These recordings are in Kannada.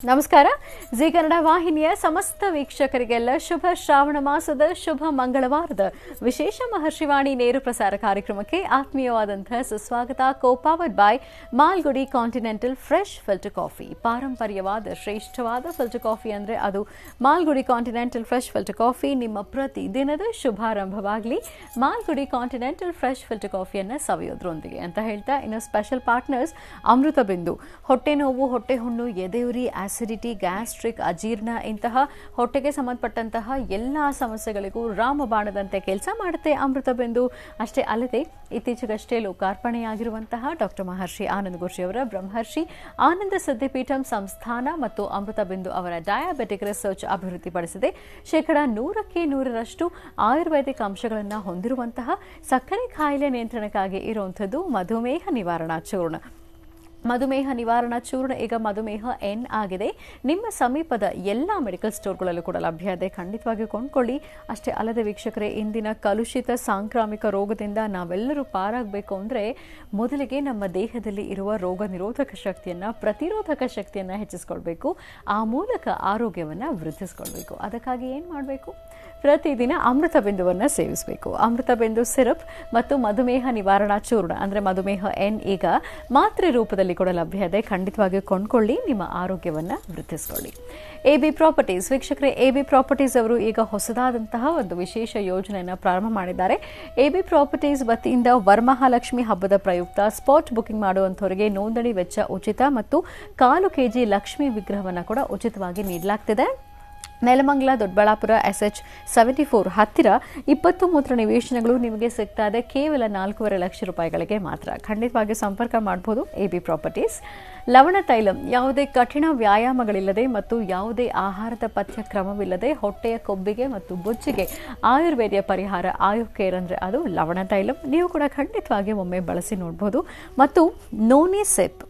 ನಮಸ್ಕಾರ. ಜಿ ಕನ್ನಡ ವಾಹಿನಿಯ ಸಮಸ್ತ ವೀಕ್ಷಕರಿಗೆಲ್ಲ ಶುಭ ಶ್ರಾವಣ ಮಾಸದ ಶುಭ ಮಂಗಳವಾರದ ವಿಶೇಷ ಮಹರ್ಷಿವಾಣಿ ನೇರ ಪ್ರಸಾರ ಕಾರ್ಯಕ್ರಮಕ್ಕೆ ಆತ್ಮೀಯವಾದಂತಹ ಸುಸ್ವಾಗತ. Copowered by Malgudi continental fresh filter coffee. ಪಾರಂಪರ್ಯವಾದ ಶ್ರೇಷ್ಠವಾದ ಫಿಲ್ಟರ್ ಕಾಫಿ ಅಂದರೆ ಅದು Malgudi continental fresh filter coffee. ನಿಮ್ಮ ಪ್ರತಿ ದಿನದ ಶುಭಾರಂಭವಾಗಲಿ ಮಾಲ್ಗುಡಿ ಕಾಂಟಿನೆಂಟಲ್ ಫ್ರೆಶ್ ಫಿಲ್ಟರ್ ಕಾಫಿಯನ್ನು ಸವಿಯೋದ್ರೊಂದಿಗೆ ಅಂತ ಹೇಳ್ತಾ, ಇನ್ನು ಸ್ಪೆಷಲ್ ಪಾರ್ಟ್ನರ್ಸ್ ಅಮೃತ ಬಿಂದು. ಹೊಟ್ಟೆ ನೋವು, ಹೊಟ್ಟೆ ಹುಣ್ಣು, ಎದೆಯುರಿ, ಆಸಿಡಿಟಿ, ಗ್ಯಾಸ್ಟ್ರಿಕ್, ಅಜೀರ್ಣ ಇಂತಹ ಹೊಟ್ಟೆಗೆ ಸಂಬಂಧಪಟ್ಟಂತಹ ಎಲ್ಲ ಸಮಸ್ಯೆಗಳಿಗೂ ರಾಮಬಾಣದಂತೆ ಕೆಲಸ ಮಾಡುತ್ತೆ ಅಮೃತ ಬಿಂದು. ಅಷ್ಟೇ ಅಲ್ಲದೆ ಇತ್ತೀಚೆಗಷ್ಟೇ ಲೋಕಾರ್ಪಣೆಯಾಗಿರುವಂತಹ ಡಾಕ್ಟರ್ ಮಹರ್ಷಿ ಆನಂದ ಗುರೂಜಿಯವರ ಬ್ರಹ್ಮರ್ಷಿ ಆನಂದ ಸಿದ್ಧಿಪೀಠಂ ಸಂಸ್ಥಾನ ಮತ್ತು ಅಮೃತ ಬಿಂದು ಅವರ ಡಯಾಬೆಟಿಕ್ ರಿಸರ್ಚ್ ಅಭಿವೃದ್ಧಿಪಡಿಸಿದೆ. 100% ಆಯುರ್ವೇದಿಕ್ ಅಂಶಗಳನ್ನು ಹೊಂದಿರುವಂತಹ ಸಕ್ಕರೆ ಕಾಯಿಲೆ ನಿಯಂತ್ರಣಕ್ಕಾಗಿ ಇರುವಂಥದ್ದು ಮಧುಮೇಹ ನಿವಾರಣಾ ಚೂರ್ಣ. ಮಧುಮೇಹ ನಿವಾರಣಾ ಚೂರ್ಣ ಈಗ ಮಧುಮೇಹ ಎನ್ ಆಗಿದೆ. ನಿಮ್ಮ ಸಮೀಪದ ಎಲ್ಲ ಮೆಡಿಕಲ್ ಸ್ಟೋರ್ಗಳಲ್ಲೂ ಕೂಡ ಲಭ್ಯ ಇದೆ, ಖಂಡಿತವಾಗಿ ಕೊಂಡ್ಕೊಳ್ಳಿ. ಅಷ್ಟೇ ಅಲ್ಲದೆ ವೀಕ್ಷಕರೇ, ಇಂದಿನ ಕಲುಷಿತ ಸಾಂಕ್ರಾಮಿಕ ರೋಗದಿಂದ ನಾವೆಲ್ಲರೂ ಪಾರಾಗಬೇಕು ಅಂದರೆ ಮೊದಲಿಗೆ ನಮ್ಮ ದೇಹದಲ್ಲಿ ಇರುವ ರೋಗ ನಿರೋಧಕ ಶಕ್ತಿಯನ್ನು, ಪ್ರತಿರೋಧಕ ಶಕ್ತಿಯನ್ನು ಹೆಚ್ಚಿಸ್ಕೊಳ್ಬೇಕು. ಆ ಮೂಲಕ ಆರೋಗ್ಯವನ್ನು ವೃದ್ಧಿಸ್ಕೊಳ್ಬೇಕು. ಅದಕ್ಕಾಗಿ ಏನು ಮಾಡಬೇಕು? ಪ್ರತಿದಿನ ಅಮೃತ ಬಿಂದುವನ್ನು ಸೇವಿಸಬೇಕು. ಅಮೃತ ಬಿಂದು ಸಿರಪ್ ಮತ್ತು ಮಧುಮೇಹ ನಿವಾರಣಾ ಚೂರ್ಣ ಅಂದರೆ ಮಧುಮೇಹ ಎನ್ ಈಗ ಮಾತ್ರೆ ರೂಪದಲ್ಲಿ ಕೂಡ ಲಭ್ಯ ಇದೆ, ಖಂಡಿತವಾಗಿ ಕೊಂಡ್ಕೊಳ್ಳಿ. ನಿಮ್ಮ ಆರೋಗ್ಯವನ್ನು ವೃದ್ಧಿಸಿಕೊಳ್ಳಿ. ಎಬಿ ಪ್ರಾಪರ್ಟೀಸ್ ವೀಕ್ಷಕರೇ, ಎಬಿ ಪ್ರಾಪರ್ಟೀಸ್ ಅವರು ಈಗ ಹೊಸದಾದಂತಹ ಒಂದು ವಿಶೇಷ ಯೋಜನೆಯನ್ನು ಪ್ರಾರಂಭ ಮಾಡಿದ್ದಾರೆ. ಎಬಿ ಪ್ರಾಪರ್ಟೀಸ್ ವತಿಯಿಂದ ವರಮಹಾಲಕ್ಷ್ಮಿ ಹಬ್ಬದ ಪ್ರಯುಕ್ತ ಸ್ಪಾಟ್ ಬುಕಿಂಗ್ ಮಾಡುವಂಥವರಿಗೆ ನೋಂದಣಿ ವೆಚ್ಚ ಉಚಿತ ಮತ್ತು 1/4 kg ಲಕ್ಷ್ಮಿ ವಿಗ್ರಹವನ್ನು ಕೂಡ ಉಚಿತವಾಗಿ ನೀಡಲಾಗ್ತಿದೆ. ನೆಲಮಂಗಲ, ದೊಡ್ಡಬಳ್ಳಾಪುರ, SH74 ಹತ್ತಿರ 23 ನಿವೇಶನಗಳು ನಿಮಗೆ ಸಿಗ್ತಾ ಇದೆ ಕೇವಲ 4.5 ಲಕ್ಷ ರೂಪಾಯಿಗಳಿಗೆ ಮಾತ್ರ. ಖಂಡಿತವಾಗಿ ಸಂಪರ್ಕ ಮಾಡಬಹುದು ಎಬಿ ಪ್ರಾಪರ್ಟೀಸ್. ಲವಣ ತೈಲಂ, ಯಾವುದೇ ಕಠಿಣ ವ್ಯಾಯಾಮಗಳಿಲ್ಲದೆ ಮತ್ತು ಯಾವುದೇ ಆಹಾರದ ಪಥ್ಯ ಕ್ರಮವಿಲ್ಲದೆ ಹೊಟ್ಟೆಯ ಕೊಬ್ಬಿಗೆ ಮತ್ತು ಬೊಜ್ಜಿಗೆ ಆಯುರ್ವೇದಿಯ ಪರಿಹಾರ ಆಯುಕೇರ್ ಅಂದರೆ ಅದು ಲವಣ ತೈಲಂ. ನೀವು ಕೂಡ ಖಂಡಿತವಾಗಿ ಒಮ್ಮೆ ಬಳಸಿ ನೋಡಬಹುದು. ಮತ್ತು ನೋನಿಸೆಪ್,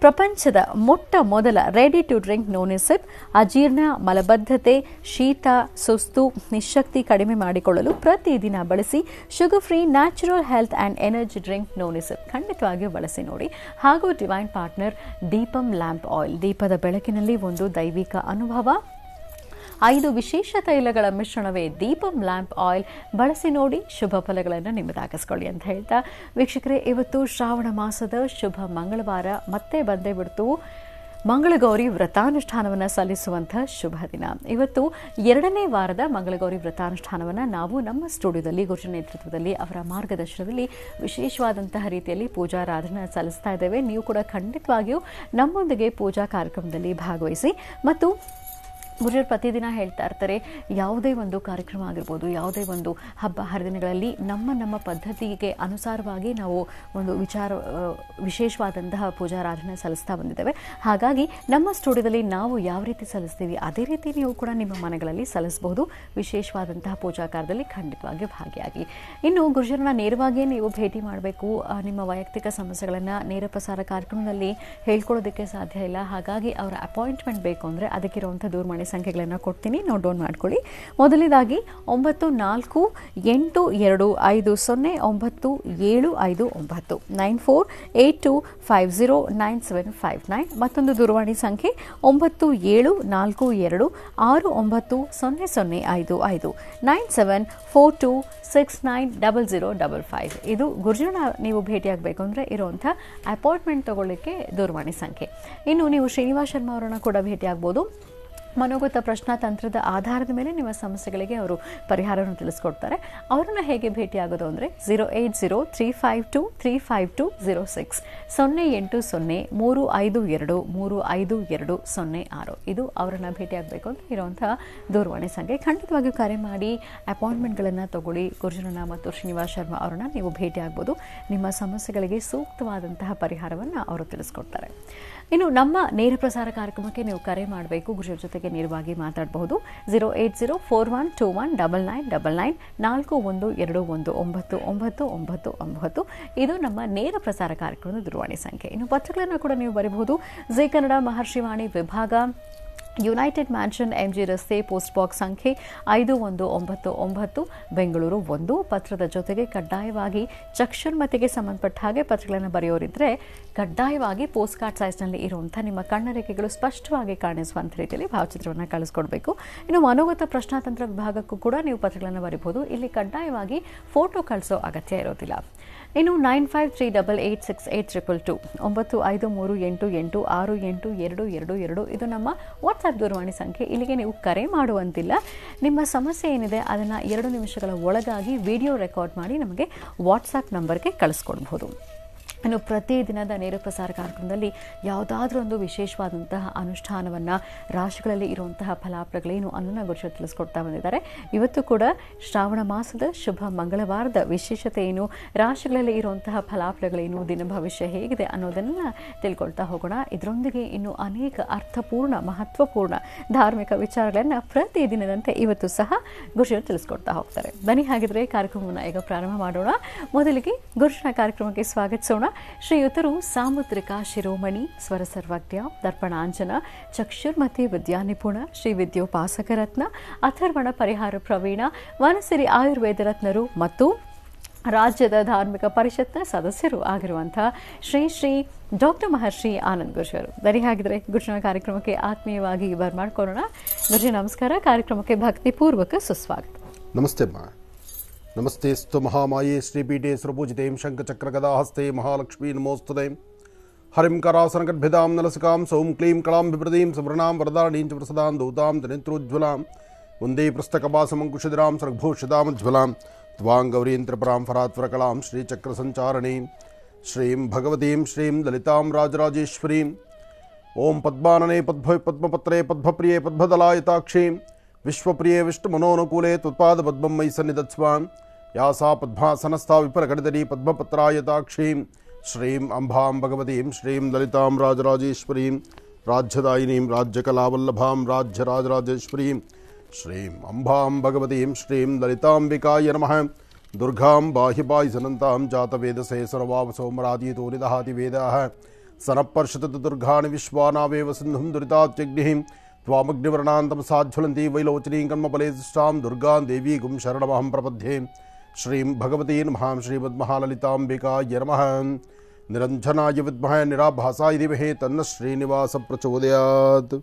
ಪ್ರಪಂಚದ ಮೊಟ್ಟ ಮೊದಲ ರೆಡಿ ಟು ಡ್ರಿಂಕ್ ನೋನಿಸೆಪ್ ಅಜೀರ್ಣ, ಮಲಬದ್ಧತೆ, ಶೀತ, ಸುಸ್ತು, ನಿಶಕ್ತಿ ಕಡಿಮೆ ಮಾಡಿಕೊಳ್ಳಲು ಪ್ರತಿದಿನ ಬಳಸಿ. Sugar free natural health and energy drink ನೋನಿಸೆಪ್ ಖಂಡಿತವಾಗಿಯೂ ಬಳಸಿ ನೋಡಿ. ಹಾಗೂ divine partner Deepam lamp oil, ದೀಪದ ಬೆಳಕಿನಲ್ಲಿ ಒಂದು ದೈವಿಕ ಅನುಭವ. 5 ವಿಶೇಷ ತೈಲಗಳ ಮಿಶ್ರಣವೇ ದೀಪಂ ಲ್ಯಾಂಪ್ ಆಯಿಲ್. ಬಳಸಿ ನೋಡಿ, ಶುಭ ಫಲಗಳನ್ನು ನಿಮ್ಮದಾಗಿಸ್ಕೊಳ್ಳಿ ಅಂತ ಹೇಳ್ತಾ ವೀಕ್ಷಕರೇ, ಇವತ್ತು ಶ್ರಾವಣ ಮಾಸದ ಶುಭ ಮಂಗಳವಾರ ಮತ್ತೆ ಬಂದೇ ಬಿಡ್ತು. ಮಂಗಳಗೌರಿ ವ್ರತಾನುಷ್ಠಾನವನ್ನು ಸಲ್ಲಿಸುವಂತಹ ಶುಭ ದಿನ. ಇವತ್ತು 2ನೇ ವಾರದ ಮಂಗಳಗೌರಿ ವ್ರತಾನುಷ್ಠಾನವನ್ನು ನಾವು ನಮ್ಮ ಸ್ಟುಡಿಯೋದಲ್ಲಿ ಗುರುಜಿ ನೇತೃತ್ವದಲ್ಲಿ ಅವರ ಮಾರ್ಗದರ್ಶನದಲ್ಲಿ ವಿಶೇಷವಾದಂತಹ ರೀತಿಯಲ್ಲಿ ಪೂಜಾರಾಧನೆ ಸಲ್ಲಿಸ್ತಾ ಇದ್ದೇವೆ. ನೀವು ಕೂಡ ಖಂಡಿತವಾಗಿಯೂ ನಮ್ಮೊಂದಿಗೆ ಪೂಜಾ ಕಾರ್ಯಕ್ರಮದಲ್ಲಿ ಭಾಗವಹಿಸಿ. ಮತ್ತು ಗುರುಜರು ಪ್ರತಿದಿನ ಹೇಳ್ತಾ ಇರ್ತಾರೆ, ಯಾವುದೇ ಒಂದು ಕಾರ್ಯಕ್ರಮ ಆಗಿರ್ಬೋದು, ಯಾವುದೇ ಒಂದು ಹಬ್ಬ ಹರಿದಿನಗಳಲ್ಲಿ ನಮ್ಮ ಪದ್ಧತಿಗೆ ಅನುಸಾರವಾಗಿ ನಾವು ಒಂದು ವಿಶೇಷವಾದಂತಹ ಪೂಜಾರಾಧನೆ ಸಲ್ಲಿಸ್ತಾ ಬಂದಿದ್ದೇವೆ. ಹಾಗಾಗಿ ನಮ್ಮ ಸ್ಟುಡಿಯೋದಲ್ಲಿ ನಾವು ಯಾವ ರೀತಿ ಸಲ್ಲಿಸ್ತೀವಿ ಅದೇ ರೀತಿ ನೀವು ಕೂಡ ನಿಮ್ಮ ಮನೆಗಳಲ್ಲಿ ಸಲ್ಲಿಸಬಹುದು. ವಿಶೇಷವಾದಂತಹ ಪೂಜಾ ಕಾರ್ಯದಲ್ಲಿ ಖಂಡಿತವಾಗಿ ಭಾಗಿಯಾಗಿ. ಇನ್ನು ಗುರುಜರನ್ನ ನೇರವಾಗಿಯೇ ನೀವು ಭೇಟಿ ಮಾಡಬೇಕು. ನಿಮ್ಮ ವೈಯಕ್ತಿಕ ಸಮಸ್ಯೆಗಳನ್ನು ನೇರ ಪ್ರಸಾರ ಕಾರ್ಯಕ್ರಮದಲ್ಲಿ ಹೇಳ್ಕೊಳ್ಳೋದಕ್ಕೆ ಸಾಧ್ಯ ಇಲ್ಲ. ಹಾಗಾಗಿ ಅವರ ಅಪಾಯಿಂಟ್ಮೆಂಟ್ ಬೇಕು ಅಂದರೆ ಅದಕ್ಕಿರುವಂಥ ದೂರವಾಣಿ ಸಂಖ್ಯೆಗಳನ್ನು ಕೊಡ್ತೀನಿ, ನೋಟ್ ಡೌನ್ ಮಾಡ್ಕೊಳ್ಳಿ. ಮೊದಲನೇದಾಗಿ 9482509759 9482509759. ಮತ್ತೊಂದು ದೂರವಾಣಿ ಸಂಖ್ಯೆ 9742690055 9742690055. ಇದು ಗುರುಜರನ್ನ ನೀವು ಭೇಟಿಯಾಗಬೇಕು ಅಂದರೆ ಇರುವಂಥ ಅಪಾಯಿಂಟ್ಮೆಂಟ್ ತಗೊಳ್ಳಿಕ್ಕೆ ದೂರವಾಣಿ ಸಂಖ್ಯೆ. ಇನ್ನು ನೀವು ಶ್ರೀನಿವಾಸ್ ಶರ್ಮಾ ಅವರನ್ನು ಕೂಡ ಭೇಟಿಯಾಗಬಹುದು. ಮನೋಗತ ಪ್ರಶ್ನಾ ತಂತ್ರದ ಆಧಾರದ ಮೇಲೆ ನಿಮ್ಮ ಸಮಸ್ಯೆಗಳಿಗೆ ಅವರು ಪರಿಹಾರವನ್ನು ತಿಳಿಸ್ಕೊಡ್ತಾರೆ. ಅವರನ್ನು ಹೇಗೆ ಭೇಟಿಯಾಗೋದು ಅಂದರೆ 08035235206 08035235206 ಇದು ಅವರನ್ನು ಭೇಟಿಯಾಗಬೇಕು ಅಂತ ಇರುವಂಥ ದೂರವಾಣಿ ಸಂಖ್ಯೆ. ಖಂಡಿತವಾಗಿಯೂ ಕರೆ ಮಾಡಿ ಅಪಾಯಿಂಟ್ಮೆಂಟ್ಗಳನ್ನು ತಗೊಳ್ಳಿ. ಗುರುಜರನ್ನ ಮತ್ತು ಶ್ರೀನಿವಾಸ್ ಶರ್ಮಾ ಅವರನ್ನು ನೀವು ಭೇಟಿಯಾಗ್ಬೋದು. ನಿಮ್ಮ ಸಮಸ್ಯೆಗಳಿಗೆ ಸೂಕ್ತವಾದಂತಹ ಪರಿಹಾರವನ್ನು ಅವರು ತಿಳಿಸ್ಕೊಡ್ತಾರೆ. ಇನ್ನು ನಮ್ಮ ನೇರ ಪ್ರಸಾರ ಕಾರ್ಯಕ್ರಮಕ್ಕೆ ನೀವು ಕರೆ ಮಾಡಬೇಕು, ಗುರುಜರ ಜೊತೆಗೆ ನೇರವಾಗಿ ಮಾತಾಡಬಹುದು. 08041219999 41219999 ಇದು ನಮ್ಮ ನೇರ ಪ್ರಸಾರ ಕಾರ್ಯಕ್ರಮದ ದೂರವಾಣಿ ಸಂಖ್ಯೆ. ಇನ್ನು ಪತ್ರಗಳನ್ನು ಕೂಡ ನೀವು ಬರೀಬಹುದು. ಜಿ ಕನ್ನಡ ಮಹರ್ಷಿವಾಣಿ ವಿಭಾಗ, ಯುನೈಟೆಡ್ ಮ್ಯಾನ್ಷನ್ ಎಂಜಿ ರಸ್ತೆ ಪೋಸ್ಟ್ ಬಾಕ್ಸ್ ಸಂಖ್ಯೆ 5199 ಬೆಂಗಳೂರು 1. ಪತ್ರದ ಜೊತೆಗೆ ಕಡ್ಡಾಯವಾಗಿ ಚಕ್ಷುರ್ಮತಿಗೆ ಸಂಬಂಧಪಟ್ಟ ಹಾಗೆ ಪತ್ರಗಳನ್ನು ಬರೆಯೋರಿದ್ರೆ ಕಡ್ಡಾಯವಾಗಿ ಪೋಸ್ಟ್ ಕಾರ್ಡ್ ಸೈಜ್ನಲ್ಲಿ ಇರುವಂಥ ನಿಮ್ಮ ಕಣ್ಣರೇಖೆಗಳು ಸ್ಪಷ್ಟವಾಗಿ ಕಾಣಿಸುವಂಥ ರೀತಿಯಲ್ಲಿ ಭಾವಚಿತ್ರವನ್ನು ಕಳಿಸ್ಕೊಡ್ಬೇಕು. ಇನ್ನು ಮನೋಗತ ಪ್ರಶ್ನಾತಂತ್ರ ವಿಭಾಗಕ್ಕೂ ಕೂಡ ನೀವು ಪತ್ರಗಳನ್ನು ಬರೀಬಹುದು. ಇಲ್ಲಿ ಕಡ್ಡಾಯವಾಗಿ ಫೋಟೋ ಕಳಿಸೋ ಅಗತ್ಯ ಇರೋದಿಲ್ಲ. ಇನ್ನು 9538868222 9538868222 ಇದು ನಮ್ಮ ವಾಟ್ಸ್ಆ್ಯಪ್ ದೂರವಾಣಿ ಸಂಖ್ಯೆ. ಇಲ್ಲಿಗೆ ನೀವು ಕರೆ ಮಾಡುವಂತಿಲ್ಲ. ನಿಮ್ಮ ಸಮಸ್ಯೆ ಏನಿದೆ ಅದನ್ನು 2 ನಿಮಿಷಗಳ ಒಳಗಾಗಿ ವಿಡಿಯೋ ರೆಕಾರ್ಡ್ ಮಾಡಿ ನಮಗೆ ವಾಟ್ಸ್ಆ್ಯಪ್ ನಂಬರ್ಗೆ ಕಳಿಸ್ಕೊಡ್ಬೋದು. ಇನ್ನು ಪ್ರತಿದಿನದ ನೇರ ಪ್ರಸಾರ ಕಾರ್ಯಕ್ರಮದಲ್ಲಿ ಯಾವುದಾದ್ರೂ ಒಂದು ವಿಶೇಷವಾದಂತಹ ಅನುಷ್ಠಾನವನ್ನು ರಾಶಿಗಳಲ್ಲಿ ಇರುವಂತಹ ಫಲಾಫಲಗಳೇನು ಅನ್ನೋನ್ನ ಗುರುಶರು ತಿಳಿಸ್ಕೊಡ್ತಾ ಬಂದಿದ್ದಾರೆ. ಇವತ್ತು ಕೂಡ ಶ್ರಾವಣ ಮಾಸದ ಶುಭ ಮಂಗಳವಾರದ ವಿಶೇಷತೆ ಏನು, ರಾಶಿಗಳಲ್ಲಿ ಇರುವಂತಹ ಫಲಾಫಲಗಳೇನು, ದಿನ ಭವಿಷ್ಯ ಹೇಗಿದೆ ಅನ್ನೋದನ್ನು ತಿಳ್ಕೊಳ್ತಾ ಹೋಗೋಣ. ಇದರೊಂದಿಗೆ ಇನ್ನು ಅನೇಕ ಅರ್ಥಪೂರ್ಣ ಮಹತ್ವಪೂರ್ಣ ಧಾರ್ಮಿಕ ವಿಚಾರಗಳನ್ನು ಪ್ರತಿದಿನದಂತೆ ಇವತ್ತು ಸಹ ಗುರುಶರು ತಿಳಿಸ್ಕೊಡ್ತಾ ಹೋಗ್ತಾರೆ. ಬನ್ನಿ ಹಾಗಿದ್ರೆ ಕಾರ್ಯಕ್ರಮವನ್ನು ಈಗ ಪ್ರಾರಂಭ ಮಾಡೋಣ. ಮೊದಲಿಗೆ ಗುರುಶನ ಕಾರ್ಯಕ್ರಮಕ್ಕೆ ಸ್ವಾಗತಿಸೋಣ. ಶ್ರೀಯುತರು ಸಾಮುದ್ರಿಕ ಶಿರೋಮಣಿ, ಸ್ವರ ಸರ್ವಜ್ಞ, ದರ್ಪಣಾಂಜನ, ಚಕ್ಷುರ್ಮತಿ ವಿದ್ಯಾ ನಿಪುಣ, ಶ್ರೀ ವಿದ್ಯೋಪಾಸಕ ರತ್ನ, ಅಥರ್ವಣ ಪರಿಹಾರ ಪ್ರವೀಣ, ವನಸಿರಿ ಆಯುರ್ವೇದ ರತ್ನರು ಮತ್ತು ರಾಜ್ಯದ ಧಾರ್ಮಿಕ ಪರಿಷತ್ನ ಸದಸ್ಯರು ಆಗಿರುವಂತಹ ಶ್ರೀ ಶ್ರೀ ಡಾಕ್ಟರ್ ಮಹರ್ಷಿ ಆನಂದ್ ಗುರುಜರು. ಬರೀ ಹಾಗಿದ್ರೆ ಗುರುಜನ ಕಾರ್ಯಕ್ರಮಕ್ಕೆ ಆತ್ಮೀಯವಾಗಿ ಬರ್ಮಾಡ್ಕೊಳ್ಳೋಣ. ಗುರುಜಿ ನಮಸ್ಕಾರ. ಕಾರ್ಯಕ್ರಮಕ್ಕೆ ಭಕ್ತಿಪೂರ್ವಕ ಸುಸ್ವಾಗತ. ನಮಸ್ತೆ ಅಮ್ಮ. ನಮಸ್ತೆಸ್ತು ಮಹಾಮಾಯೇ ಶ್ರೀಪೀಠೆ ಸುರಪೂಜಿತೆಂ ಶಂಖಚಕ್ರಗದಾಹಸ್ತೆ ಮಹಾಲಕ್ಷ್ಮೀ ನಮೋಸ್ತುತೆ. ಹರಿಂ ಕರಾಸನಗರ್ಭಿದಾಂ ನಲಸಿಕಾಂ ಸೌಂ ಕ್ಲೀಂ ಕಳಾಂ ಬಿಭ್ರದೀಂ ಸುಬ್ರನಾಂ ವರದಾಣೀಂ ಚ ಪ್ರಸದಾಂ ದೌತಾಂ ಧನೇತ್ರೋಜ್ವಲಾಂ ವಂದೇ ಪುಸ್ತಕಪಾಸಮಂಕುಶಿರಾಂ ಸರ್ಗಭೂಷಿತಾಮಜ್ವಲಾಂ ತ್ವಾಂ ಗೌರೀಂ ತ್ರಿಪುರಾಂ ಫರಾತ್ವರಕಲಾಂ ಶ್ರೀಚಕ್ರಸಂಚಾರಣೀಂ ಶ್ರೀಂ ಭಗವತೀಂ ಶ್ರೀಂ ಲಲಿತಾಂ ರಾಜರಾಜೇಶ್ವರೀಂ. ಓಂ ಪದ್ಮಾನನೆ ಪದ್ಭ ಪದ್ಮಪತ್ರೇ ಪದ್ಮಪ್ರಿಯೇ ಪದ್ಮದಲಾಯತಾಕ್ಷೀಂ ವಿಶ್ವಪ್ರಿಯೇ ವಿಷ್ಣುಮನೋನುಕೂಲೆ ತ್ವತ್ಪಾದ ಪದ್ಮಂ ಮಯಿ ಸನ್ನಿಧತ್ಸ್ವಾಂ. ಯಾ ಸಾ ಪದ್ಮಾಸನಸ್ಥಾ ವಿಪರಗಡಿತರೀ ಪದ್ಮಪತ್ರಾಯತಾಕ್ಷೀಂ ಶ್ರೀಂ ಅಂಬಾಂ ಭಗವತೀಂ ಶ್ರೀಂ ಲಲಿತಾಂ ರಾಜರಾಜೇಶ್ವರೀಂ ರಾಜ್ಯದಾಯಿನೀಂ ರಾಜ್ಯಕಲಾವಲ್ಲಭಾಂ ರಾಜ್ಯರಾಜರಾಜೇಶ್ವರೀಂ ಶ್ರೀಂ ಅಂಬಾಂ ಭಗವತೀಂ ಶ್ರೀಂ ಲಲಿತಾಂಬಿಕಾಯ ನಮಃ. ದುರ್ಗಾಂ ಬಾಹಿ ಬಾಯಿ ಸನಂತಾಂ ಜಾತವೇದಸೇ ಸರ್ವಾವಸೋಮರಾದೀತೋ ನಿದಹಾತಿ ವೇದಾಃ ಸನಪರ್ಷತತ ದುರ್ಗಾಣಿ ವಿಶ್ವಾನಾವೇವ ಸಿಂಧುಂ ದುರಿತಾತ್ಯಗ್ನಿಃ ತ್ವಾಮಗ್ನಿವರ್ಣಾಂತಮಸಾಜ್ವಲಂತಿ ವೈಲೋಚನೀಂ ಕರ್ಮಫಲೇಷ್ಟಾಂ ದುರ್ಗಾಂ ದೇವೀಗುಂ ಶರಣಮಹಂ ಪ್ರಪದ್ಯೆ. ಶ್ರೀಂ ಭಗವತೀ ನಮಃ. ಶ್ರೀಮದ್ಮಹಾಲಲಿತಾಂಬಿಕಾಯ ನಮಃ. ನಿರಂಜನಾಯ ವಿದ್ಮಹೇ ನಿರಾಭಾಸಾಯ ಧೀಮಹಿ ತನ್ನ ಶ್ರೀನಿವಾಸ ಪ್ರಚೋದಯಾತ್.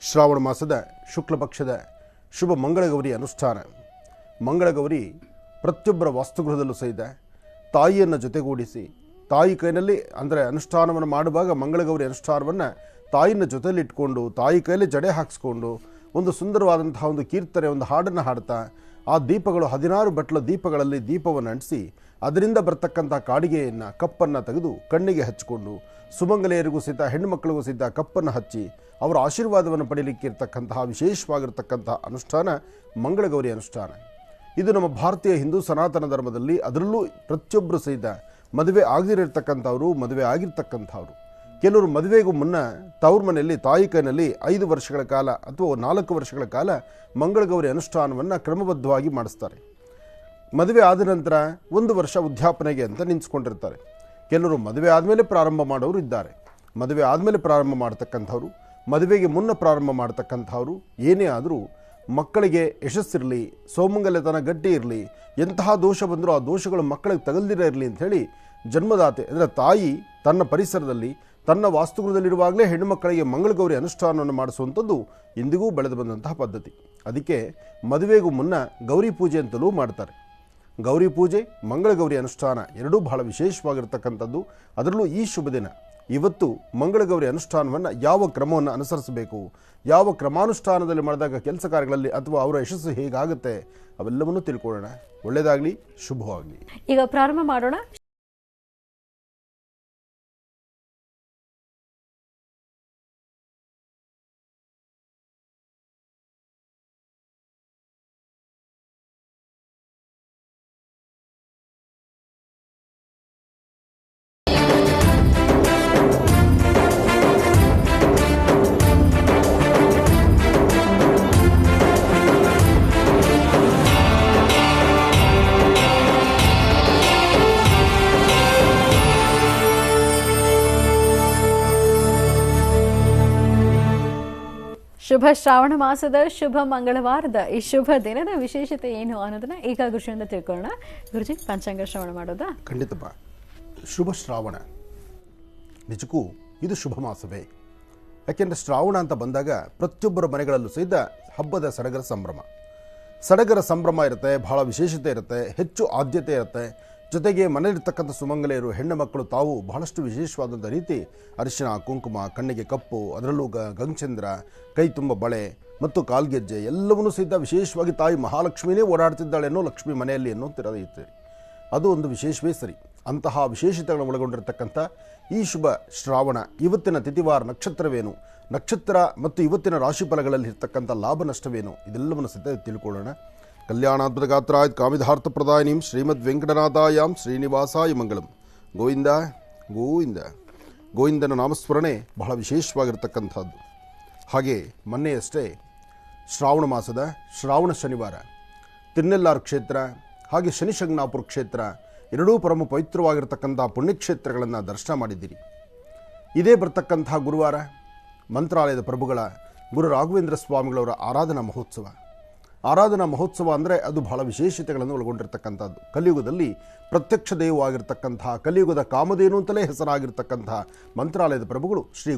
ಶ್ರಾವಣ ಮಾಸದ ಶುಕ್ಲ ಪಕ್ಷದ ಶುಭ ಮಂಗಳಗೌರಿ ಅನುಷ್ಠಾನ. ಮಂಗಳಗೌರಿ ಪ್ರತಿಯೊಬ್ಬರ ವಾಸ್ತುಗೃಹದಲ್ಲೂ ಸಹಿತ ತಾಯಿಯನ್ನು ಜೊತೆಗೂಡಿಸಿ ತಾಯಿ ಕೈನಲ್ಲಿ ಅಂದರೆ ಅನುಷ್ಠಾನವನ್ನು ಮಾಡುವಾಗ ಮಂಗಳಗೌರಿ ಅನುಷ್ಠಾನವನ್ನು ತಾಯಿನ ಜೊತೆಲಿಟ್ಕೊಂಡು ತಾಯಿ ಕೈಯಲ್ಲಿ ಜಡೆ ಹಾಕಿಸ್ಕೊಂಡು ಒಂದು ಸುಂದರವಾದಂತಹ ಒಂದು ಕೀರ್ತನೆ, ಒಂದು ಹಾಡನ್ನು ಹಾಡ್ತಾ ಆ ದೀಪಗಳು 16 ಬಟ್ಲ ದೀಪಗಳಲ್ಲಿ ದೀಪವನ್ನು ಅಂಟಿಸಿ ಅದರಿಂದ ಬರ್ತಕ್ಕಂಥ ಕಾಡಿಗೆಯನ್ನು ಕಪ್ಪನ್ನು ತೆಗೆದು ಕಣ್ಣಿಗೆ ಹಚ್ಚಿಕೊಂಡು ಸುಮಂಗಲೆಯರಿಗೂ ಸಹಿತ ಹೆಣ್ಣುಮಕ್ಕಳಿಗೂ ಸಹಿತ ಕಪ್ಪನ್ನು ಹಚ್ಚಿ ಅವರ ಆಶೀರ್ವಾದವನ್ನು ಪಡೀಲಿಕ್ಕೆ ಇರತಕ್ಕಂತಹ ವಿಶೇಷವಾಗಿರ್ತಕ್ಕಂತಹ ಅನುಷ್ಠಾನ ಮಂಗಳಗೌರಿ ಅನುಷ್ಠಾನ. ಇದು ನಮ್ಮ ಭಾರತೀಯ ಹಿಂದೂ ಸನಾತನ ಧರ್ಮದಲ್ಲಿ ಅದರಲ್ಲೂ ಪ್ರತಿಯೊಬ್ಬರು ಸಹಿತ ಮದುವೆ ಆಗದಿರತಕ್ಕಂಥವ್ರು, ಮದುವೆ ಆಗಿರ್ತಕ್ಕಂಥವ್ರು, ಕೆಲವರು ಮದುವೆಗೂ ಮುನ್ನ ತವ್ರ ಮನೆಯಲ್ಲಿ ತಾಯಿ ಕೈನಲ್ಲಿ 5 ವರ್ಷಗಳ ಕಾಲ ಅಥವಾ 4 ವರ್ಷಗಳ ಕಾಲ ಮಂಗಳಗೌರಿ ಅನುಷ್ಠಾನವನ್ನು ಕ್ರಮಬದ್ಧವಾಗಿ ಮಾಡಿಸ್ತಾರೆ. ಮದುವೆ ಆದ ನಂತರ 1 ವರ್ಷ ಉದ್ಯಾಪನೆಗೆ ಅಂತ ನಿಂತ್ಕೊಂಡಿರ್ತಾರೆ. ಕೆಲವರು ಮದುವೆ ಆದಮೇಲೆ ಪ್ರಾರಂಭ ಮಾಡೋರು ಇದ್ದಾರೆ. ಮದುವೆ ಆದಮೇಲೆ ಪ್ರಾರಂಭ ಮಾಡ್ತಕ್ಕಂಥವ್ರು, ಮದುವೆಗೆ ಮುನ್ನ ಪ್ರಾರಂಭ ಮಾಡ್ತಕ್ಕಂಥವ್ರು, ಏನೇ ಆದರೂ ಮಕ್ಕಳಿಗೆ ಯಶಸ್ಸಿರಲಿ, ಸೌಮಂಗಲ್ಯತನ ಗಟ್ಟಿ ಇರಲಿ, ಎಂತಹ ದೋಷ ಬಂದರೂ ಆ ದೋಷಗಳು ಮಕ್ಕಳಿಗೆ ತಗಲ್ದಿರ ಇರಲಿ ಅಂಥೇಳಿ ಜನ್ಮದಾತೆ ಅಂದರೆ ತಾಯಿ ತನ್ನ ಪರಿಸರದಲ್ಲಿ ತನ್ನ ವಾಸ್ತುಗೃಹದಲ್ಲಿರುವಾಗಲೇ ಹೆಣ್ಣುಮಕ್ಕಳಿಗೆ ಮಂಗಳಗೌರಿ ಅನುಷ್ಠಾನವನ್ನು ಮಾಡಿಸುವಂಥದ್ದು ಇಂದಿಗೂ ಬೆಳೆದು ಬಂದಂತಹ ಪದ್ಧತಿ. ಅದಕ್ಕೆ ಮದುವೆಗೂ ಮುನ್ನ ಗೌರಿ ಪೂಜೆ ಅಂತಲೂ ಮಾಡ್ತಾರೆ. ಗೌರಿ ಪೂಜೆ, ಮಂಗಳಗೌರಿ ಅನುಷ್ಠಾನ ಎರಡೂ ಬಹಳ ವಿಶೇಷವಾಗಿರ್ತಕ್ಕಂಥದ್ದು. ಅದರಲ್ಲೂ ಈ ಶುಭ ದಿನ ಇವತ್ತು ಮಂಗಳಗೌರಿ ಅನುಷ್ಠಾನವನ್ನು ಯಾವ ಕ್ರಮವನ್ನು ಅನುಸರಿಸಬೇಕು, ಯಾವ ಕ್ರಮಾನುಷ್ಠಾನದಲ್ಲಿ ಮಾಡಿದಾಗ ಕೆಲಸ ಕಾರ್ಯಗಳಲ್ಲಿ ಅಥವಾ ಅವರ ಯಶಸ್ಸು ಹೇಗಾಗುತ್ತೆ ಅವೆಲ್ಲವನ್ನೂ ತಿಳ್ಕೊಳ್ಳೋಣ. ಒಳ್ಳೆಯದಾಗಲಿ, ಶುಭವಾಗಲಿ. ಈಗ ಪ್ರಾರಂಭ ಮಾಡೋಣ. ಶುಭ ಶ್ರಾವಣ ಮಾಸದ ಶುಭ ಮಂಗಳವಾರದ ಈ ಶುಭ ದಿನದ ವಿಶೇಷತೆ ಏನು ಅನ್ನೋದನ್ನ ಈಗ ಗುರುಜಿಯಿಂದ ತಿಳ್ಕೊಳ್ಳೋಣ. ಗುರುಜಿ, ಪಂಚಾಂಗ ಶ್ರವಣ ಮಾಡೋದಾ? ಖಂಡಿತಪ್ಪ. ಶುಭ ಶ್ರಾವಣ ನಿಜಕ್ಕೂ ಇದು ಶುಭ ಮಾಸವೇ. ಯಾಕೆಂದರೆ ಶ್ರಾವಣ ಅಂತ ಬಂದಾಗ ಪ್ರತಿಯೊಬ್ಬರ ಮನೆಗಳಲ್ಲೂ ಸಹಿತ ಹಬ್ಬದ ಸಡಗರ ಸಂಭ್ರಮ ಇರುತ್ತೆ, ಬಹಳ ವಿಶೇಷತೆ ಇರುತ್ತೆ, ಹೆಚ್ಚು ಆದ್ಯತೆ ಇರುತ್ತೆ. ಜೊತೆಗೆ ಮನೆಯಲ್ಲಿರ್ತಕ್ಕಂಥ ಸುಮಂಗಲೆಯರು ಹೆಣ್ಣು ಮಕ್ಕಳು ತಾವು ಬಹಳಷ್ಟು ವಿಶೇಷವಾದಂಥ ರೀತಿ ಅರಿಶಿನ ಕುಂಕುಮ, ಕಣ್ಣಿಗೆ ಕಪ್ಪು, ಅದರಲ್ಲೂ ಗಂಗಚಂದ್ರ, ಕೈ ತುಂಬ ಬಳೆ ಮತ್ತು ಕಾಲ್ಗೆಜ್ಜೆ ಎಲ್ಲವನ್ನೂ ಸಹಿತ ವಿಶೇಷವಾಗಿ ತಾಯಿ ಮಹಾಲಕ್ಷ್ಮಿನೇ ಓಡಾಡ್ತಿದ್ದಾಳೆ ಅನ್ನೋ ಲಕ್ಷ್ಮಿ ಮನೆಯಲ್ಲಿ ಅನ್ನೋತಿರೋದೈತೆ. ಅದು ಒಂದು ವಿಶೇಷವೇ ಸರಿ. ಅಂತಹ ವಿಶೇಷತೆಗಳನ್ನು ಒಳಗೊಂಡಿರತಕ್ಕಂಥ ಈ ಶುಭ ಶ್ರಾವಣ ಇವತ್ತಿನ ತಿಥಿವಾರ ನಕ್ಷತ್ರವೇನು, ನಕ್ಷತ್ರ ಮತ್ತು ಇವತ್ತಿನ ರಾಶಿಫಲಗಳಲ್ಲಿ ಇರ್ತಕ್ಕಂಥ ಲಾಭ ನಷ್ಟವೇನು, ಇದೆಲ್ಲವನ್ನು ಸಹಿತ ತಿಳ್ಕೊಳ್ಳೋಣ. ಕಲ್ಯಾಣಾದ್ಭುತ ಗಾತ್ರಾಯ ಕಾಮಿಧಾರ್ಥ ಪ್ರದಾಯಿನೀಂ ಶ್ರೀಮದ್ ವೆಂಕಟನಾಥಾಯಾಂ ಶ್ರೀನಿವಾಸಾಯ ಮಂಗಳಂ. ಗೋವಿಂದ ಗೋವಿಂದ. ಗೋವಿಂದನ ನಾಮಸ್ಮರಣೆ ಬಹಳ ವಿಶೇಷವಾಗಿರ್ತಕ್ಕಂಥದ್ದು. ಹಾಗೆ ಮೊನ್ನೆಯಷ್ಟೇ ಶ್ರಾವಣ ಮಾಸದ ಶ್ರಾವಣ ಶನಿವಾರ ತಿರುನೆಲ್ಲಾರು ಕ್ಷೇತ್ರ ಹಾಗೆ ಶನಿಶಂಗನಾಪುರ ಕ್ಷೇತ್ರ ಎರಡೂ ಪರಮ ಪವಿತ್ರವಾಗಿರ್ತಕ್ಕಂಥ ಪುಣ್ಯಕ್ಷೇತ್ರಗಳನ್ನು ದರ್ಶನ ಮಾಡಿದ್ದೀರಿ. ಇದೇ ಬರ್ತಕ್ಕಂಥ ಗುರುವಾರ ಮಂತ್ರಾಲಯದ ಪ್ರಭುಗಳ ಗುರು ರಾಘವೇಂದ್ರ ಸ್ವಾಮಿಗಳವರ ಆರಾಧನಾ ಮಹೋತ್ಸವ ಅಂದರೆ ಅದು ಬಹಳ ವಿಶೇಷತೆಗಳನ್ನು ಒಳಗೊಂಡಿರ್ತಕ್ಕಂಥದ್ದು. ಕಲಿಯುಗದಲ್ಲಿ ಪ್ರತ್ಯಕ್ಷ ದೇವವಾಗಿರ್ತಕ್ಕಂತಹ ಕಲಿಯುಗದ ಕಾಮಧೇನು ಅಂತಲೇ ಹೆಸರಾಗಿರ್ತಕ್ಕಂತಹ ಮಂತ್ರಾಲಯದ ಪ್ರಭುಗಳು ಶ್ರೀ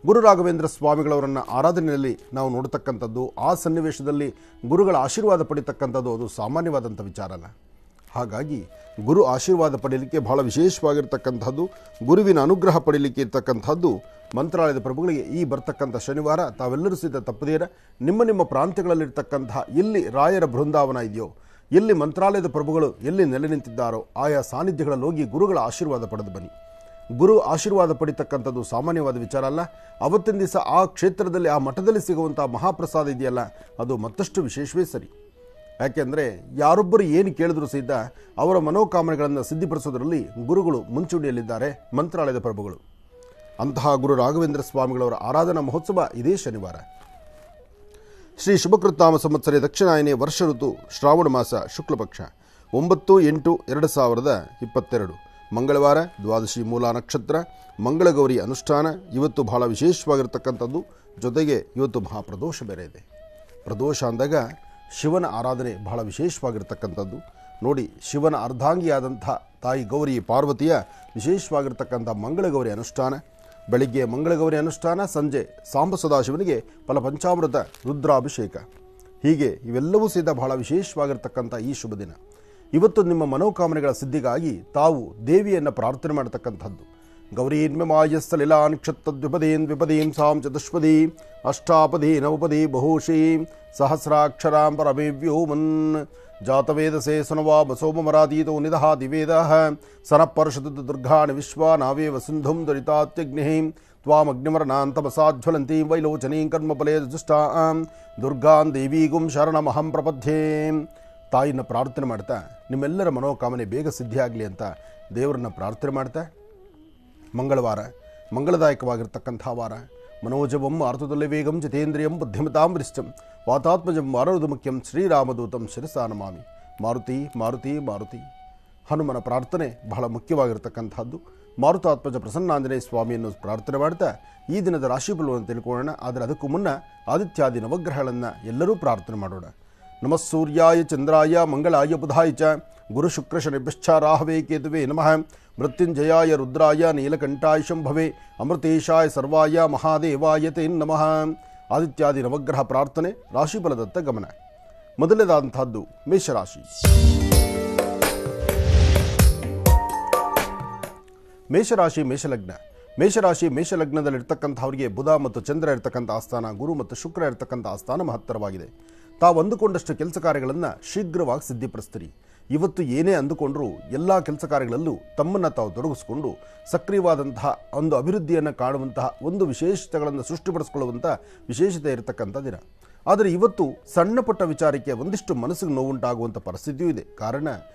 ಗುರು ರಾಘವೇಂದ್ರ ಸ್ವಾಮಿಗಳವರನ್ನು ಆರಾಧನೆಯಲ್ಲಿ ನಾವು ನೋಡ್ತಕ್ಕಂಥದ್ದು, ಆ ಸನ್ನಿವೇಶದಲ್ಲಿ ಗುರುಗಳ ಆಶೀರ್ವಾದ ಪಡಿತಕ್ಕಂಥದ್ದು ಅದು ಸಾಮಾನ್ಯವಾದಂಥ ವಿಚಾರ ಅಲ್ಲ. ಹಾಗಾಗಿ ಗುರು ಆಶೀರ್ವಾದ ಪಡೀಲಿಕ್ಕೆ ಬಹಳ ವಿಶೇಷವಾಗಿರ್ತಕ್ಕಂಥದ್ದು, ಗುರುವಿನ ಅನುಗ್ರಹ ಪಡೀಲಿಕ್ಕೆ ಇರ್ತಕ್ಕಂಥದ್ದು ಮಂತ್ರಾಲಯದ ಪ್ರಭುಗಳಿಗೆ ಈ ಬರ್ತಕ್ಕಂಥ ಶನಿವಾರ ತಾವೆಲ್ಲರೂ ಸಹಿತ ತಪ್ಪದೇರ ನಿಮ್ಮ ಪ್ರಾಂತ್ಯಗಳಲ್ಲಿರ್ತಕ್ಕಂತಹ ಎಲ್ಲಿ ರಾಯರ ಬೃಂದಾವನ ಇದೆಯೋ, ಎಲ್ಲಿ ಮಂತ್ರಾಲಯದ ಪ್ರಭುಗಳು ಎಲ್ಲಿ ನೆಲೆ ನಿಂತಿದ್ದಾರೋ ಆಯಾ ಸಾನ್ನಿಧ್ಯಗಳಲ್ಲಿ ಹೋಗಿ ಗುರುಗಳ ಆಶೀರ್ವಾದ ಪಡೆದು ಬನ್ನಿ. ಗುರು ಆಶೀರ್ವಾದ ಪಡಿತಕ್ಕಂಥದ್ದು ಸಾಮಾನ್ಯವಾದ ವಿಚಾರ ಅಲ್ಲ. ಅವತ್ತಿನ ದಿವಸ ಆ ಕ್ಷೇತ್ರದಲ್ಲಿ ಆ ಮಠದಲ್ಲಿ ಸಿಗುವಂಥ ಮಹಾಪ್ರಸಾದ ಇದೆಯಲ್ಲ, ಅದು ಮತ್ತಷ್ಟು ವಿಶೇಷವೇ ಸರಿ. ಯಾಕೆಂದರೆ ಯಾರೊಬ್ಬರು ಏನು ಕೇಳಿದ್ರು ಸಹಿತ ಅವರ ಮನೋಕಾಮನೆಗಳನ್ನು ಸಿದ್ಧಿಪಡಿಸೋದರಲ್ಲಿ ಗುರುಗಳು ಮುಂಚೂಣಿಯಲ್ಲಿದ್ದಾರೆ, ಮಂತ್ರಾಲಯದ ಪ್ರಭುಗಳು. ಅಂತಹ ಗುರು ರಾಘವೇಂದ್ರ ಸ್ವಾಮಿಗಳವರ ಆರಾಧನಾ ಮಹೋತ್ಸವ ಇದೇ ಶನಿವಾರ. ಶ್ರೀ ಶುಭಕೃತ್ನಾಮ ಸಂವತ್ಸರ ದಕ್ಷಿಣಾಯನೇ ವರ್ಷ ಋತು ಶ್ರಾವಣ ಮಾಸ ಶುಕ್ಲಪಕ್ಷ 9/8/2022 ಮಂಗಳವಾರ, ದ್ವಾದಶಿ ಮೂಲ ನಕ್ಷತ್ರ, ಮಂಗಳಗೌರಿ ಅನುಷ್ಠಾನ. ಇವತ್ತು ಬಹಳ ವಿಶೇಷವಾಗಿರ್ತಕ್ಕಂಥದ್ದು. ಜೊತೆಗೆ ಇವತ್ತು ಮಹಾಪ್ರದೋಷ ಬೇರೆ ಇದೆ. ಪ್ರದೋಷ ಅಂದಾಗ ಶಿವನ ಆರಾಧನೆ ಬಹಳ ವಿಶೇಷವಾಗಿರ್ತಕ್ಕಂಥದ್ದು. ನೋಡಿ, ಶಿವನ ಅರ್ಧಾಂಗಿಯಾದಂಥ ತಾಯಿ ಗೌರಿ ಪಾರ್ವತಿಯ ವಿಶೇಷವಾಗಿರ್ತಕ್ಕಂಥ ಮಂಗಳಗೌರಿ ಅನುಷ್ಠಾನ. ಬೆಳಿಗ್ಗೆ ಮಂಗಳಗೌರಿ ಅನುಷ್ಠಾನ, ಸಂಜೆ ಸಾಂಬ ಸದಾಶಿವನಿಗೆ ಫಲಪಂಚಾಮೃತ ರುದ್ರಾಭಿಷೇಕ. ಹೀಗೆ ಇವೆಲ್ಲವೂ ಸಹಿತ ಬಹಳ ವಿಶೇಷವಾಗಿರ್ತಕ್ಕಂಥ ಈ ಶುಭ ದಿನ. ಇವತ್ತು ನಿಮ್ಮ ಮನೋಕಾಮನೆಗಳ ಸಿದ್ಧಿಗಾಗಿ ತಾವು ದೇವಿಯನ್ನು ಪ್ರಾರ್ಥನೆ ಮಾಡತಕ್ಕಂಥದ್ದು. ಗೌರೀನ್ಮಮಾಯಸ್ಥಲಿಲಾನ್ ಕ್ಷತ್ತದ್ವಿಪದೀನ್ ವಿಪದೀಂ ಸಾಂ ಚತುಷ್ಪದಿ ಅಷ್ಟಾಪದಿ ನವಪದಿ ಬಹುಶೀಂ ಸಹಸ್ರಾಕ್ಷರಾಂ ಪರಮೇವ್ಯೋಮನ್ ಜಾತವೇದಸೇ ಸುನವಾ ಬಸೋಮರಾದೀತೋ ನಿದಹಾತಿ ವೇದಃ ಸನಪರ್ಷದ ದುರ್ಗಾಣಿ ವಿಶ್ವಾನಾವೇವ ಸಿಂಧುಂ ದರಿತಾತ್ಯಗ್ನಿಂ ತ್ವಾಮಗ್ನಿಮರಣಾಂತಮಸಾಜ್ವಲಂತೀಂ ವೈಲೋಚನೀಂ ಕರ್ಮಫಲೇ ದುಷ್ಟಾಂ ದುರ್ಗಾಂ ದೇವೀಗುಂ ಶರಣಮಹಂ ಪ್ರಪದ್ಯೆ. ತಾಯಿನ ಪ್ರಾರ್ಥನೆ ಮಾಡ್ತಾ ನಿಮ್ಮೆಲ್ಲರ ಮನೋಕಾಮನೆ ಬೇಗ ಸಿದ್ಧಿಯಾಗಲಿ ಅಂತ ದೇವರನ್ನ ಪ್ರಾರ್ಥನೆ ಮಾಡ್ತಾ, ಮಂಗಳವಾರ ಮಂಗಳದಾಯಕವಾಗಿರ್ತಕ್ಕಂಥ ವಾರ. ಮನೋಜವಂ ಆರ್ತದಲ್ಲಿ ವೇಗಂ ಜಿತೇಂದ್ರಿಯಂ ಬುದ್ಧಿಮತಾಂ ವರಿಷ್ಠಂ ವಾತಾತ್ಮಜಂ ವಾರದು ಮುಖ್ಯಂ ಶ್ರೀರಾಮದೂತಂ ಶಿರಸಾ ನಮಾಮಿ. ಮಾರುತಿ ಮಾರುತಿ ಮಾರುತಿ. ಹನುಮನ ಪ್ರಾರ್ಥನೆ ಬಹಳ ಮುಖ್ಯವಾಗಿರ್ತಕ್ಕಂಥದ್ದು. ಮಾರುತಾತ್ಮಜ ಪ್ರಸನ್ನಾಂಜನೇಯ ಸ್ವಾಮಿಯನ್ನು ಪ್ರಾರ್ಥನೆ ಮಾಡ್ತಾ ಈ ದಿನದ ರಾಶಿಫಲವನ್ನು ತಿಳ್ಕೊಳ್ಳೋಣ. ಆದರೆ ಅದಕ್ಕೂ ಮುನ್ನ ಆದಿತ್ಯಾದಿ ನವಗ್ರಹಗಳನ್ನು ಎಲ್ಲರೂ ಪ್ರಾರ್ಥನೆ ಮಾಡೋಣ. ನಮಃ ಸೂರ್ಯಾಯ ಚಂದ್ರಾಯ ಮಂಗಳಾಯ ಬುಧಾಯ ಚ ಗುರು ಶುಕ್ರ ಶನಿಭ್ಯಶ್ಚ ರಾಹವೇ ಕೇತುವೆ ನಮಃ. ಮೃತ್ಯುಂಜಯಾಯ ರುದ್ರಾಯ ನೀಲಕಂಠಾಯ ಶಂಭವೇ ಅಮೃತೇಶಾಯ ಸರ್ವಾಯ ಮಹಾದೇವಾಯ ತೇ ನಮಃ. ಆದಿತ್ಯಾದಿ ನವಗ್ರಹ ಪ್ರಾರ್ಥನೆ, ರಾಶಿಫಲದತ್ತ ಗಮನ. ಮೊದಲನೇದಾದಂತಹದ್ದು ಮೇಷರಾಶಿ. ಮೇಷಲಗ್ನದಲ್ಲಿರ್ತಕ್ಕಂಥವರಿಗೆ ಬುಧ ಮತ್ತು ಚಂದ್ರ ಇರ್ತಕ್ಕಂಥ ಆಸ್ಥಾನ, ಗುರು ಮತ್ತು ಶುಕ್ರ ಇರ್ತಕ್ಕಂಥ ಆಸ್ಥಾನ ಮಹತ್ತರವಾಗಿದೆ. ತಾವು ಅಂದುಕೊಂಡಷ್ಟು ಕೆಲಸ ಕಾರ್ಯಗಳನ್ನು ಶೀಘ್ರವಾಗಿ ಸಿದ್ಧಿಪಡಿಸ್ತೀರಿ. ಇವತ್ತು ಏನೇ ಅಂದುಕೊಂಡರೂ ಎಲ್ಲ ಕೆಲಸ ಕಾರ್ಯಗಳಲ್ಲೂ ತಮ್ಮನ್ನು ತಾವು ತೊಡಗಿಸಿಕೊಂಡು ಸಕ್ರಿಯವಾದಂತಹ ಒಂದು ಅಭಿವೃದ್ಧಿಯನ್ನು ಕಾಣುವಂತಹ ಒಂದು ವಿಶೇಷತೆಗಳನ್ನು ಸೃಷ್ಟಿಪಡಿಸಿಕೊಳ್ಳುವಂಥ ವಿಶೇಷತೆ ಇರತಕ್ಕಂಥ ದಿನ. ಆದರೆ ಇವತ್ತು ಸಣ್ಣ ಪುಟ್ಟ ವಿಚಾರಕ್ಕೆ ಒಂದಿಷ್ಟು ಮನಸ್ಸಿಗೆ ನೋವುಂಟಾಗುವಂಥ ಪರಿಸ್ಥಿತಿಯೂ ಇದೆ. ಕಾರಣ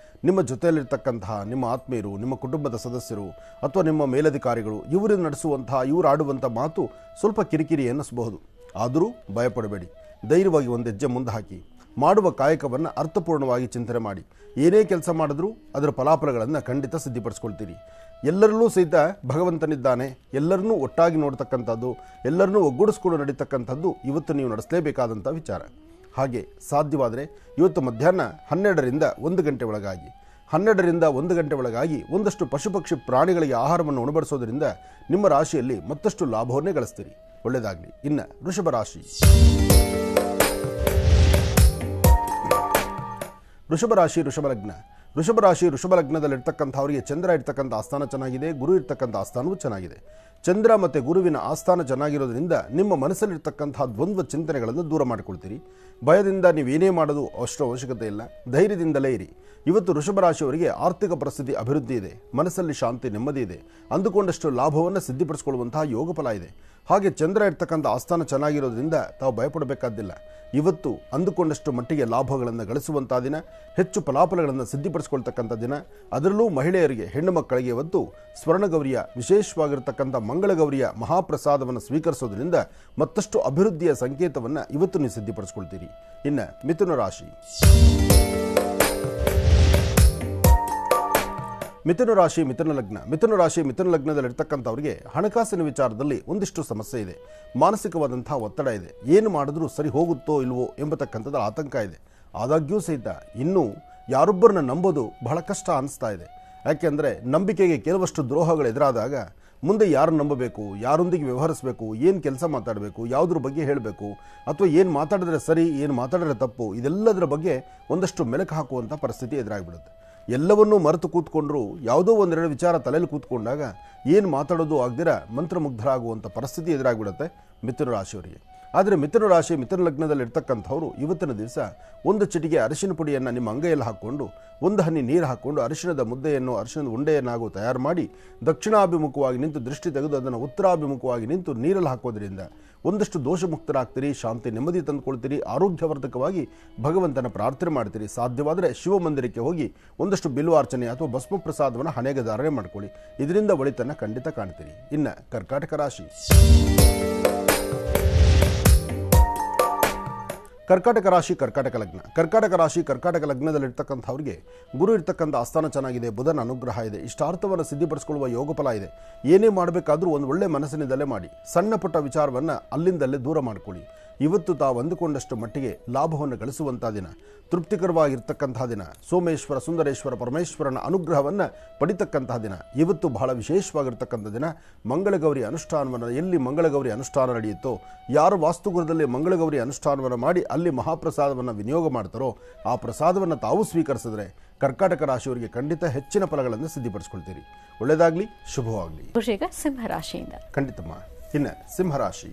ನಿಮ್ಮ ಜೊತೆಯಲ್ಲಿರ್ತಕ್ಕಂತಹ ನಿಮ್ಮ ಆತ್ಮೀಯರು, ನಿಮ್ಮ ಕುಟುಂಬದ ಸದಸ್ಯರು ಅಥವಾ ನಿಮ್ಮ ಮೇಲಧಿಕಾರಿಗಳು ಇವರು ನಡೆಸುವಂತಹ ಇವರು ಆಡುವಂಥ ಮಾತು ಸ್ವಲ್ಪ ಕಿರಿಕಿರಿ ಅನ್ನಿಸಬಹುದು. ಆದರೂ ಭಯಪಡಬೇಡಿ, ಧೈರ್ಯವಾಗಿ ಒಂದು ಹೆಜ್ಜೆ ಮುಂದೆ ಹಾಕಿ ಮಾಡುವ ಕಾಯಕವನ್ನು ಅರ್ಥಪೂರ್ಣವಾಗಿ ಚಿಂತನೆ ಮಾಡಿ. ಏನೇ ಕೆಲಸ ಮಾಡಿದ್ರೂ ಅದರ ಫಲಾಫಲಗಳನ್ನು ಖಂಡಿತ ಸಿದ್ಧಿಪಡಿಸ್ಕೊಳ್ತೀರಿ. ಎಲ್ಲರಲ್ಲೂ ಸಹಿತ ಭಗವಂತನಿದ್ದಾನೆ, ಎಲ್ಲರನ್ನೂ ಒಟ್ಟಾಗಿ ನೋಡ್ತಕ್ಕಂಥದ್ದು, ಎಲ್ಲರನ್ನೂ ಒಗ್ಗೂಡಿಸ್ಕೊಂಡು ನಡೀತಕ್ಕಂಥದ್ದು ಇವತ್ತು ನೀವು ನಡೆಸಲೇಬೇಕಾದಂಥ ವಿಚಾರ. ಹಾಗೆ ಸಾಧ್ಯವಾದರೆ ಇವತ್ತು ಮಧ್ಯಾಹ್ನ 12ರಿಂದ 1 ಗಂಟೆ ಒಳಗಾಗಿ 12ರಿಂದ 1 ಗಂಟೆ ಒಳಗಾಗಿ ಒಂದಷ್ಟು ಪಶು ಪಕ್ಷಿ ಪ್ರಾಣಿಗಳಿಗೆ ಆಹಾರವನ್ನು ಉಣಬಡಿಸೋದ್ರಿಂದ ನಿಮ್ಮ ರಾಶಿಯಲ್ಲಿ ಮತ್ತಷ್ಟು ಲಾಭವನ್ನೇ ಗಳಿಸ್ತೀರಿ. ಒಳ್ಳೆಯದಾಗಲಿ. ಇನ್ನು ವೃಷಭ ರಾಶಿ. ವೃಷಭ ರಾಶಿ ವೃಷಭ ಲಗ್ನ. ವೃಷಭ ರಾಶಿ ವೃಷಭ ಲಗ್ನದಲ್ಲಿರ್ತಕ್ಕಂಥವರಿಗೆ ಚಂದ್ರ ಇರ್ತಕ್ಕಂಥ ಆಸ್ಥಾನ ಚೆನ್ನಾಗಿದೆ, ಗುರು ಇರ್ತಕ್ಕಂಥ ಆಸ್ಥಾನವೂ ಚೆನ್ನಾಗಿದೆ. ಚಂದ್ರ ಮತ್ತು ಗುರುವಿನ ಆಸ್ಥಾನ ಚೆನ್ನಾಗಿರೋದ್ರಿಂದ ನಿಮ್ಮ ಮನಸ್ಸಲ್ಲಿರ್ತಕ್ಕಂಥ ದ್ವಂದ್ವ ಚಿಂತನೆಗಳನ್ನು ದೂರ ಮಾಡಿಕೊಳ್ತೀರಿ. ಭಯದಿಂದ ನೀವೇನೇ ಮಾಡೋದು ಅಷ್ಟು ಅವಶ್ಯಕತೆ ಇಲ್ಲ, ಧೈರ್ಯದಿಂದಲೇ ಇರಿ. ಇವತ್ತು ವೃಷಭ ರಾಶಿಯವರಿಗೆ ಆರ್ಥಿಕ ಪರಿಸ್ಥಿತಿ ಅಭಿವೃದ್ಧಿ ಇದೆ, ಮನಸ್ಸಲ್ಲಿ ಶಾಂತಿ ನೆಮ್ಮದಿ ಇದೆ, ಅಂದುಕೊಂಡಷ್ಟು ಲಾಭವನ್ನು ಸಿದ್ಧಿಪಡಿಸಿಕೊಳ್ಳುವಂತಹ ಯೋಗ ಫಲ ಇದೆ. ಹಾಗೆ ಚಂದ್ರ ಇರ್ತಕ್ಕಂಥ ಆಸ್ಥಾನ ಚೆನ್ನಾಗಿರೋದ್ರಿಂದ ತಾವು ಭಯಪಡಬೇಕಾದ್ದಿಲ್ಲ. ಇವತ್ತು ಅಂದುಕೊಂಡಷ್ಟು ಮಟ್ಟಿಗೆ ಲಾಭಗಳನ್ನು ಗಳಿಸುವಂಥ ದಿನ, ಹೆಚ್ಚು ಫಲಾಫಲಗಳನ್ನು ಸಿದ್ಧಿಪಡಿಸಿಕೊಳ್ತಕ್ಕಂಥ ದಿನ. ಅದರಲ್ಲೂ ಮಹಿಳೆಯರಿಗೆ, ಹೆಣ್ಣು ಮಕ್ಕಳಿಗೆ ಇವತ್ತು ಸ್ವರ್ಣಗೌರಿಯ ವಿಶೇಷವಾಗಿರ್ತಕ್ಕಂಥ ಮಂಗಳಗೌರಿಯ ಮಹಾಪ್ರಸಾದವನ್ನು ಸ್ವೀಕರಿಸೋದ್ರಿಂದ ಮತ್ತಷ್ಟು ಅಭಿವೃದ್ಧಿಯ ಸಂಕೇತವನ್ನು ಇವತ್ತು ನೀವು ಸಿದ್ಧಿಪಡಿಸ್ಕೊಳ್ತೀರಿ. ಇನ್ನು ಮಿಥುನ ರಾಶಿ. ಮಿಥುನ ರಾಶಿ ಮಿಥುನ ಲಗ್ನ. ಮಿಥುನ ರಾಶಿ ಮಿಥುನ ಲಗ್ನದಲ್ಲಿರ್ತಕ್ಕಂಥವ್ರಿಗೆ ಹಣಕಾಸಿನ ವಿಚಾರದಲ್ಲಿ ಒಂದಿಷ್ಟು ಸಮಸ್ಯೆ ಇದೆ, ಮಾನಸಿಕವಾದಂಥ ಒತ್ತಡ ಇದೆ. ಏನು ಮಾಡಿದ್ರೂ ಸರಿ ಹೋಗುತ್ತೋ ಇಲ್ವೋ ಎಂಬತಕ್ಕಂಥದ್ದು ಆತಂಕ ಇದೆ. ಆದಾಗ್ಯೂ ಸಹಿತ ಇನ್ನೂ ಯಾರೊಬ್ಬರನ್ನ ನಂಬೋದು ಬಹಳ ಕಷ್ಟ ಅನಿಸ್ತಾ ಇದೆ. ಯಾಕೆಂದರೆ ನಂಬಿಕೆಗೆ ಕೆಲವಷ್ಟು ದ್ರೋಹಗಳು ಎದುರಾದಾಗ ಮುಂದೆ ಯಾರು ನಂಬಬೇಕು, ಯಾರೊಂದಿಗೆ ವ್ಯವಹರಿಸಬೇಕು, ಏನು ಕೆಲಸ ಮಾತಾಡಬೇಕು, ಯಾವುದ್ರ ಬಗ್ಗೆ ಹೇಳಬೇಕು, ಅಥವಾ ಏನು ಮಾತಾಡಿದ್ರೆ ಸರಿ, ಏನು ಮಾತಾಡಿದ್ರೆ ತಪ್ಪು, ಇದೆಲ್ಲದರ ಬಗ್ಗೆ ಒಂದಷ್ಟು ಮೆಲುಕು ಹಾಕುವಂಥ ಪರಿಸ್ಥಿತಿ ಎದುರಾಗಿಬಿಡುತ್ತೆ. ಎಲ್ಲವನ್ನೂ ಮರೆತು ಕೂತ್ಕೊಂಡ್ರು ಯಾವುದೋ ಒಂದೆರಡು ವಿಚಾರ ತಲೆಯಲ್ಲಿ ಕೂತ್ಕೊಂಡಾಗ ಏನು ಮಾತಾಡೋದು ಆಗದಿರ ಮಂತ್ರಮುಗ್ಧರಾಗುವಂಥ ಪರಿಸ್ಥಿತಿ ಎದುರಾಗಿಬಿಡುತ್ತೆ ಮಿಥುನ ರಾಶಿಯವರಿಗೆ. ಆದರೆ ಮಿಥುನ ರಾಶಿ ಮಿಥುನ ಲಗ್ನದಲ್ಲಿ ಇರ್ತಕ್ಕಂಥವ್ರು ಇವತ್ತಿನ ದಿವಸ ಒಂದು ಚಿಟಿಗೆ ಅರಿಶಿನ ಪುಡಿಯನ್ನು ನಿಮ್ಮ ಅಂಗೈಯಲ್ಲಿ ಹಾಕ್ಕೊಂಡು, ಒಂದು ಹನಿ ನೀರು ಹಾಕ್ಕೊಂಡು ಅರಿಶಿಣದ ಮುದ್ದೆಯನ್ನು, ಅರಿಶಿಣದ ಉಂಡೆಯನ್ನಾಗೂ ತಯಾರು ಮಾಡಿ ದಕ್ಷಿಣಾಭಿಮುಖವಾಗಿ ನಿಂತು ದೃಷ್ಟಿ ತೆಗೆದು ಅದನ್ನು ಉತ್ತರಾಭಿಮುಖವಾಗಿ ನಿಂತು ನೀರಲ್ಲಿ ಹಾಕೋದ್ರಿಂದ ಒಂದಷ್ಟು ದೋಷಮುಕ್ತರಾಗ್ತೀರಿ, ಶಾಂತಿ ನೆಮ್ಮದಿ ತಂದುಕೊಳ್ತೀರಿ, ಆರೋಗ್ಯವರ್ಧಕವಾಗಿ ಭಗವಂತನ ಪ್ರಾರ್ಥನೆ ಮಾಡ್ತೀರಿ. ಸಾಧ್ಯವಾದರೆ ಶಿವಮಂದಿರಕ್ಕೆ ಹೋಗಿ ಒಂದಷ್ಟು ಬಿಲ್ವಾರ್ಚನೆ ಅಥವಾ ಭಸ್ಮ ಪ್ರಸಾದವನ್ನು ಹಣೆಗೆ ಧಾರಣೆ ಮಾಡ್ಕೊಳ್ಳಿ. ಇದರಿಂದ ಒಳಿತನ್ನು ಖಂಡಿತ ಕಾಣ್ತೀರಿ. ಇನ್ನು ಕರ್ಕಾಟಕ ರಾಶಿ. ಕರ್ಕಾಟಕ ರಾಶಿ ಕರ್ಕಾಟಕ ಲಗ್ನ. ಕರ್ಕಾಟಕ ರಾಶಿ ಕರ್ಕಾಟಕ ಲಗ್ನದಲ್ಲಿರ್ತಕ್ಕಂಥವ್ರಿಗೆ ಗುರು ಇರ್ತಕ್ಕಂಥ ಆಸ್ಥಾನ ಚೆನ್ನಾಗಿದೆ, ಬುಧನ ಅನುಗ್ರಹ ಇದೆ, ಇಷ್ಟಾರ್ಥವನ್ನು ಸಿದ್ಧಿಪಡಿಸಿಕೊಳ್ಳುವ ಯೋಗ ಫಲ ಇದೆ. ಏನೇ ಮಾಡಬೇಕಾದ್ರೂ ಒಂದು ಒಳ್ಳೆ ಮನಸ್ಸಿನಿಂದಲೇ ಮಾಡಿ, ಸಣ್ಣ ಪುಟ್ಟ ವಿಚಾರವನ್ನು ಅಲ್ಲಿಂದಲ್ಲೇ ದೂರ ಮಾಡಿಕೊಳ್ಳಿ. ಇವತ್ತು ತಾವು ಅಂದುಕೊಂಡಷ್ಟು ಮಟ್ಟಿಗೆ ಲಾಭವನ್ನು ಗಳಿಸುವಂಥ ದಿನ, ತೃಪ್ತಿಕರವಾಗಿರ್ತಕ್ಕಂಥ ದಿನ, ಸೋಮೇಶ್ವರ ಸುಂದರೇಶ್ವರ ಪರಮೇಶ್ವರನ ಅನುಗ್ರಹವನ್ನು ಪಡಿತಕ್ಕಂತಹ ದಿನ. ಇವತ್ತು ಬಹಳ ವಿಶೇಷವಾಗಿರ್ತಕ್ಕಂಥ ದಿನ. ಮಂಗಳಗೌರಿ ಅನುಷ್ಠಾನವನ್ನು ಎಲ್ಲಿ ಮಂಗಳಗೌರಿ ಅನುಷ್ಠಾನ ನಡೆಯುತ್ತೋ, ಯಾರು ವಾಸ್ತುಗುರದಲ್ಲಿ ಮಂಗಳಗೌರಿ ಅನುಷ್ಠಾನವನ್ನು ಮಾಡಿ ಅಲ್ಲಿ ಮಹಾಪ್ರಸಾದವನ್ನು ವಿನಿಯೋಗ ಮಾಡ್ತಾರೋ ಆ ಪ್ರಸಾದವನ್ನು ತಾವು ಸ್ವೀಕರಿಸಿದ್ರೆ ಕರ್ಕಾಟಕ ರಾಶಿಯವರಿಗೆ ಖಂಡಿತ ಹೆಚ್ಚಿನ ಫಲಗಳನ್ನು ಸಿದ್ಧಿಪಡಿಸ್ಕೊಳ್ತೀರಿ. ಒಳ್ಳೆಯದಾಗಲಿ, ಶುಭವಾಗಲಿ. ಸಿಂಹರಾಶಿಯಿಂದ ಖಂಡಿತಮ್ಮ. ಇನ್ನು ಸಿಂಹರಾಶಿ.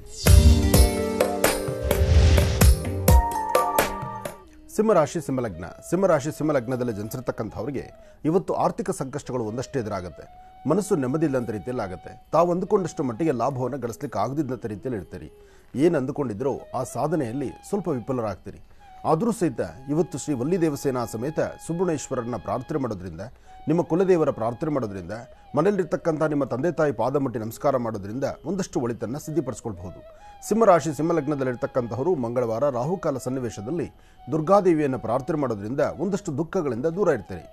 ಸಿಂಹರಾಶಿ ಸಿಂಹಲಗ್ನ. ಸಿಂಹರಾಶಿ ಸಿಂಹಲಗ್ನದಲ್ಲಿ ಜನಿಸಿರ್ತಕ್ಕಂಥವ್ರಿಗೆ ಇವತ್ತು ಆರ್ಥಿಕ ಸಂಕಷ್ಟಗಳು ಒಂದಷ್ಟೇ ಎದುರಾಗುತ್ತೆ. ಮನಸ್ಸು ನೆಮ್ಮದಿ ಇಲ್ಲಂಥ ರೀತಿಯಲ್ಲಿ ಆಗುತ್ತೆ. ತಾವು ಅಂದುಕೊಂಡಷ್ಟು ಮಟ್ಟಿಗೆ ಲಾಭವನ್ನು ಗಳಿಸ್ಲಿಕ್ಕೆ ಆಗದಿದ್ದಂಥ ರೀತಿಯಲ್ಲಿ ಇರ್ತೀರಿ. ಏನು ಅಂದುಕೊಂಡಿದ್ರೋ ಆ ಸಾಧನೆಯಲ್ಲಿ ಸ್ವಲ್ಪ ವಿಫಲರಾಗ್ತೀರಿ. ಆದರೂ ಸಹಿತ ಇವತ್ತು ಶ್ರೀ ವಲ್ಲಿ ದೇವಸೇನಾ ಸಮೇತ ಸುಬ್ರಹ್ಮಣ್ಯೇಶ್ವರನ ಪ್ರಾರ್ಥನೆ ಮಾಡೋದ್ರಿಂದ, ನಿಮ್ಮ ಕುಲದೇವರ ಪ್ರಾರ್ಥನೆ ಮಾಡೋದ್ರಿಂದ, ಮನೆಯಲ್ಲಿರ್ತಕ್ಕಂಥ ನಿಮ್ಮ ತಂದೆ ತಾಯಿ ಪಾದ ಮುಟ್ಟಿ ನಮಸ್ಕಾರ ಮಾಡೋದ್ರಿಂದ ಒಂದಷ್ಟು ಒಳಿತನ್ನು ಸಿದ್ಧಿಪಡಿಸ್ಕೊಳ್ಬಹುದು. ಸಿಂಹರಾಶಿ ಸಿಂಹಲಗ್ನದಲ್ಲಿರ್ತಕ್ಕಂಥವರು ಮಂಗಳವಾರ ರಾಹುಕಾಲ ಸನ್ನಿವೇಶದಲ್ಲಿ ದುರ್ಗಾದೇವಿಯನ್ನು ಪ್ರಾರ್ಥನೆ ಮಾಡೋದ್ರಿಂದ ಒಂದಷ್ಟು ದುಃಖಗಳಿಂದ ದೂರ ಇರ್ತೀರಿ.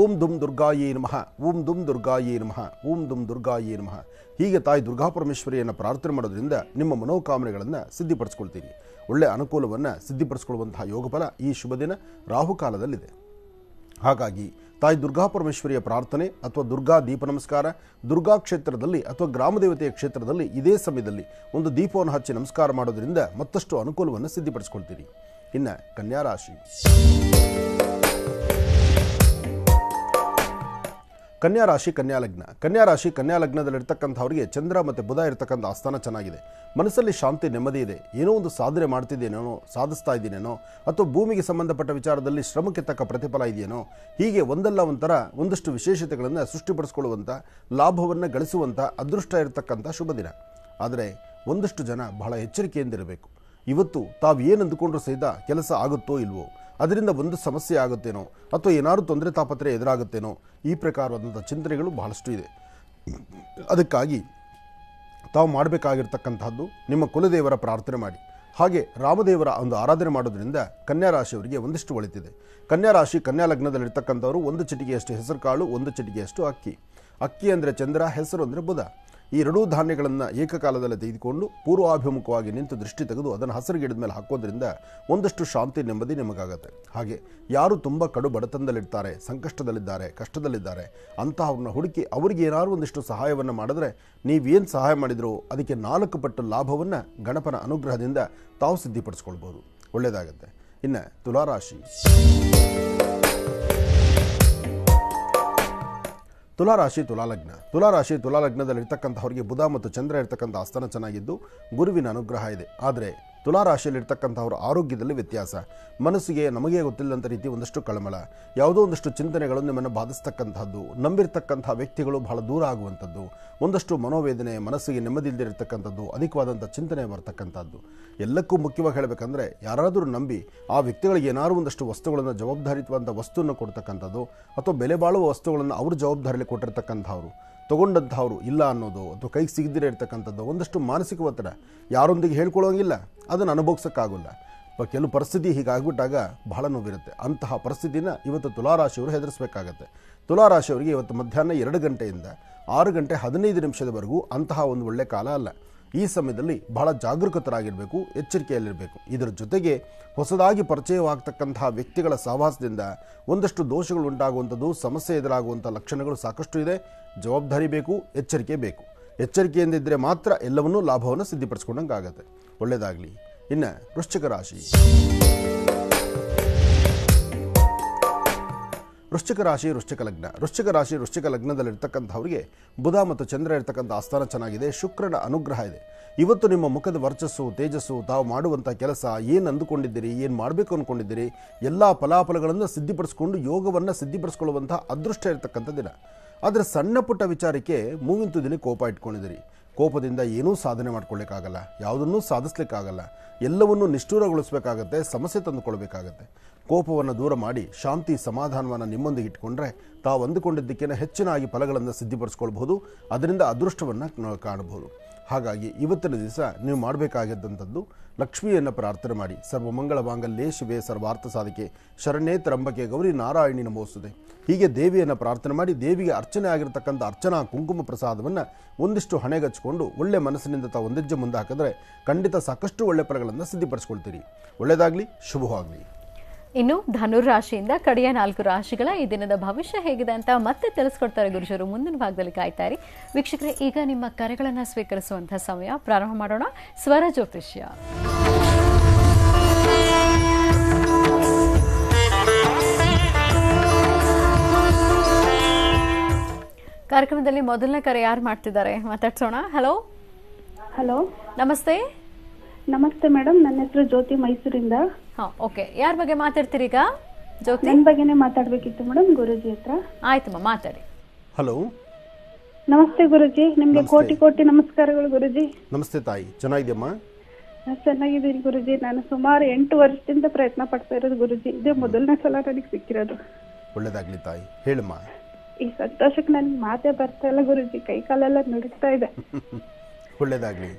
ಓಂ ದುಂ ದುರ್ಗಾಯೇ ನಮಃ, ಓಂ ದುಂ ದುರ್ಗಾಯೇ ನಮಃ, ಓಂ ದುಂ ದುರ್ಗಾಯೇ ನಮಃ. ಹೀಗೆ ತಾಯಿ ದುರ್ಗಾಪರಮೇಶ್ವರಿಯನ್ನು ಪ್ರಾರ್ಥನೆ ಮಾಡೋದ್ರಿಂದ ನಿಮ್ಮ ಮನೋಕಾಮನೆಗಳನ್ನು ಸಿದ್ಧಿಪಡಿಸ್ಕೊಳ್ತೀರಿ. ಒಳ್ಳೆಯ ಅನುಕೂಲವನ್ನು ಸಿದ್ಧಿಪಡಿಸ್ಕೊಳ್ಳುವಂತಹ ಯೋಗಫಲ ಈ ಶುಭ ದಿನ ರಾಹುಕಾಲದಲ್ಲಿದೆ. ಹಾಗಾಗಿ ತಾಯಿ ದುರ್ಗಾಪರಮೇಶ್ವರಿಯ ಪ್ರಾರ್ಥನೆ ಅಥವಾ ದುರ್ಗಾ ದೀಪ ನಮಸ್ಕಾರ, ದುರ್ಗಾ ಕ್ಷೇತ್ರದಲ್ಲಿ ಅಥವಾ ಗ್ರಾಮದೇವತೆಯ ಕ್ಷೇತ್ರದಲ್ಲಿ ಇದೇ ಸಮಯದಲ್ಲಿ ಒಂದು ದೀಪವನ್ನು ಹಚ್ಚಿ ನಮಸ್ಕಾರ ಮಾಡೋದ್ರಿಂದ ಮತ್ತಷ್ಟು ಅನುಕೂಲವನ್ನು ಸಿದ್ಧಿಪಡಿಸ್ಕೊಳ್ತೀರಿ. ಇನ್ನು ಕನ್ಯಾ ರಾಶಿ. ಕನ್ಯಾ ರಾಶಿ ಕನ್ಯಾ ಲಗ್ನ. ಕನ್ಯಾ ರಾಶಿ ಕನ್ಯಾ ಲಗ್ನದಲ್ಲಿರ್ತಕ್ಕಂಥವ್ರಿಗೆ ಚಂದ್ರ ಮತ್ತು ಬುಧ ಇರತಕ್ಕಂಥ ಆಸ್ಥಾನ ಚೆನ್ನಾಗಿದೆ. ಮನಸ್ಸಲ್ಲಿ ಶಾಂತಿ ನೆಮ್ಮದಿ ಇದೆ. ಏನೋ ಒಂದು ಸಾಧನೆ ಮಾಡ್ತಿದ್ದೇನೋ, ಸಾಧಿಸ್ತಾ ಇದ್ದೀನೇನೋ, ಅಥವಾ ಭೂಮಿಗೆ ಸಂಬಂಧಪಟ್ಟ ವಿಚಾರದಲ್ಲಿ ಶ್ರಮಕ್ಕೆ ತಕ್ಕ ಪ್ರತಿಫಲ ಇದೆಯೇನೋ, ಹೀಗೆ ಒಂದಲ್ಲ ಒಂಥರ ಒಂದಷ್ಟು ವಿಶೇಷತೆಗಳನ್ನು ಸೃಷ್ಟಿಪಡಿಸ್ಕೊಳ್ಳುವಂಥ, ಲಾಭವನ್ನು ಗಳಿಸುವಂಥ ಅದೃಷ್ಟ ಇರತಕ್ಕಂಥ ಶುಭ ದಿನ. ಆದರೆ ಒಂದಷ್ಟು ಜನ ಬಹಳ ಎಚ್ಚರಿಕೆಯಿಂದಿರಬೇಕು. ಇವತ್ತು ತಾವು ಏನು ಅಂದುಕೊಂಡ್ರೂ ಸಹಿತ ಕೆಲಸ ಆಗುತ್ತೋ ಇಲ್ವೋ, ಅದರಿಂದ ಒಂದು ಸಮಸ್ಯೆ ಆಗುತ್ತೇನೋ, ಅಥವಾ ಏನಾದರೂ ತೊಂದರೆ ತಾಪತ್ರೆ ಎದುರಾಗುತ್ತೇನೋ, ಈ ಪ್ರಕಾರವಾದಂಥ ಚಿಂತನೆಗಳು ಬಹಳಷ್ಟು ಇದೆ. ಅದಕ್ಕಾಗಿ ತಾವು ಮಾಡಬೇಕಾಗಿರ್ತಕ್ಕಂಥದ್ದು ನಿಮ್ಮ ಕುಲದೇವರ ಪ್ರಾರ್ಥನೆ ಮಾಡಿ, ಹಾಗೆ ರಾಮದೇವರ ಒಂದು ಆರಾಧನೆ ಮಾಡೋದ್ರಿಂದ ಕನ್ಯಾ ರಾಶಿಯವರಿಗೆ ಒಂದಿಷ್ಟು ಒಳಿತಿದೆ. ಕನ್ಯಾ ರಾಶಿ ಕನ್ಯಾ ಲಗ್ನದಲ್ಲಿರ್ತಕ್ಕಂಥವರು ಒಂದು ಚಿಟಿಕೆಯಷ್ಟು ಹೆಸರು ಕಾಳು, ಒಂದು ಚಿಟಿಕೆಯಷ್ಟು ಅಕ್ಕಿ, ಅಕ್ಕಿ ಅಂದರೆ ಚಂದ್ರ, ಹೆಸರು ಅಂದರೆ ಬುಧ. ಈ ಎರಡೂ ಧಾನ್ಯಗಳನ್ನು ಏಕಕಾಲದಲ್ಲಿ ತೆಗೆದುಕೊಂಡು ಪೂರ್ವಾಭಿಮುಖವಾಗಿ ನಿಂತು ದೃಷ್ಟಿ ತೆಗೆದು ಅದನ್ನು ಹಸಿರು ಗಿಡದ ಮೇಲೆ ಹಾಕೋದ್ರಿಂದ ಒಂದಷ್ಟು ಶಾಂತಿ ನೆಮ್ಮದಿ ನಿಮಗಾಗತ್ತೆ. ಹಾಗೆ ಯಾರು ತುಂಬ ಕಡು ಬಡತನದಲ್ಲಿರ್ತಾರೆ, ಸಂಕಷ್ಟದಲ್ಲಿದ್ದಾರೆ, ಕಷ್ಟದಲ್ಲಿದ್ದಾರೆ ಅಂತಹವ್ರನ್ನ ಹುಡುಕಿ ಅವರಿಗೆ ಏನಾದರೂ ಒಂದಿಷ್ಟು ಸಹಾಯವನ್ನು ಮಾಡಿದ್ರೆ ನೀವೇನು ಸಹಾಯ ಮಾಡಿದರೂ ಅದಕ್ಕೆ 4 ಪಟ್ಟು ಲಾಭವನ್ನು ಗಣಪನ ಅನುಗ್ರಹದಿಂದ ತಾವು ಸಿದ್ಧಿಪಡಿಸ್ಕೊಳ್ಬೋದು. ಒಳ್ಳೆಯದಾಗತ್ತೆ. ಇನ್ನು ತುಲಾರಾಶಿ. ತುಲಾಲಗ್ನದಲ್ಲಿರ್ತಕ್ಕಂಥವ್ರಿಗೆ ಬುಧ ಮತ್ತು ಚಂದ್ರ ಇರ್ತಕ್ಕಂಥ ಆಸ್ಥಾನ ಚೆನ್ನಾಗಿದ್ದು ಗುರುವಿನ ಅನುಗ್ರಹ ಇದೆ. ಆದರೆ ತುಲಾರಾಶಿಯಲ್ಲಿರ್ತಕ್ಕಂಥವ್ರ ಆರೋಗ್ಯದಲ್ಲಿ ವ್ಯತ್ಯಾಸ, ಮನಸ್ಸಿಗೆ ನಮಗೆ ಗೊತ್ತಿಲ್ಲದಂಥ ರೀತಿ ಒಂದಷ್ಟು ಕಳಮಳ, ಯಾವುದೋ ಒಂದಷ್ಟು ಚಿಂತನೆಗಳು ನಿಮ್ಮನ್ನು ಬಾಧಿಸ್ತಕ್ಕಂಥದ್ದು, ನಂಬಿರ್ತಕ್ಕಂಥ ವ್ಯಕ್ತಿಗಳು ಬಹಳ ದೂರ ಆಗುವಂಥದ್ದು, ಒಂದಷ್ಟು ಮನೋವೇದನೆ, ಮನಸ್ಸಿಗೆ ನೆಮ್ಮದಿಲ್ಲದಿರತಕ್ಕಂಥದ್ದು, ಅಧಿಕವಾದಂಥ ಚಿಂತನೆ ಬರ್ತಕ್ಕಂಥದ್ದು. ಎಲ್ಲಕ್ಕೂ ಮುಖ್ಯವಾಗಿ ಹೇಳಬೇಕಂದ್ರೆ ಯಾರಾದರೂ ನಂಬಿ ಆ ವ್ಯಕ್ತಿಗಳಿಗೆ ಏನಾದರೂ ಒಂದಷ್ಟು ವಸ್ತುಗಳನ್ನು, ಜವಾಬ್ದಾರಿಯುತವಾದಂಥ ವಸ್ತುವನ್ನು ಕೊಡ್ತಕ್ಕಂಥದ್ದು ಅಥವಾ ಬೆಲೆ ಬಾಳುವ ವಸ್ತುಗಳನ್ನು ಅವ್ರ ಜವಾಬ್ದಾರಿಯಲ್ಲಿ ಕೊಟ್ಟಿರ್ತಕ್ಕಂಥವ್ರು ತೊಗೊಂಡಂಥವ್ರು ಇಲ್ಲ ಅನ್ನೋದು ಅಥವಾ ಕೈಗೆ ಸಿಗದಿರೇ ಇರ್ತಕ್ಕಂಥದ್ದು ಒಂದಷ್ಟು ಮಾನಸಿಕ ಒತ್ತಡ, ಯಾರೊಂದಿಗೆ ಹೇಳ್ಕೊಳ್ಳೋಂಗಿಲ್ಲ, ಅದನ್ನು ಅನುಭವಿಸೋಕ್ಕಾಗಲ್ಲ. ಕೆಲವು ಪರಿಸ್ಥಿತಿ ಹೀಗಾಗ್ಬಿಟ್ಟಾಗ ಬಹಳ ನೋವಿರುತ್ತೆ. ಅಂತಹ ಪರಿಸ್ಥಿತಿನ ಇವತ್ತು ತುಲಾರಾಶಿಯವರು ಹೆದರಿಸಬೇಕಾಗತ್ತೆ. ತುಲಾರಾಶಿಯವರಿಗೆ ಇವತ್ತು ಮಧ್ಯಾಹ್ನ 2 ಗಂಟೆಯಿಂದ 6 ಗಂಟೆ 15 ನಿಮಿಷದವರೆಗೂ ಅಂತಹ ಒಂದು ಒಳ್ಳೆ ಕಾಲ ಅಲ್ಲ. ಈ ಸಮಯದಲ್ಲಿ ಬಹಳ ಜಾಗರೂಕತರಾಗಿರಬೇಕು, ಎಚ್ಚರಿಕೆಯಲ್ಲಿರಬೇಕು. ಇದರ ಜೊತೆಗೆ ಹೊಸದಾಗಿ ಪರಿಚಯವಾಗ್ತಕ್ಕಂತಹ ವ್ಯಕ್ತಿಗಳ ಸಹವಾಸದಿಂದ ಒಂದಷ್ಟು ದೋಷಗಳು ಉಂಟಾಗುವಂಥದ್ದು, ಸಮಸ್ಯೆ ಎದುರಾಗುವಂಥ ಲಕ್ಷಣಗಳು ಸಾಕಷ್ಟು ಇದೆ. ಜವಾಬ್ದಾರಿ ಬೇಕು, ಎಚ್ಚರಿಕೆ ಬೇಕು. ಎಚ್ಚರಿಕೆಯಿಂದಿದ್ದರೆ ಮಾತ್ರ ಎಲ್ಲವನ್ನೂ ಲಾಭವನ್ನು ಸಿದ್ಧಿಪಡಿಸ್ಕೊಂಡಂಗಾಗತ್ತೆ. ಒಳ್ಳೆಯದಾಗಲಿ. ಇನ್ನು ವೃಶ್ಚಿಕ ರಾಶಿ. ವೃಶ್ಚಿಕ ಲಗ್ನದಲ್ಲಿರ್ತಕ್ಕಂಥವ್ರಿಗೆ ಬುಧ ಮತ್ತು ಚಂದ್ರ ಇರ್ತಕ್ಕಂಥ ಆಸ್ಥಾನ ಚೆನ್ನಾಗಿದೆ, ಶುಕ್ರನ ಅನುಗ್ರಹ ಇದೆ. ಇವತ್ತು ನಿಮ್ಮ ಮುಖದ ವರ್ಚಸ್ಸು, ತೇಜಸ್ಸು, ತಾವು ಮಾಡುವಂಥ ಕೆಲಸ, ಏನು ಅಂದುಕೊಂಡಿದ್ದೀರಿ, ಏನು ಮಾಡಬೇಕು ಅಂದ್ಕೊಂಡಿದ್ದೀರಿ, ಎಲ್ಲ ಫಲಾಫಲಗಳನ್ನು ಸಿದ್ಧಿಪಡಿಸ್ಕೊಂಡು ಯೋಗವನ್ನು ಸಿದ್ಧಿಪಡಿಸ್ಕೊಳ್ಳುವಂಥ ಅದೃಷ್ಟ ಇರತಕ್ಕಂಥ ದಿನ. ಆದರೆ ಸಣ್ಣ ಪುಟ್ಟ ವಿಚಾರಕ್ಕೆ ಮೂಗಿನ ತುದಿಲಿ ಕೋಪ ಇಟ್ಕೊಂಡಿದ್ದೀರಿ. ಕೋಪದಿಂದ ಏನೂ ಸಾಧನೆ ಮಾಡ್ಕೊಳ್ಳಿಕ್ಕಾಗಲ್ಲ, ಯಾವುದನ್ನೂ ಸಾಧಿಸ್ಲಿಕ್ಕಾಗಲ್ಲ, ಎಲ್ಲವನ್ನೂ ನಿಷ್ಠೂರಗೊಳಿಸಬೇಕಾಗತ್ತೆ, ಸಮಸ್ಯೆ ತಂದುಕೊಳ್ಬೇಕಾಗತ್ತೆ. ಕೋಪವನ್ನು ದೂರ ಮಾಡಿ ಶಾಂತಿ ಸಮಾಧಾನವನ್ನು ನಿಮ್ಮೊಂದಿಗೆ ಇಟ್ಕೊಂಡ್ರೆ ತಾವು ಅಂದುಕೊಂಡಿದ್ದಕ್ಕಿಂತ ಹೆಚ್ಚಿನಾಗಿ ಫಲಗಳನ್ನು ಸಿದ್ಧಿಪಡಿಸ್ಕೊಳ್ಬಹುದು, ಅದರಿಂದ ಅದೃಷ್ಟವನ್ನು ಕಾಣಬಹುದು. ಹಾಗಾಗಿ ಇವತ್ತಿನ ದಿವಸ ನೀವು ಮಾಡಬೇಕಾಗಿದ್ದಂಥದ್ದು ಲಕ್ಷ್ಮಿಯನ್ನು ಪ್ರಾರ್ಥನೆ ಮಾಡಿ. ಸರ್ವಮಂಗಳ ಮಾಂಗಲ್ಯೇ ಶಿವೆ ಸರ್ವಾರ್ಥ ಸಾಧಿಕೆ ಶರಣ್ಯೇ ತ್ರ್ಯಂಬಕೆ ಗೌರಿ ನಾರಾಯಣಿ ನಮೋಸ್ತುತೆ. ಹೀಗೆ ದೇವಿಯನ್ನು ಪ್ರಾರ್ಥನೆ ಮಾಡಿ ದೇವಿಗೆ ಅರ್ಚನೆ ಆಗಿರತಕ್ಕಂಥ ಅರ್ಚನಾ ಕುಂಕುಮ ಪ್ರಸಾದವನ್ನು ಒಂದಿಷ್ಟು ಹಣೆಗಚ್ಚಿಕೊಂಡು ಒಳ್ಳೆ ಮನಸ್ಸಿನಿಂದ ತಾವು ಒಂದೆಜ್ಜೆ ಮುಂದೆ ಹಾಕಿದ್ರೆ ಖಂಡಿತ ಸಾಕಷ್ಟು ಒಳ್ಳೆ ಫಲಗಳನ್ನು ಸಿದ್ಧಿಪಡಿಸ್ಕೊಳ್ತೀರಿ. ಒಳ್ಳೆಯದಾಗಲಿ, ಶುಭವಾಗಲಿ. ಇನ್ನು ಧನುರಾಶಿಯಿಂದ ಕಡೆಯ 4 ರಾಶಿಗಳ ಈ ದಿನದ ಭವಿಷ್ಯ ಹೇಗಿದೆ ಅಂತ ಮತ್ತೆ ತಿಳಿಸ್ಕೊಡ್ತಾರೆ ಗುರುಜರು. ಮುಂದಿನ ಭಾಗದಲ್ಲಿ ಕಾಯ್ತಾ ಇರಿ ವೀಕ್ಷಕರೇ. ಈಗ ನಿಮ್ಮ ಕರೆಗಳನ್ನು ಸ್ವೀಕರಿಸುವಂತಹ ಸಮಯ. ಪ್ರಾರಂಭ ಮಾಡೋಣ ಸ್ವರ ಜ್ಯೋತಿಷ್ಯ. ಕಾರ್ಯಕ್ರಮದಲ್ಲಿ ಮೊದಲನೇ ಕರೆ ಯಾರು ಮಾಡ್ತಿದ್ದಾರೆ ಮಾತಾಡ್ಸೋಣ. ಹಲೋ. ಹಲೋ, ನಮಸ್ತೆ. ನಮಸ್ತೆ ಮೇಡಮ್, ನನ್ನ ಹೆಸರು ಜ್ಯೋತಿ, ಮೈಸೂರಿಂದ. ಓಕೆ, ಯಾರ ಬಗ್ಗೆ ಮಾತಾಡ್ತೀರಿ ಈಗ? ಜ್ಯೋತಿ, ನನ್ನ ಬಗ್ಗೆನೇ ಮಾತಾಡ್ಬೇಕಿತ್ತು ಮೇಡಮ್, ಗುರುಜಿ ಹತ್ರ. ಆಯ್ತಮ್ಮ, ಮಾತಾಡಿ. ಹಲೋ, ನಮಸ್ತೆ ಗುರುಜಿ, ನಿಮ್ಗೆ ಕೋಟಿ ಕೋಟಿ ನಮಸ್ಕಾರಗಳು ಗುರುಜಿ. ನಮಸ್ತೆ ತಾಯಿ, ಚೆನ್ನಾಗಿದೆಯಮ್ಮ? ಚೆನ್ನಾಗಿದ್ದೀನಿ ಗುರುಜಿ. ನಾನು ಸುಮಾರು 8 ವರ್ಷದಿಂದ ಪ್ರಯತ್ನ ಪಡ್ತಾ ಇರೋದು ಗುರುಜಿ. ಇದೇ ಮೊದಲನೇ ಸಲ ನನಗೆ ಸಿಕ್ಕಿರೋದು. ಒಳ್ಳೇದಾಗ್ಲಿ ತಾಯಿ, ಹೇಳಮ್ಮ. ಈ ಸಂತೋಷಕ್ಕೆ ನನಗೆ ಮಾತೇ ಬರ್ತಾ ಇಲ್ಲ ಗುರುಜಿ, ಕೈ ಕಾಲೆಲ್ಲ ನಡುಗ್ತಾ ಇದೆ. ಒಳ್ಳೇದಾಗ್ಲಿ,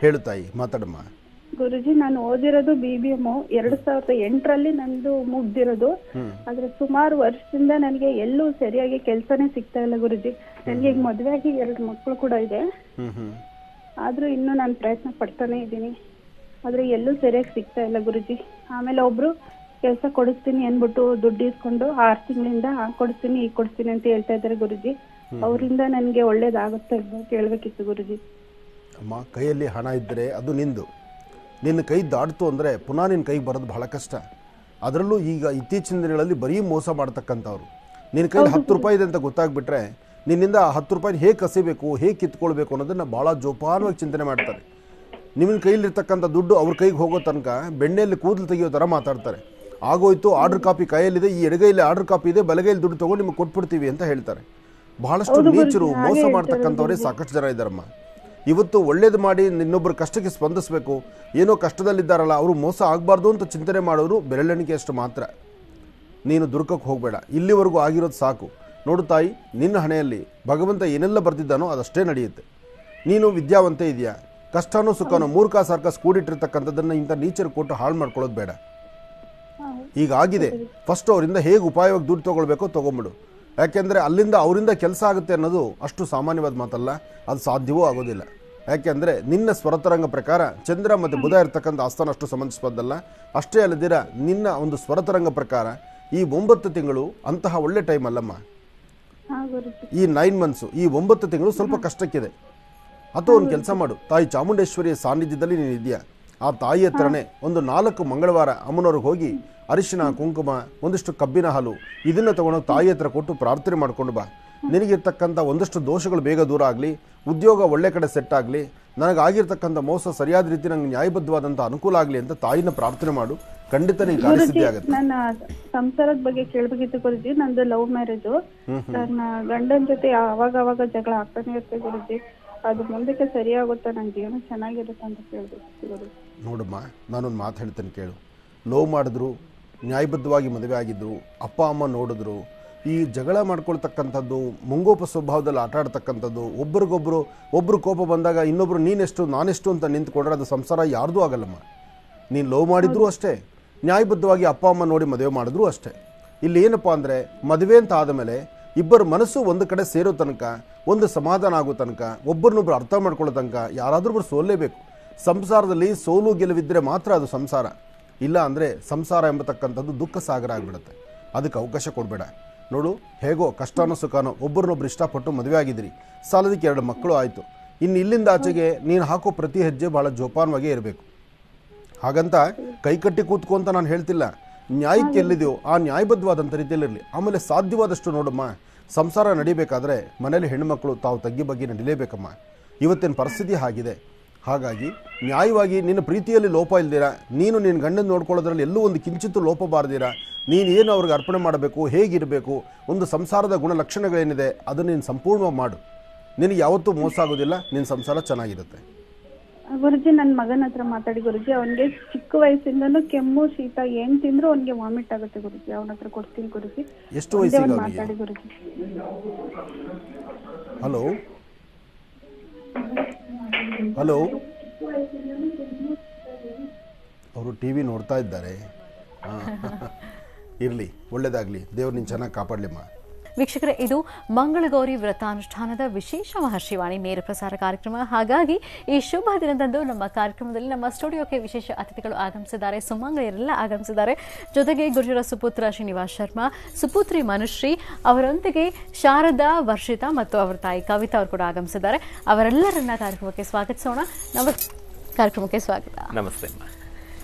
ಹೇಳು ತಾಯಿ, ಮಾತಾಡಮ್ಮ. ಗುರುಜಿ, ನಾನು ಓದಿರೋದು BBM 2008ರಲ್ಲಿ ನಂದು ಮುಗ್ದಿರೋದು. ಆದ್ರೆ ಸುಮಾರು ವರ್ಷದಿಂದ ನನಗೆ ಎಲ್ಲೂ ಸರಿಯಾಗಿ ಕೆಲ್ಸನೇ ಸಿಗ್ತಾ ಇಲ್ಲ ಗುರುಜಿ. ನನಗೆ ಈಗ ಮದ್ವೆ ಆಗಿ 2 ಮಕ್ಕಳು ಕೂಡ ಇದೆ. ಆದ್ರೂ ಇನ್ನೂ ನಾನು ಪ್ರಯತ್ನ ಪಡ್ತಾನೆ ಇದ್ದೀನಿ, ಆದ್ರೆ ಎಲ್ಲೂ ಸರಿಯಾಗಿ ಸಿಗ್ತಾ ಇಲ್ಲ ಗುರುಜಿ. ಆಮೇಲೆ ಒಬ್ರು ಕೆಲಸ ಕೊಡಿಸ್ತೀನಿ ಅನ್ಬಿಟ್ಟು ದುಡ್ಡು ಇಸ್ಕೊಂಡು 6 ತಿಂಗಳಿಂದ ಕೊಡಿಸ್ತೀನಿ, ಈಗ ಕೊಡಿಸ್ತೀನಿ ಅಂತ ಹೇಳ್ತಾ ಇದ್ದಾರೆ ಗುರುಜಿ. ಅವರಿಂದ ನನಗೆ ಒಳ್ಳೇದಾಗುತ್ತೆ ಅಂತ ಕೇಳ್ಬೇಕಿತ್ತು ಗುರುಜಿ. ಅಮ್ಮ, ಕೈಯಲ್ಲಿ ಹಣ ಇದ್ದರೆ ಅದು ನಿಂದು. ನಿನ್ನ ಕೈ ದಾಟ್ತು ಅಂದರೆ ಪುನಃ ನಿನ್ನ ಕೈಗೆ ಬರೋದು ಬಹಳ ಕಷ್ಟ. ಅದರಲ್ಲೂ ಈಗ ಇತ್ತೀಚಿನ ದಿನಗಳಲ್ಲಿ ಬರೀ ಮೋಸ ಮಾಡ್ತಕ್ಕಂಥವ್ರು. ನಿನ್ನ ಕೈಲಿ 10 ರೂಪಾಯಿ ಇದೆ ಅಂತ ಗೊತ್ತಾಗ್ಬಿಟ್ರೆ ನಿನ್ನಿಂದ ಆ 10 ರೂಪಾಯಿನ ಹೇಗೆ ಕಸಿಬೇಕು, ಹೇಗೆ ಕಿತ್ಕೊಳ್ಬೇಕು ಅನ್ನೋದನ್ನು ಭಾಳ ಜೋಪಾನವಾಗಿ ಚಿಂತನೆ ಮಾಡ್ತಾರೆ. ನಿಮ್ಮ ಕೈಲಿರ್ತಕ್ಕಂಥ ದುಡ್ಡು ಅವ್ರ ಕೈಗೆ ಹೋಗೋ ತನಕ ಬೆಣ್ಣೆಯಲ್ಲಿ ಕೂದಲು ತೆಗೆಯೋ ಥರ ಮಾತಾಡ್ತಾರೆ. ಆಗೋಯ್ತು, ಆರ್ಡರ್ ಕಾಪಿ ಕೈಯಲ್ಲಿದೆ, ಈ ಎಡಗೈಲಿ ಆರ್ಡರ್ ಕಾಪಿ ಇದೆ, ಬಲಗೈಲಿ ದುಡ್ಡು ತೊಗೊಂಡು ನಿಮಗೆ ಕೊಟ್ಬಿಡ್ತೀವಿ ಅಂತ ಹೇಳ್ತಾರೆ. ಬಹಳಷ್ಟು ನೀಚರು, ಮೋಸ ಮಾಡ್ತಕ್ಕಂಥವರೇ ಸಾಕಷ್ಟು ಜನ ಇದ್ದಾರಮ್ಮ. ಇವತ್ತು ಒಳ್ಳೇದು ಮಾಡಿ ಇನ್ನೊಬ್ಬರ ಕಷ್ಟಕ್ಕೆ ಸ್ಪಂದಿಸಬೇಕು, ಏನೋ ಕಷ್ಟದಲ್ಲಿದ್ದಾರಲ್ಲ ಅವರು ಮೋಸ ಆಗಬಾರ್ದು ಅಂತ ಚಿಂತನೆ ಮಾಡೋರು ಬೆರಳೆಣಿಕೆಯಷ್ಟು ಮಾತ್ರ. ನೀನು ದುರ್ಗಕ್ಕೆ ಹೋಗಬೇಡ, ಇಲ್ಲಿವರೆಗೂ ಆಗಿರೋದು ಸಾಕು. ನೋಡು ತಾಯಿ, ನಿನ್ನ ಹಣೆಯಲ್ಲಿ ಭಗವಂತ ಏನೆಲ್ಲ ಬರ್ತಿದ್ದಾನೋ ಅದಷ್ಟೇ ನಡೆಯುತ್ತೆ. ನೀನು ವಿದ್ಯಾವಂತೆ ಇದೆಯಾ, ಕಷ್ಟನೋ ಸುಖನೋ 3 ಕಾಸು 4 ಕಾಸು ಕೂಡಿಟ್ಟಿರ್ತಕ್ಕಂಥದ್ದನ್ನು ಇಂಥ ನೀಚರು ಕೊಟ್ಟು ಹಾಳು ಮಾಡ್ಕೊಳ್ಳೋದು ಬೇಡ. ಈಗ ಆಗಿದೆ, ಫಸ್ಟ್ ಅವರಿಂದ ಹೇಗೆ ಉಪಾಯವಾಗಿ ದುಡ್ಡು ತೊಗೊಳ್ಬೇಕೋ ತೊಗೊಂಬಿಡು. ಯಾಕೆಂದರೆ ಅಲ್ಲಿಂದ ಅವರಿಂದ ಕೆಲಸ ಆಗುತ್ತೆ ಅನ್ನೋದು ಅಷ್ಟು ಸಾಮಾನ್ಯವಾದ ಮಾತಲ್ಲ, ಅದು ಸಾಧ್ಯವೂ ಆಗೋದಿಲ್ಲ. ಯಾಕೆಂದರೆ ನಿನ್ನ ಸ್ವರತರಂಗ ಪ್ರಕಾರ ಚಂದ್ರ ಮತ್ತು ಬುಧ ಇರ್ತಕ್ಕಂಥ ಆಸ್ಥಾನ ಅಷ್ಟು ಸಂಬಂಧಿಸಬದ್ದಲ್ಲ. ಅಷ್ಟೇ ಅಲ್ಲದಿರ ನಿನ್ನ ಒಂದು ಸ್ವರತರಂಗ ಪ್ರಕಾರ ಈ 9 ತಿಂಗಳು ಅಂತಹ ಒಳ್ಳೆ ಟೈಮ್ ಅಲ್ಲಮ್ಮ. ಈ 9 ಮಂತ್ಸು, ಈ 9 ತಿಂಗಳು ಸ್ವಲ್ಪ ಕಷ್ಟಕ್ಕಿದೆ. ಅಥವಾ ಒಂದು ಕೆಲಸ ಮಾಡು, ತಾಯಿ ಚಾಮುಂಡೇಶ್ವರಿಯ ಸಾನ್ನಿಧ್ಯದಲ್ಲಿ ನೀನು ಇದೆಯಾ, ಆ ತಾಯಿ ಹತ್ರನೇ ಒಂದು 4 ಮಂಗಳವಾರ ಅಮ್ಮನವ್ರಿಗೆ ಹೋಗಿ ಅರಿಶಿನ ಕುಂಕುಮ ಒಂದಿಷ್ಟು ಕಬ್ಬಿನ ಹಾಲು ಇದನ್ನು ತಗೊಂಡು ತಾಯಿ ಹತ್ರ ಕೊಟ್ಟು ಪ್ರಾರ್ಥನೆ ಮಾಡಿಕೊಂಡು ಬಾ. ನಿನಗಿರ್ತಕ್ಕಂಥ ಒಂದಷ್ಟು ದೋಷಗಳು ಬೇಗ ದೂರ ಆಗಲಿ, ಉದ್ಯೋಗ ಒಳ್ಳೆ ಕಡೆ ಸೆಟ್ ಆಗಲಿ, ನನಗಾಗಿರ್ತಕ್ಕಂಥ ಮೋಸ ಸರಿಯಾದ ರೀತಿ ನಂಗೆ ನ್ಯಾಯಬದ್ಧವಾದಂಥ ಅನುಕೂಲ ಆಗಲಿ ಅಂತ ತಾಯಿನ ಪ್ರಾರ್ಥನೆ ಮಾಡು. ಖಂಡಿತ ನೀನು ಕಾರ್ಯಸಿದ್ಧಿ ಆಗುತ್ತೆ. ನನ್ನ ಸಂಸಾರದ ಬಗ್ಗೆ ಕೇಳಬೇಕಿತ್ತು ಗುರುಜಿ. ನಂದು ಲವ್ ಮ್ಯಾರೇಜು. ನನ್ನ ಗಂಡನ ಜೊತೆ ಅವಾಗ ಜಗಳ ಆಗ್ತಾನೆ ಇರುತ್ತೆ ಗುರುಜಿ. ಅದು ಮುಂದಕ್ಕೆ ಸರಿಯಾಗುತ್ತಾ, ನನ್ನ ಜೀವನ ಚೆನ್ನಾಗಿರುತ್ತೆ ಅಂತ ಕೇಳಬೇಕಿತ್ತು ಗುರುಜಿ. ನೋಡಮ್ಮ, ನಾನೊಂದು ಮಾತು ಹೇಳ್ತೇನೆ ಕೇಳು. ಲವ್ ಮಾಡಿದ್ರು, ನ್ಯಾಯಬದ್ಧವಾಗಿ ಮದುವೆ ಆಗಿದ್ರು, ಅಪ್ಪ ಅಮ್ಮ ನೋಡಿದ್ರು, ಈ ಜಗಳ ಮಾಡ್ಕೊಳ್ತಕ್ಕಂಥದ್ದು, ಮುಂಗೋಪ ಸ್ವಭಾವದಲ್ಲಿ ಆಟ ಆಡ್ತಕ್ಕಂಥದ್ದು, ಒಬ್ರು ಕೋಪ ಬಂದಾಗ ಇನ್ನೊಬ್ರು ನೀನೆಷ್ಟು ನಾನೆಷ್ಟು ಅಂತ ನಿಂತ್ಕೊಂಡ್ರೆ ಅದು ಸಂಸಾರ ಯಾರ್ದೂ ಆಗಲ್ಲಮ್ಮ. ನೀನು ಲವ್ ಮಾಡಿದ್ರು ಅಷ್ಟೇ, ನ್ಯಾಯಬದ್ಧವಾಗಿ ಅಪ್ಪ ಅಮ್ಮ ನೋಡಿ ಮದುವೆ ಮಾಡಿದ್ರು ಅಷ್ಟೇ. ಇಲ್ಲಿ ಏನಪ್ಪ ಅಂದರೆ, ಮದುವೆ ಅಂತ ಆದಮೇಲೆ ಇಬ್ಬರ ಮನಸ್ಸು ಒಂದು ಕಡೆ ಸೇರೋ ತನಕ, ಒಂದು ಸಮಾಧಾನ ಆಗೋ ತನಕ, ಒಬ್ಬರನ್ನೊಬ್ರು ಅರ್ಥ ಮಾಡ್ಕೊಳ್ಳೋ ತನಕ ಯಾರಾದ್ರೂ ಸೋಲೇಬೇಕು. ಸಂಸಾರದಲ್ಲಿ ಸೋಲು ಗೆಲುವಿದ್ದರೆ ಮಾತ್ರ ಅದು ಸಂಸಾರ. ಇಲ್ಲ ಅಂದರೆ ಸಂಸಾರ ಎಂಬತಕ್ಕಂಥದ್ದು ದುಃಖ ಸಾಗರ ಆಗಿಬಿಡುತ್ತೆ. ಅದಕ್ಕೆ ಅವಕಾಶ ಕೊಡಬೇಡ. ನೋಡು, ಹೇಗೋ ಕಷ್ಟನೋ ಸುಖನೋ ಒಬ್ಬರನ್ನೊಬ್ರು ಇಷ್ಟಪಟ್ಟು ಮದುವೆ ಆಗಿದ್ದೀರಿ, ಸಾಲದಕ್ಕೆ 2 ಮಕ್ಕಳು ಆಯಿತು. ಇನ್ನು ಇಲ್ಲಿಂದ ಆಚೆಗೆ ನೀನು ಹಾಕೋ ಪ್ರತಿ ಹೆಜ್ಜೆ ಭಾಳ ಜೋಪಾನವಾಗೇ ಇರಬೇಕು. ಹಾಗಂತ ಕೈಕಟ್ಟಿ ಕೂತ್ಕೊ ಅಂತ ನಾನು ಹೇಳ್ತಿಲ್ಲ. ನ್ಯಾಯಕ್ಕೆ ಎಲ್ಲಿದೆಯೋ ಆ ನ್ಯಾಯಬದ್ಧವಾದಂಥ ರೀತಿಯಲ್ಲಿರಲಿ. ಆಮೇಲೆ ಸಾಧ್ಯವಾದಷ್ಟು ನೋಡಮ್ಮ, ಸಂಸಾರ ನಡಿಬೇಕಾದ್ರೆ ಮನೇಲಿ ಹೆಣ್ಣುಮಕ್ಕಳು ತಾವು ತಗ್ಗಿ ಬಗ್ಗೆ ನಡಿಲೇಬೇಕಮ್ಮ. ಇವತ್ತಿನ ಪರಿಸ್ಥಿತಿ ಆಗಿದೆ. ಹಾಗಾಗಿ ನ್ಯಾಯವಾಗಿ ನಿನ್ನ ಪ್ರೀತಿಯಲ್ಲಿ ಲೋಪ ಇಲ್ದಿರ, ನೀನು ನಿನ್ನ ಗಂಡನ ನೋಡ್ಕೊಳ್ಳೋದ್ರಲ್ಲಿ ಎಲ್ಲೂ ಒಂದು ಕಿಂಚಿತ್ತು ಲೋಪ ಬಾರ್ದಿರ, ನೀನು ಏನು ಅವ್ರಿಗೆ ಅರ್ಪಣೆ ಮಾಡಬೇಕು, ಹೇಗಿರಬೇಕು, ಒಂದು ಸಂಸಾರದ ಗುಣಲಕ್ಷಣಗಳೇನಿದೆ ಅದನ್ನು ನೀನು ಸಂಪೂರ್ಣವಾಗಿ ಮಾಡು. ನಿನಗೆ ಯಾವತ್ತೂ ಮೋಸ ಆಗೋದಿಲ್ಲ, ನಿನ್ನ ಸಂಸಾರ ಚೆನ್ನಾಗಿರುತ್ತೆ. ಗುರುಜಿ, ನನ್ನ ಮಗನ ಹತ್ರ ಮಾತಾಡಿ ಗುರುಜಿ. ಅವನಿಗೆ ಚಿಕ್ಕ ವಯಸ್ಸಿಂದನೂ ಕೆಮ್ಮು ಶೀತ ಏನ್ ತಿಂದ್ರು ಅವನಿಗೆ ವಾಮಿಟ್ ಆಗುತ್ತೆ ಗುರುಜಿ. ಅವನ ಹತ್ರ ಕೊಡ್ತೀನಿ ಗುರುಜಿ. ಎಷ್ಟು ವಯಸ್ಸಿಗೆ ಮಾತಾಡಿ ಗುರುಜಿ. ಹಲೋ ಹಲೋ, ಅವರು ಟಿವಿ ನೋಡ್ತಾ ಇದ್ದಾರೆ. ಇರಲಿ, ಒಳ್ಳೇದಾಗಲಿ, ದೇವ್ರು ನೀನು ಚೆನ್ನಾಗಿ ಕಾಪಾಡಲಿಮ್ಮ. ವೀಕ್ಷಕರೇ, ಇದು ಮಂಗಳಗೌರಿ ವ್ರತಾನುಷ್ಠಾನದ ವಿಶೇಷ ಮಹರ್ಷಿವಾಣಿ ನೇರ ಪ್ರಸಾರ ಕಾರ್ಯಕ್ರಮ. ಹಾಗಾಗಿ ಈ ಶುಭ ದಿನದಂದು ನಮ್ಮ ಕಾರ್ಯಕ್ರಮದಲ್ಲಿ ನಮ್ಮ ಸ್ಟುಡಿಯೋಕ್ಕೆ ವಿಶೇಷ ಅತಿಥಿಗಳು ಆಗಮಿಸಿದ್ದಾರೆ. ಸುಮಂಗಳೆಯರೆಲ್ಲ ಆಗಮಿಸಿದ್ದಾರೆ. ಜೊತೆಗೆ ಗುರುಜರ ಸುಪುತ್ರ ಶ್ರೀನಿವಾಸ್ ಶರ್ಮಾ, ಸುಪುತ್ರಿ ಮನುಶ್ರೀ, ಅವರೊಂದಿಗೆ ಶಾರದಾ, ವರ್ಷಿತಾ ಮತ್ತು ಅವರ ತಾಯಿ ಕವಿತಾ ಅವರು ಕೂಡ ಆಗಮಿಸಿದ್ದಾರೆ. ಅವರೆಲ್ಲರನ್ನ ಕಾರ್ಯಕ್ರಮಕ್ಕೆ ಸ್ವಾಗತಿಸೋಣ. ಕಾರ್ಯಕ್ರಮಕ್ಕೆ ಸ್ವಾಗತ. ನಮಸ್ತೆ.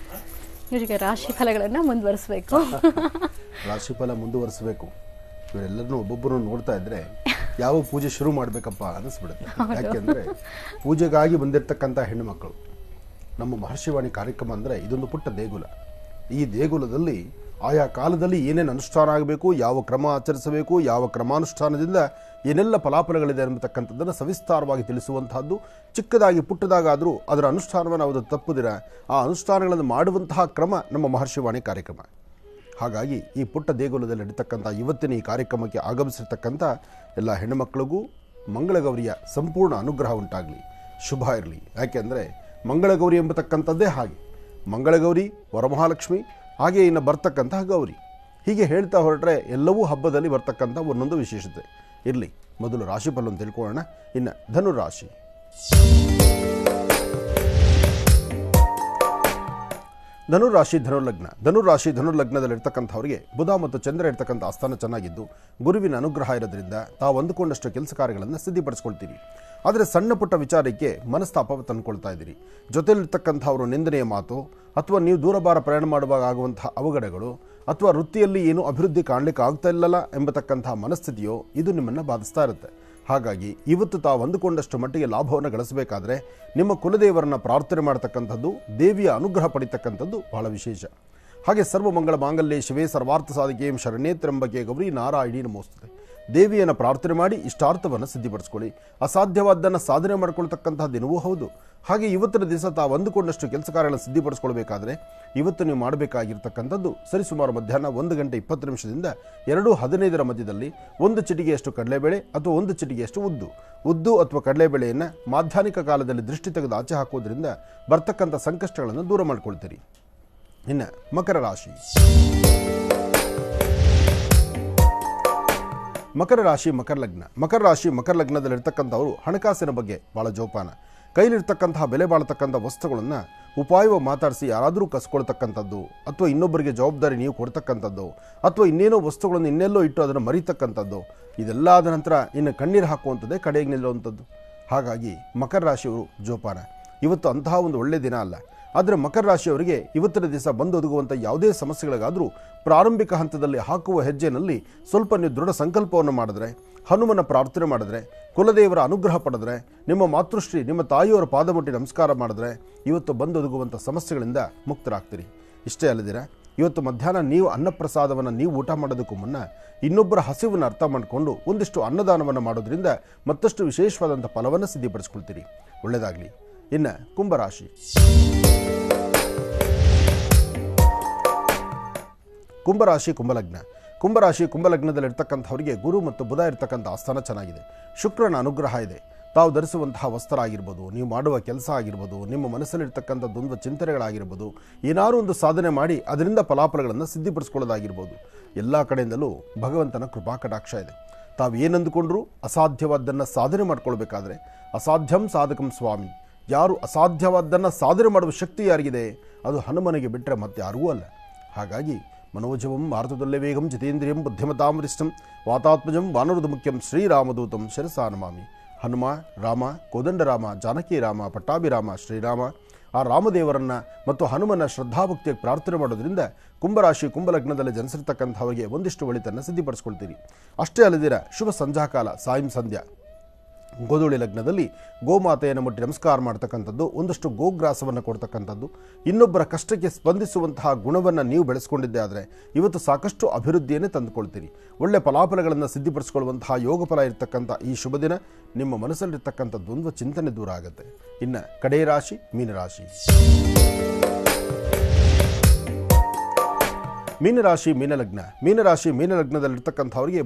ಇವರಿಗೆ ರಾಶಿ ಫಲಗಳನ್ನು ಮುಂದುವರಿಸಬೇಕು. ರಾಶಿಫಲ ಮುಂದುವರಿಸಬೇಕು. ಇವರೆಲ್ಲರನ್ನೂ ಒಬ್ಬೊಬ್ಬರು ನೋಡ್ತಾ ಇದ್ರೆ ಯಾವ ಪೂಜೆ ಶುರು ಮಾಡಬೇಕಪ್ಪ ಅನ್ನಿಸ್ಬಿಡುತ್ತೆ. ಯಾಕೆಂದರೆ ಪೂಜೆಗಾಗಿ ಬಂದಿರತಕ್ಕಂಥ ಹೆಣ್ಣುಮಕ್ಕಳು. ನಮ್ಮ ಮಹರ್ಷಿವಾಣಿ ಕಾರ್ಯಕ್ರಮ ಅಂದರೆ ಇದೊಂದು ಪುಟ್ಟ ದೇಗುಲ. ಈ ದೇಗುಲದಲ್ಲಿ ಆಯಾ ಕಾಲದಲ್ಲಿ ಏನೇನು ಅನುಷ್ಠಾನ ಆಗಬೇಕು, ಯಾವ ಕ್ರಮ ಆಚರಿಸಬೇಕು, ಯಾವ ಕ್ರಮಾನುಷ್ಠಾನದಿಂದ ಏನೆಲ್ಲ ಫಲಾಫಲಗಳಿದೆ ಅನ್ನತಕ್ಕಂಥದ್ದನ್ನು ಸವಿಸ್ತಾರವಾಗಿ ತಿಳಿಸುವಂತಹದ್ದು. ಚಿಕ್ಕದಾಗಿ ಪುಟ್ಟದಾಗಾದರೂ ಅದರ ಅನುಷ್ಠಾನವನ್ನು ನಾವು ತಪ್ಪುದಿರ ಆ ಅನುಷ್ಠಾನಗಳನ್ನು ಮಾಡುವಂತಹ ಕ್ರಮ ನಮ್ಮ ಮಹರ್ಷಿವಾಣಿ ಕಾರ್ಯಕ್ರಮ. ಹಾಗಾಗಿ ಈ ಪುಟ್ಟ ದೇಗುಲದಲ್ಲಿ ನಡೀತಕ್ಕಂಥ ಇವತ್ತಿನ ಈ ಕಾರ್ಯಕ್ರಮಕ್ಕೆ ಆಗಮಿಸಿರ್ತಕ್ಕಂಥ ಎಲ್ಲ ಹೆಣ್ಣುಮಕ್ಕಳಿಗೂ ಮಂಗಳಗೌರಿಯ ಸಂಪೂರ್ಣ ಅನುಗ್ರಹ ಉಂಟಾಗಲಿ, ಶುಭ ಇರಲಿ. ಯಾಕೆಂದರೆ ಮಂಗಳಗೌರಿ ಎಂಬತಕ್ಕಂಥದ್ದೇ ಹಾಗೆ. ಮಂಗಳಗೌರಿ, ವರಮಹಾಲಕ್ಷ್ಮಿ, ಹಾಗೆ ಇನ್ನು ಬರ್ತಕ್ಕಂತಹ ಗೌರಿ, ಹೀಗೆ ಹೇಳ್ತಾ ಹೊರಟ್ರೆ ಎಲ್ಲವೂ ಹಬ್ಬದಲ್ಲಿ ಬರ್ತಕ್ಕಂಥ ಒಂದೊಂದು ವಿಶೇಷತೆ ಇರಲಿ. ಮೊದಲು ರಾಶಿಫಲವನ್ನು ತಿಳ್ಕೊಳ್ಳೋಣ. ಇನ್ನು ಧನುರಾಶಿ. ಧನುರಾಶಿ ಧನುರ್ಲಗ್ನ. ಧನುರಾಶಿ ಧನುರ್ಲಗ್ನದಲ್ಲಿರ್ತಕ್ಕಂಥವ್ರಿಗೆ ಬುಧ ಮತ್ತು ಚಂದ್ರ ಇರ್ತಕ್ಕಂಥ ಆಸ್ಥಾನ ಚೆನ್ನಾಗಿದ್ದು ಗುರುವಿನ ಅನುಗ್ರಹ ಇರೋದ್ರಿಂದ ತಾವು ಅಂದುಕೊಂಡಷ್ಟು ಕೆಲಸ ಕಾರ್ಯಗಳನ್ನು ಸಿದ್ಧಪಡಿಸ್ಕೊಳ್ತೀರಿ. ಆದರೆ ಸಣ್ಣ ಪುಟ್ಟ ವಿಚಾರಕ್ಕೆ ಮನಸ್ತಾಪ ತಂದುಕೊಳ್ತಾ ಇದ್ದೀರಿ. ಜೊತೆಯಲ್ಲಿರ್ತಕ್ಕಂಥವರು ನಿಂದನೆಯ ಮಾತು, ಅಥವಾ ನೀವು ದೂರಭಾರ ಪ್ರಯಾಣ ಮಾಡುವಾಗ ಆಗುವಂತಹ ಅವಘಡಗಳು, ಅಥವಾ ವೃತ್ತಿಯಲ್ಲಿ ಏನೂ ಅಭಿವೃದ್ಧಿ ಕಾಣಲಿಕ್ಕೆ ಆಗ್ತಾ ಇಲ್ಲಲ್ಲ ಎಂಬತಕ್ಕಂತಹ ಮನಸ್ಥಿತಿಯೋ ಇದು ನಿಮ್ಮನ್ನು ಬಾಧಿಸ್ತಾ ಇರುತ್ತೆ. ಹಾಗಾಗಿ ಇವತ್ತು ತಾವು ಅಂದುಕೊಂಡಷ್ಟು ಮಟ್ಟಿಗೆ ಲಾಭವನ್ನು ಗಳಿಸಬೇಕಾದ್ರೆ ನಿಮ್ಮ ಕುಲದೇವರನ್ನು ಪ್ರಾರ್ಥನೆ ಮಾಡತಕ್ಕಂಥದ್ದು, ದೇವಿಯ ಅನುಗ್ರಹ ಪಡಿತಕ್ಕಂಥದ್ದು ಬಹಳ ವಿಶೇಷ. ಹಾಗೆ ಸರ್ವಮಂಗಳ ಮಾಂಗಲ್ಯೆ ಶಿವೆ ಸರ್ವಾರ್ಥ ಸಾಧಿಕೆಯಂ ಶರಣ್ಯೇ ತ್ರ್ಯಂಬಕೆ ಗೌರಿ ನಾರಾಯಣಿ ನಮೋಸ್ತುತೆ. ದೇವಿಯನ್ನು ಪ್ರಾರ್ಥನೆ ಮಾಡಿ ಇಷ್ಟಾರ್ಥವನ್ನು ಸಿದ್ಧಿಪಡಿಸ್ಕೊಳ್ಳಿ. ಅಸಾಧ್ಯವಾದ್ದನ್ನು ಸಾಧನೆ ಮಾಡಿಕೊಳ್ತಕ್ಕಂತಹ ದಿನವೂ ಹೌದು. ಹಾಗೆ ಇವತ್ತಿನ ದಿವಸ ತಾವು ಅಂದುಕೊಂಡಷ್ಟು ಕೆಲಸ ಕಾರ್ಯಗಳನ್ನು ಸಿದ್ಧಿಪಡಿಸ್ಕೊಳ್ಬೇಕಾದ್ರೆ ಇವತ್ತು ನೀವು ಮಾಡಬೇಕಾಗಿರ್ತಕ್ಕಂಥದ್ದು ಸರಿಸುಮಾರು ಮಧ್ಯಾಹ್ನ 1:20 2:15 ಮಧ್ಯದಲ್ಲಿ 1 ಚಿಟಿಗೆಯಷ್ಟು ಕಡಲೆಬೇಳೆ ಅಥವಾ 1 ಚಿಟಿಗೆಯಷ್ಟು ಉದ್ದು ಅಥವಾ ಕಡಲೆಬೇಳೆಯನ್ನು ಮಾಧ್ಯಾಹ್ನಿಕ ಕಾಲದಲ್ಲಿ ದೃಷ್ಟಿ ತೆಗೆದು ಆಚೆ ಹಾಕೋದ್ರಿಂದ ಬರ್ತಕ್ಕಂಥ ಸಂಕಷ್ಟಗಳನ್ನು ದೂರ ಮಾಡಿಕೊಳ್ತೀರಿ. ಇನ್ನು ಮಕರ ರಾಶಿ. ಮಕರ ರಾಶಿ ಮಕರ ಲಗ್ನ. ಮಕರ ರಾಶಿ ಮಕರ ಲಗ್ನದಲ್ಲಿರ್ತಕ್ಕಂಥವರು ಹಣಕಾಸಿನ ಬಗ್ಗೆ ಭಾಳ ಜೋಪಾನ. ಕೈಲಿರ್ತಕ್ಕಂತಹ ಬೆಲೆ ಬಾಳ್ತಕ್ಕಂಥ ವಸ್ತುಗಳನ್ನು ಉಪಾಯವ ಮಾತಾಡಿಸಿ ಯಾರಾದರೂ ಕಸ್ಕೊಳ್ತಕ್ಕಂಥದ್ದು, ಅಥವಾ ಇನ್ನೊಬ್ಬರಿಗೆ ಜವಾಬ್ದಾರಿ ನೀವು ಕೊಡ್ತಕ್ಕಂಥದ್ದು, ಅಥವಾ ಇನ್ನೇನೋ ವಸ್ತುಗಳನ್ನು ಇನ್ನೆಲ್ಲೋ ಇಟ್ಟು ಅದನ್ನು ಮರಿತಕ್ಕಂಥದ್ದು, ಇದೆಲ್ಲ ಆದ ನಂತರ ಇನ್ನು ಕಣ್ಣೀರು ಹಾಕುವಂಥದ್ದೇ ಕಡೆಗೆ ನಿಲ್ಲುವಂಥದ್ದು. ಹಾಗಾಗಿ ಮಕರ ರಾಶಿಯವರು ಜೋಪಾನ. ಇವತ್ತು ಅಂತಹ ಒಂದು ಒಳ್ಳೆಯ ದಿನ ಅಲ್ಲ. ಆದರೆ ಮಕರ ರಾಶಿಯವರಿಗೆ ಇವತ್ತಿನ ದಿವಸ ಬಂದೊದಗುವಂಥ ಯಾವುದೇ ಸಮಸ್ಯೆಗಳಿಗಾದರೂ ಪ್ರಾರಂಭಿಕ ಹಂತದಲ್ಲಿ ಹಾಕುವ ಹೆಜ್ಜೆಯಲ್ಲಿ ಸ್ವಲ್ಪ ನೀವು ದೃಢ ಸಂಕಲ್ಪವನ್ನು ಮಾಡಿದ್ರೆ, ಹನುಮನ ಪ್ರಾರ್ಥನೆ ಮಾಡಿದ್ರೆ, ಕುಲದೇವರ ಅನುಗ್ರಹ ಪಡೆದ್ರೆ, ನಿಮ್ಮ ಮಾತೃಶ್ರೀ ನಿಮ್ಮ ತಾಯಿಯವರ ಪಾದ ಮುಟ್ಟಿ ನಮಸ್ಕಾರ ಮಾಡಿದ್ರೆ ಇವತ್ತು ಬಂದೊದಗುವಂಥ ಸಮಸ್ಯೆಗಳಿಂದ ಮುಕ್ತರಾಗ್ತೀರಿ. ಇಷ್ಟೇ ಅಲ್ಲದಿರ ಇವತ್ತು ಮಧ್ಯಾಹ್ನ ನೀವು ಅನ್ನಪ್ರಸಾದವನ್ನು ನೀವು ಊಟ ಮಾಡೋದಕ್ಕೂ ಮುನ್ನ ಇನ್ನೊಬ್ಬರ ಹಸಿವನ್ನು ಅರ್ಥ ಮಾಡಿಕೊಂಡು ಒಂದಿಷ್ಟು ಅನ್ನದಾನವನ್ನು ಮಾಡೋದ್ರಿಂದ ಮತ್ತಷ್ಟು ವಿಶೇಷವಾದಂಥ ಫಲವನ್ನು ಸಿದ್ಧಿಪಡಿಸ್ಕೊಳ್ತೀರಿ. ಒಳ್ಳೆಯದಾಗಲಿ. ಇನ್ನು ಕುಂಭರಾಶಿ. ಕುಂಭರಾಶಿ ಕುಂಭಲಗ್ನ. ಕುಂಭರಾಶಿ ಕುಂಭಲಗ್ನದಲ್ಲಿರ್ತಕ್ಕಂಥವರಿಗೆ ಗುರು ಮತ್ತು ಬುಧ ಇರ್ತಕ್ಕಂಥ ಆಸ್ಥಾನ ಚೆನ್ನಾಗಿದೆ. ಶುಕ್ರನ ಅನುಗ್ರಹ ಇದೆ. ತಾವು ಧರಿಸುವಂತಹ ವಸ್ತ್ರ ಆಗಿರ್ಬೋದು, ನೀವು ಮಾಡುವ ಕೆಲಸ ಆಗಿರ್ಬೋದು, ನಿಮ್ಮ ಮನಸ್ಸಲ್ಲಿರ್ತಕ್ಕಂಥ ದ್ವಂದ್ವ ಚಿಂತನೆಗಳಾಗಿರ್ಬೋದು, ಏನಾದರೂ ಒಂದು ಸಾಧನೆ ಮಾಡಿ ಅದರಿಂದ ಫಲಾಫಲಗಳನ್ನು ಸಿದ್ಧಿಪಡಿಸ್ಕೊಳ್ಳೋದಾಗಿರ್ಬೋದು, ಎಲ್ಲ ಕಡೆಯಿಂದಲೂ ಭಗವಂತನ ಕೃಪಾ ಕಟಾಕ್ಷ ಇದೆ. ತಾವು ಏನಂದುಕೊಂಡ್ರೂ ಅಸಾಧ್ಯವಾದ್ದನ್ನು ಸಾಧನೆ ಮಾಡ್ಕೊಳ್ಬೇಕಾದ್ರೆ ಅಸಾಧ್ಯಂ ಸಾಧಕಂ ಸ್ವಾಮಿ. ಯಾರು ಅಸಾಧ್ಯವಾದ್ದನ್ನು ಸಾಧನೆ ಮಾಡುವ ಶಕ್ತಿ ಯಾರಿಗಿದೆ ಅದು ಹನುಮನಿಗೆ ಬಿಟ್ಟರೆ ಮತ್ತೆ ಯಾರಿಗೂ ಅಲ್ಲ. ಹಾಗಾಗಿ ಮನೋಜವಂ ಮಾರುತದಲ್ಲೇ ವೇಗಂ ಜಿತೇಂದ್ರಿಯಂ ಬುದ್ಧಿಮತಾಂ ವರಿಷ್ಠಂ ವಾತಾತ್ಮಜಂ ವಾನರದ ಮುಖ್ಯಂ ಶ್ರೀರಾಮದೂತಂ ಶಿರಸಾ ನಮಾಮಿ. ಹನುಮ, ರಾಮ, ಕೋದಂಡರಾಮ, ಜಾನಕಿ ರಾಮ, ಪಟ್ಟಾಭಿರಾಮ, ಶ್ರೀರಾಮ, ಆ ರಾಮದೇವರನ್ನು ಮತ್ತು ಹನುಮನ ಶ್ರದ್ಧಾಭಕ್ತಿಯಾಗಿ ಪ್ರಾರ್ಥನೆ ಮಾಡೋದ್ರಿಂದ ಕುಂಭರಾಶಿ ಕುಂಭಲಗ್ನದಲ್ಲಿ ಜನಿಸಿರ್ತಕ್ಕಂಥವರಿಗೆ ಒಂದಿಷ್ಟು ಒಳಿತನ್ನು ಸಿದ್ಧಿಪಡಿಸ್ಕೊಳ್ತೀರಿ. ಅಷ್ಟೇ ಅಲ್ಲದಿರ ಶುಭ ಸಂಧ್ಯಾಕಾಲ ಸಾಯಂ ಸಂಧ್ಯಾ ಗೋಧೂಳಿ ಲಗ್ನದಲ್ಲಿ ಗೋಮಾತೆಯನ್ನು ಮುಟ್ಟಿ ನಮಸ್ಕಾರ ಮಾಡ್ತಕ್ಕಂಥದ್ದು, ಒಂದಷ್ಟು ಗೋಗ್ರಾಸವನ್ನು ಕೊಡ್ತಕ್ಕಂಥದ್ದು, ಇನ್ನೊಬ್ಬರ ಕಷ್ಟಕ್ಕೆ ಸ್ಪಂದಿಸುವಂತಹ ಗುಣವನ್ನು ನೀವು ಬೆಳೆಸ್ಕೊಂಡಿದ್ದೆ ಆದರೆ ಇವತ್ತು ಸಾಕಷ್ಟು ಅಭಿವೃದ್ಧಿಯನ್ನೇ ತಂದುಕೊಳ್ತೀರಿ. ಒಳ್ಳೆ ಫಲಾಫಲಗಳನ್ನು ಸಿದ್ಧಿಪಡಿಸ್ಕೊಳ್ಳುವಂತಹ ಯೋಗ ಫಲ ಇರತಕ್ಕಂಥ ಈ ಶುಭ ದಿನ ನಿಮ್ಮ ಮನಸ್ಸಲ್ಲಿರ್ತಕ್ಕಂಥ ದ್ವಂದ್ವ ಚಿಂತನೆ ದೂರ ಆಗುತ್ತೆ. ಇನ್ನು ಕಡೆಯ ರಾಶಿ ಮೀನರಾಶಿ. ಮೀನರಾಶಿ ಮೀನಲಗ್ನ. ಮೀನರಾಶಿ ಮೀನಲಗ್ನದಲ್ಲಿರ್ತಕ್ಕಂಥವರಿಗೆ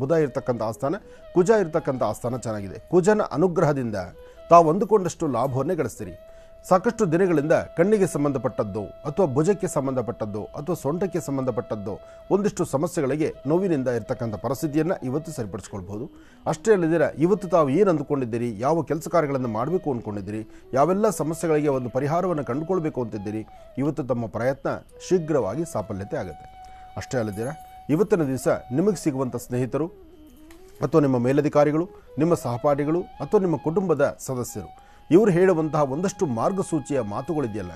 ಬುಧ ಇರ್ತಕ್ಕಂಥ ಆಸ್ಥಾನ, ಕುಜ ಇರ್ತಕ್ಕಂಥ ಆಸ್ಥಾನ ಚೆನ್ನಾಗಿದೆ. ಕುಜನ ಅನುಗ್ರಹದಿಂದ ತಾವು ಅಂದುಕೊಂಡಷ್ಟು ಲಾಭವನ್ನೇ ಗಳಿಸ್ತೀರಿ. ಸಾಕಷ್ಟು ದಿನಗಳಿಂದ ಕಣ್ಣಿಗೆ ಸಂಬಂಧಪಟ್ಟದ್ದು ಅಥವಾ ಭುಜಕ್ಕೆ ಸಂಬಂಧಪಟ್ಟದ್ದು ಅಥವಾ ಸೊಂಟಕ್ಕೆ ಸಂಬಂಧಪಟ್ಟದ್ದು ಒಂದಿಷ್ಟು ಸಮಸ್ಯೆಗಳಿಗೆ ನೋವಿನಿಂದ ಇರತಕ್ಕಂಥ ಪರಿಸ್ಥಿತಿಯನ್ನು ಇವತ್ತು ಸರಿಪಡಿಸ್ಕೊಳ್ಬೋದು. ಅಷ್ಟೇ ಅಲ್ಲದಿರ ಇವತ್ತು ತಾವು ಏನು ಅಂದುಕೊಂಡಿದ್ದೀರಿ, ಯಾವ ಕೆಲಸ ಕಾರ್ಯಗಳನ್ನು ಮಾಡಬೇಕು ಅಂದ್ಕೊಂಡಿದ್ದೀರಿ, ಯಾವೆಲ್ಲ ಸಮಸ್ಯೆಗಳಿಗೆ ಒಂದು ಪರಿಹಾರವನ್ನು ಕಂಡುಕೊಳ್ಬೇಕು ಅಂತಿದ್ದೀರಿ, ಇವತ್ತು ತಮ್ಮ ಪ್ರಯತ್ನ ಶೀಘ್ರವಾಗಿ ಸಾಫಲ್ಯತೆ ಆಗುತ್ತೆ. ಅಷ್ಟೇ ಅಲ್ಲದಿರ ಇವತ್ತಿನ ದಿವಸ ನಿಮಗೆ ಸಿಗುವಂಥ ಸ್ನೇಹಿತರು ಅಥವಾ ನಿಮ್ಮ ಮೇಲಧಿಕಾರಿಗಳು, ನಿಮ್ಮ ಸಹಪಾಠಿಗಳು ಅಥವಾ ನಿಮ್ಮ ಕುಟುಂಬದ ಸದಸ್ಯರು ಇವರು ಹೇಳುವಂತಹ ಒಂದಷ್ಟು ಮಾರ್ಗಸೂಚಿಯ ಮಾತುಗಳಿದೆಯಲ್ಲ,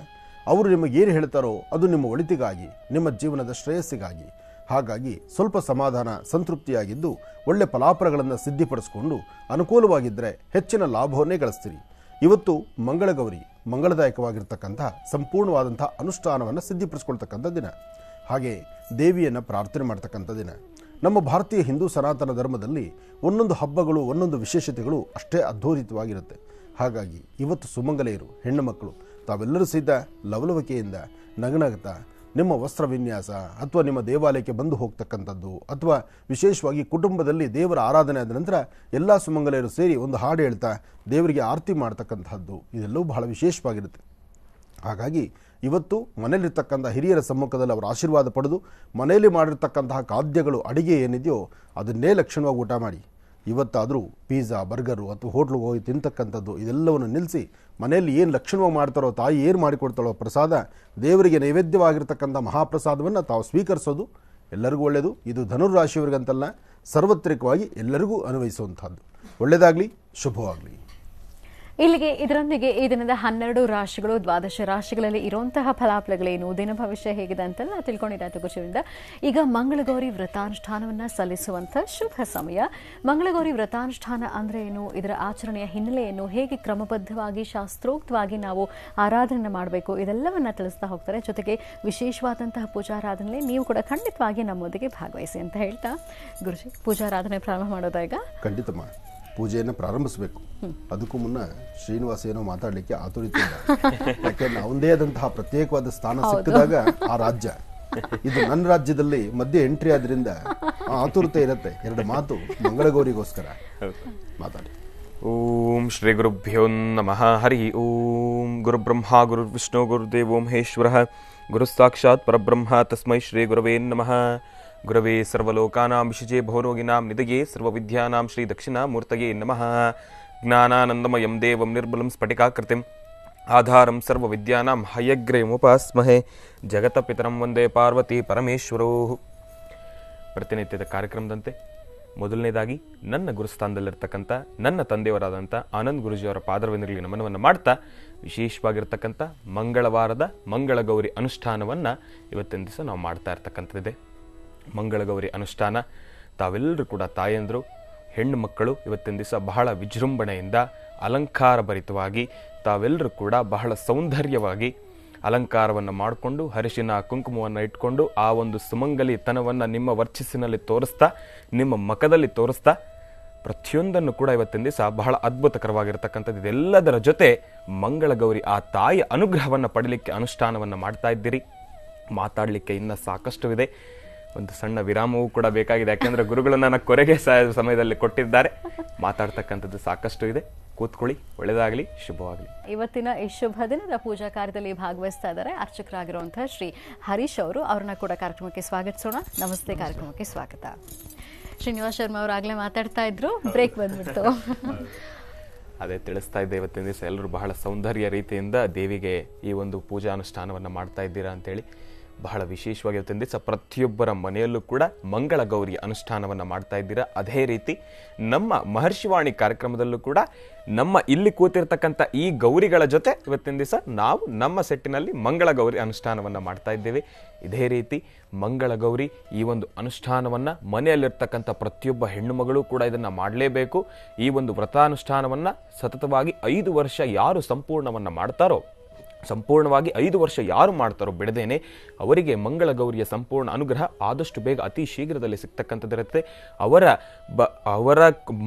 ಅವರು ನಿಮಗೇನು ಹೇಳ್ತಾರೋ ಅದು ನಿಮ್ಮ ಒಳಿತಿಗಾಗಿ, ನಿಮ್ಮ ಜೀವನದ ಶ್ರೇಯಸ್ಸಿಗಾಗಿ. ಹಾಗಾಗಿ ಸ್ವಲ್ಪ ಸಮಾಧಾನ ಸಂತೃಪ್ತಿಯಾಗಿದ್ದು ಒಳ್ಳೆ ಫಲಾಫಲಗಳನ್ನು ಸಿದ್ಧಿಪಡಿಸಿಕೊಂಡು ಅನುಕೂಲವಾಗಿದ್ದರೆ ಹೆಚ್ಚಿನ ಲಾಭವನ್ನೇ ಗಳಿಸ್ತೀರಿ. ಇವತ್ತು ಮಂಗಳಗೌರಿ ಮಂಗಳದಾಯಕವಾಗಿರ್ತಕ್ಕಂಥ ಸಂಪೂರ್ಣವಾದಂಥ ಅನುಷ್ಠಾನವನ್ನು ಸಿದ್ಧಿಪಡಿಸ್ಕೊಳ್ತಕ್ಕಂಥ ದಿನ. ಹಾಗೆ ದೇವಿಯನ್ನು ಪ್ರಾರ್ಥನೆ ಮಾಡ್ತಕ್ಕಂಥ ದಿನ. ನಮ್ಮ ಭಾರತೀಯ ಹಿಂದೂ ಸನಾತನ ಧರ್ಮದಲ್ಲಿ ಒಂದೊಂದು ಹಬ್ಬಗಳು ಒಂದೊಂದು ವಿಶೇಷತೆಗಳು ಅಷ್ಟೇ ಅದ್ಭುತವಾಗಿರುತ್ತೆ. ಹಾಗಾಗಿ ಇವತ್ತು ಸುಮಂಗಲೆಯರು ಹೆಣ್ಣು ಮಕ್ಕಳು ತಾವೆಲ್ಲರೂ ಸಹಿತ ಲವಲವಿಕೆಯಿಂದ ನಗನಗ್ತಾ ನಿಮ್ಮ ವಸ್ತ್ರ ವಿನ್ಯಾಸ ಅಥವಾ ನಿಮ್ಮ ದೇವಾಲಯಕ್ಕೆ ಬಂದು ಹೋಗ್ತಕ್ಕಂಥದ್ದು ಅಥವಾ ವಿಶೇಷವಾಗಿ ಕುಟುಂಬದಲ್ಲಿ ದೇವರ ಆರಾಧನೆ ಆದ ನಂತರ ಎಲ್ಲ ಸುಮಂಗಲೆಯರು ಸೇರಿ ಒಂದು ಹಾಡು ಹೇಳ್ತಾ ದೇವರಿಗೆ ಆರತಿ ಮಾಡ್ತಕ್ಕಂಥದ್ದು ಇದೆಲ್ಲವೂ ಬಹಳ ವಿಶೇಷವಾಗಿರುತ್ತೆ. ಹಾಗಾಗಿ ಇವತ್ತು ಮನೆಯಲ್ಲಿರ್ತಕ್ಕಂಥ ಹಿರಿಯರ ಸಮ್ಮುಖದಲ್ಲಿ ಅವರ ಆಶೀರ್ವಾದ ಪಡೆದು ಮನೆಯಲ್ಲಿ ಮಾಡಿರ್ತಕ್ಕಂತಹ ಖಾದ್ಯಗಳು ಅಡಿಗೆ ಏನಿದೆಯೋ ಅದನ್ನೇ ಲಕ್ಷಣವಾಗಿ ಊಟ ಮಾಡಿ. ಇವತ್ತಾದರೂ ಪಿಜ್ಜಾ ಬರ್ಗರು ಅಥವಾ ಹೋಟ್ಲಿಗೆ ಹೋಗಿ ತಿಂತಕ್ಕಂಥದ್ದು ಇದೆಲ್ಲವನ್ನು ನಿಲ್ಲಿಸಿ ಮನೆಯಲ್ಲಿ ಏನು ಲಕ್ಷಣವಾಗಿ ಮಾಡ್ತಾರೋ, ತಾಯಿ ಏನು ಮಾಡಿಕೊಡ್ತಾಳೋ ಪ್ರಸಾದ, ದೇವರಿಗೆ ನೈವೇದ್ಯವಾಗಿರ್ತಕ್ಕಂಥ ಮಹಾಪ್ರಸಾದವನ್ನು ತಾವು ಸ್ವೀಕರಿಸೋದು ಎಲ್ಲರಿಗೂ ಒಳ್ಳೆಯದು. ಇದು ಧನುರಾಶಿಯವರಿಗಂತಲ್ಲ, ಸಾರ್ವತ್ರಿಕವಾಗಿ ಎಲ್ಲರಿಗೂ ಅನ್ವಯಿಸುವಂಥದ್ದು. ಒಳ್ಳೆಯದಾಗಲಿ, ಶುಭವಾಗಲಿ. ಇಲ್ಲಿಗೆ ಇದರೊಂದಿಗೆ ಈ ದಿನದ 12 ರಾಶಿಗಳು, ದ್ವಾದಶ ರಾಶಿಗಳಲ್ಲಿ ಇರುವಂತಹ ಫಲಾಫಲಗಳೇನು, ದಿನ ಭವಿಷ್ಯ ಹೇಗಿದೆ ಅಂತೆಲ್ಲ ತಿಳ್ಕೊಂಡಿದ್ದಾಯ್ತು ಗುರುಜಿಯಿಂದ. ಈಗ ಮಂಗಳಗೌರಿ ವ್ರತಾನುಷ್ಠಾನವನ್ನು ಸಲ್ಲಿಸುವಂಥ ಶುಭ ಸಮಯ. ಮಂಗಳಗೌರಿ ವ್ರತಾನುಷ್ಠಾನ ಅಂದರೆ ಏನು, ಇದರ ಆಚರಣೆಯ ಹಿನ್ನೆಲೆ ಏನು, ಹೇಗೆ ಕ್ರಮಬದ್ಧವಾಗಿ ಶಾಸ್ತ್ರೋಕ್ತವಾಗಿ ನಾವು ಆರಾಧನೆ ಮಾಡಬೇಕು, ಇದೆಲ್ಲವನ್ನ ತಿಳಿಸ್ತಾ ಹೋಗ್ತಾರೆ. ಜೊತೆಗೆ ವಿಶೇಷವಾದಂತಹ ಪೂಜಾರಾಧನೆ ನೀವು ಕೂಡ ಖಂಡಿತವಾಗಿ ನಮ್ಮೊಂದಿಗೆ ಭಾಗವಹಿಸಿ ಅಂತ ಹೇಳ್ತಾ, ಗುರುಜಿ ಪೂಜಾರಾಧನೆ ಪ್ರಾರಂಭ ಮಾಡೋದಾ ಈಗ? ಖಂಡಿತಮ್ಮ, ಪೂಜೆಯನ್ನು ಪ್ರಾರಂಭಿಸಬೇಕು. ಅದಕ್ಕೂ ಮುನ್ನ ಶ್ರೀನಿವಾಸ ಏನೋ ಮಾತಾಡಲಿಕ್ಕೆ ಆತುರತೆ ಇಲ್ಲ. ಯಾಕೆಂದ್ರೆ ಅವನದೇ ಆದಂತಹ ಪ್ರತ್ಯೇಕವಾದ ಸ್ಥಾನ ಸಿಕ್ಕಿದಾಗ ಆ ರಾಜ್ಯ, ಇದು ನನ್ನ ರಾಜ್ಯದಲ್ಲಿ ಮಧ್ಯೆ ಎಂಟ್ರಿ ಆದ್ರಿಂದ ಆತುರತೆ ಇರುತ್ತೆ. 2 ಮಾತು ಮಂಗಳಗೌರಿಗೋಸ್ಕರ ಮಾತಾಡಿ. ಓಂ ಶ್ರೀ ಗುರುಭ್ಯೋ ನಮಃ. ಹರಿ ಓಂ. ಗುರುಬ್ರಹ್ಮ ಗುರುರ್ವಿಷ್ಣು ಗುರುದೇವೋ ಮಹೇಶ್ವರಃ, ಗುರು ಸಾಕ್ಷಾತ್ ಪರಬ್ರಹ್ಮ, ತಸ್ಮೈ ಶ್ರೀ ಗುರವೇ ನಮಃ. ಗುರವೇ ಸರ್ವಲೋಕಾನಾಂ ವಿಶಜೇ ಭವರೋಗಿನಾಂ ನಿಧಯೇ ಸರ್ವವಿದ್ಯಾನಾಂ ಶ್ರೀ ದಕ್ಷಿಣಾಮೂರ್ತಯೇ ನಮಃ. ಜ್ಞಾನಾನಂದಮಯಂ ದೇವಂ ನಿರ್ಮಲಂ ಸ್ಫಟಿಕಾಕೃತಿಂ ಆಧಾರಂ ಸರ್ವವಿದ್ಯಾನಾಂ ಹಯಗ್ರೀವಮುಪಾಸ್ಮಹೇ. ಜಗತಪಿತರಂ ವಂದೇ ಪಾರ್ವತಿ ಪರಮೇಶ್ವರೋ. ಪ್ರತಿನಿತ್ಯದ ಕಾರ್ಯಕ್ರಮದಂತೆ ಮೊದಲನೇದಾಗಿ ನನ್ನ ಗುರುಸ್ಥಾನದಲ್ಲಿರ್ತಕ್ಕಂಥ ನನ್ನ ತಂದೆಯವರಾದಂಥ ಆನಂದ್ ಗುರುಜಿಯವರ ಪಾದರವಿಂದಗಳಿಗೆ ನಮನವನ್ನು ಮಾಡ್ತಾ, ವಿಶೇಷವಾಗಿರ್ತಕ್ಕಂಥ ಮಂಗಳವಾರದ ಮಂಗಳಗೌರಿ ಅನುಷ್ಠಾನವನ್ನು ಇವತ್ತಿನ ದಿವಸ ನಾವು ಮಾಡ್ತಾ ಇರ್ತಕ್ಕಂಥದ್ದಿದೆ. ಮಂಗಳಗೌರಿ ಅನುಷ್ಠಾನ ತಾವೆಲ್ಲರೂ ಕೂಡ ತಾಯಂದರು, ಹೆಣ್ಣು ಮಕ್ಕಳು ಇವತ್ತಿನ ದಿವಸ ಬಹಳ ವಿಜೃಂಭಣೆಯಿಂದ ಅಲಂಕಾರ ಭರಿತವಾಗಿ ತಾವೆಲ್ಲರೂ ಕೂಡ ಬಹಳ ಸೌಂದರ್ಯವಾಗಿ ಅಲಂಕಾರವನ್ನು ಮಾಡಿಕೊಂಡು ಅರಿಶಿನ ಕುಂಕುಮವನ್ನು ಇಟ್ಕೊಂಡು ಆ ಒಂದು ಸುಮಂಗಲಿತನವನ್ನು ನಿಮ್ಮ ವರ್ಚಸ್ಸಿನಲ್ಲಿ ತೋರಿಸ್ತಾ, ನಿಮ್ಮ ಮುಖದಲ್ಲಿ ತೋರಿಸ್ತಾ ಪ್ರತಿಯೊಂದನ್ನು ಕೂಡ ಇವತ್ತಿನ ದಿವಸ ಬಹಳ ಅದ್ಭುತಕರವಾಗಿರ್ತಕ್ಕಂಥದ್ದು. ಇದೆಲ್ಲದರ ಜೊತೆ ಮಂಗಳಗೌರಿ ಆ ತಾಯಿಯ ಅನುಗ್ರಹವನ್ನು ಪಡೀಲಿಕ್ಕೆ ಅನುಷ್ಠಾನವನ್ನು ಮಾಡ್ತಾ ಇದ್ದೀರಿ. ಮಾತಾಡಲಿಕ್ಕೆ ಇನ್ನೂ ಸಾಕಷ್ಟು ಇದೆ. ಒಂದು ಸಣ್ಣ ವಿರಾಮವೂ ಕೂಡ ಬೇಕಾಗಿದೆ, ಯಾಕೆಂದರೆ ಗುರುಗಳು ನನ್ನ ಕೊರೆಗೆ ಸಮಯದಲ್ಲಿ ಕೊಟ್ಟಿದ್ದಾರೆ. ಮಾತಾಡ್ತಕ್ಕಂಥದ್ದು ಸಾಕಷ್ಟು ಇದೆ. ಕೂತ್ಕೊಳ್ಳಿ, ಒಳ್ಳೆಯದಾಗಲಿ, ಶುಭವಾಗಲಿ. ಇವತ್ತಿನ ಈ ಶುಭ ದಿನದ ಪೂಜಾ ಕಾರ್ಯದಲ್ಲಿ ಭಾಗವಹಿಸ್ತಾ ಇದ್ದಾರೆ ಅರ್ಚಕರಾಗಿರುವಂತಹ ಶ್ರೀ ಹರೀಶ್ ಅವರು. ಅವ್ರನ್ನ ಕೂಡ ಕಾರ್ಯಕ್ರಮಕ್ಕೆ ಸ್ವಾಗತಿಸೋಣ. ನಮಸ್ತೆ, ಕಾರ್ಯಕ್ರಮಕ್ಕೆ ಸ್ವಾಗತ. ಶ್ರೀನಿವಾಸ್ ಶರ್ಮಾ ಅವರು ಆಗಲೇ ಮಾತಾಡ್ತಾ ಇದ್ರು, ಬ್ರೇಕ್ ಬಂದ್ಬಿಡ್ತು. ಅದೇ ತಿಳಿಸ್ತಾ ಇದ್ದೆ, ಇವತ್ತಿನ ದಿವಸ ಎಲ್ಲರೂ ಬಹಳ ಸೌಂದರ್ಯ ರೀತಿಯಿಂದ ದೇವಿಗೆ ಈ ಒಂದು ಪೂಜಾ ಅನುಷ್ಠಾನವನ್ನು ಮಾಡ್ತಾ ಇದ್ದೀರಾ ಅಂತೇಳಿ ಬಹಳ ವಿಶೇಷವಾಗಿ ಇವತ್ತಿನ ದಿವಸ ಪ್ರತಿಯೊಬ್ಬರ ಮನೆಯಲ್ಲೂ ಕೂಡ ಮಂಗಳ ಗೌರಿ ಅನುಷ್ಠಾನವನ್ನು ಮಾಡ್ತಾ ಇದ್ದೀರಾ. ಅದೇ ರೀತಿ ನಮ್ಮ ಮಹರ್ಷಿವಾಣಿ ಕಾರ್ಯಕ್ರಮದಲ್ಲೂ ಕೂಡ ನಮ್ಮ ಇಲ್ಲಿ ಕೂತಿರ್ತಕ್ಕಂಥ ಈ ಗೌರಿಗಳ ಜೊತೆ ಇವತ್ತಿನ ದಿವಸ ನಾವು ನಮ್ಮ ಸೆಟ್ಟಿನಲ್ಲಿ ಮಂಗಳ ಗೌರಿ ಅನುಷ್ಠಾನವನ್ನು ಮಾಡ್ತಾ ಇದ್ದೇವೆ. ಇದೇ ರೀತಿ ಮಂಗಳ ಗೌರಿ ಈ ಒಂದು ಅನುಷ್ಠಾನವನ್ನು ಮನೆಯಲ್ಲಿರ್ತಕ್ಕಂಥ ಪ್ರತಿಯೊಬ್ಬ ಹೆಣ್ಣು ಮಗಳು ಕೂಡ ಇದನ್ನು ಮಾಡಲೇಬೇಕು. ಈ ಒಂದು ವ್ರತಾನುಷ್ಠಾನವನ್ನು ಸತತವಾಗಿ 5 ವರ್ಷ ಯಾರು ಸಂಪೂರ್ಣವನ್ನು ಮಾಡ್ತಾರೋ, ಸಂಪೂರ್ಣವಾಗಿ 5 ವರ್ಷ ಯಾರು ಮಾಡ್ತಾರೋ ಬಿಡದೇನೆ, ಅವರಿಗೆ ಮಂಗಳ ಗೌರಿಯ ಸಂಪೂರ್ಣ ಅನುಗ್ರಹ ಆದಷ್ಟು ಬೇಗ ಅತಿ ಶೀಘ್ರದಲ್ಲಿ ಸಿಗ್ತಕ್ಕಂಥದ್ದಿರುತ್ತೆ. ಅವರ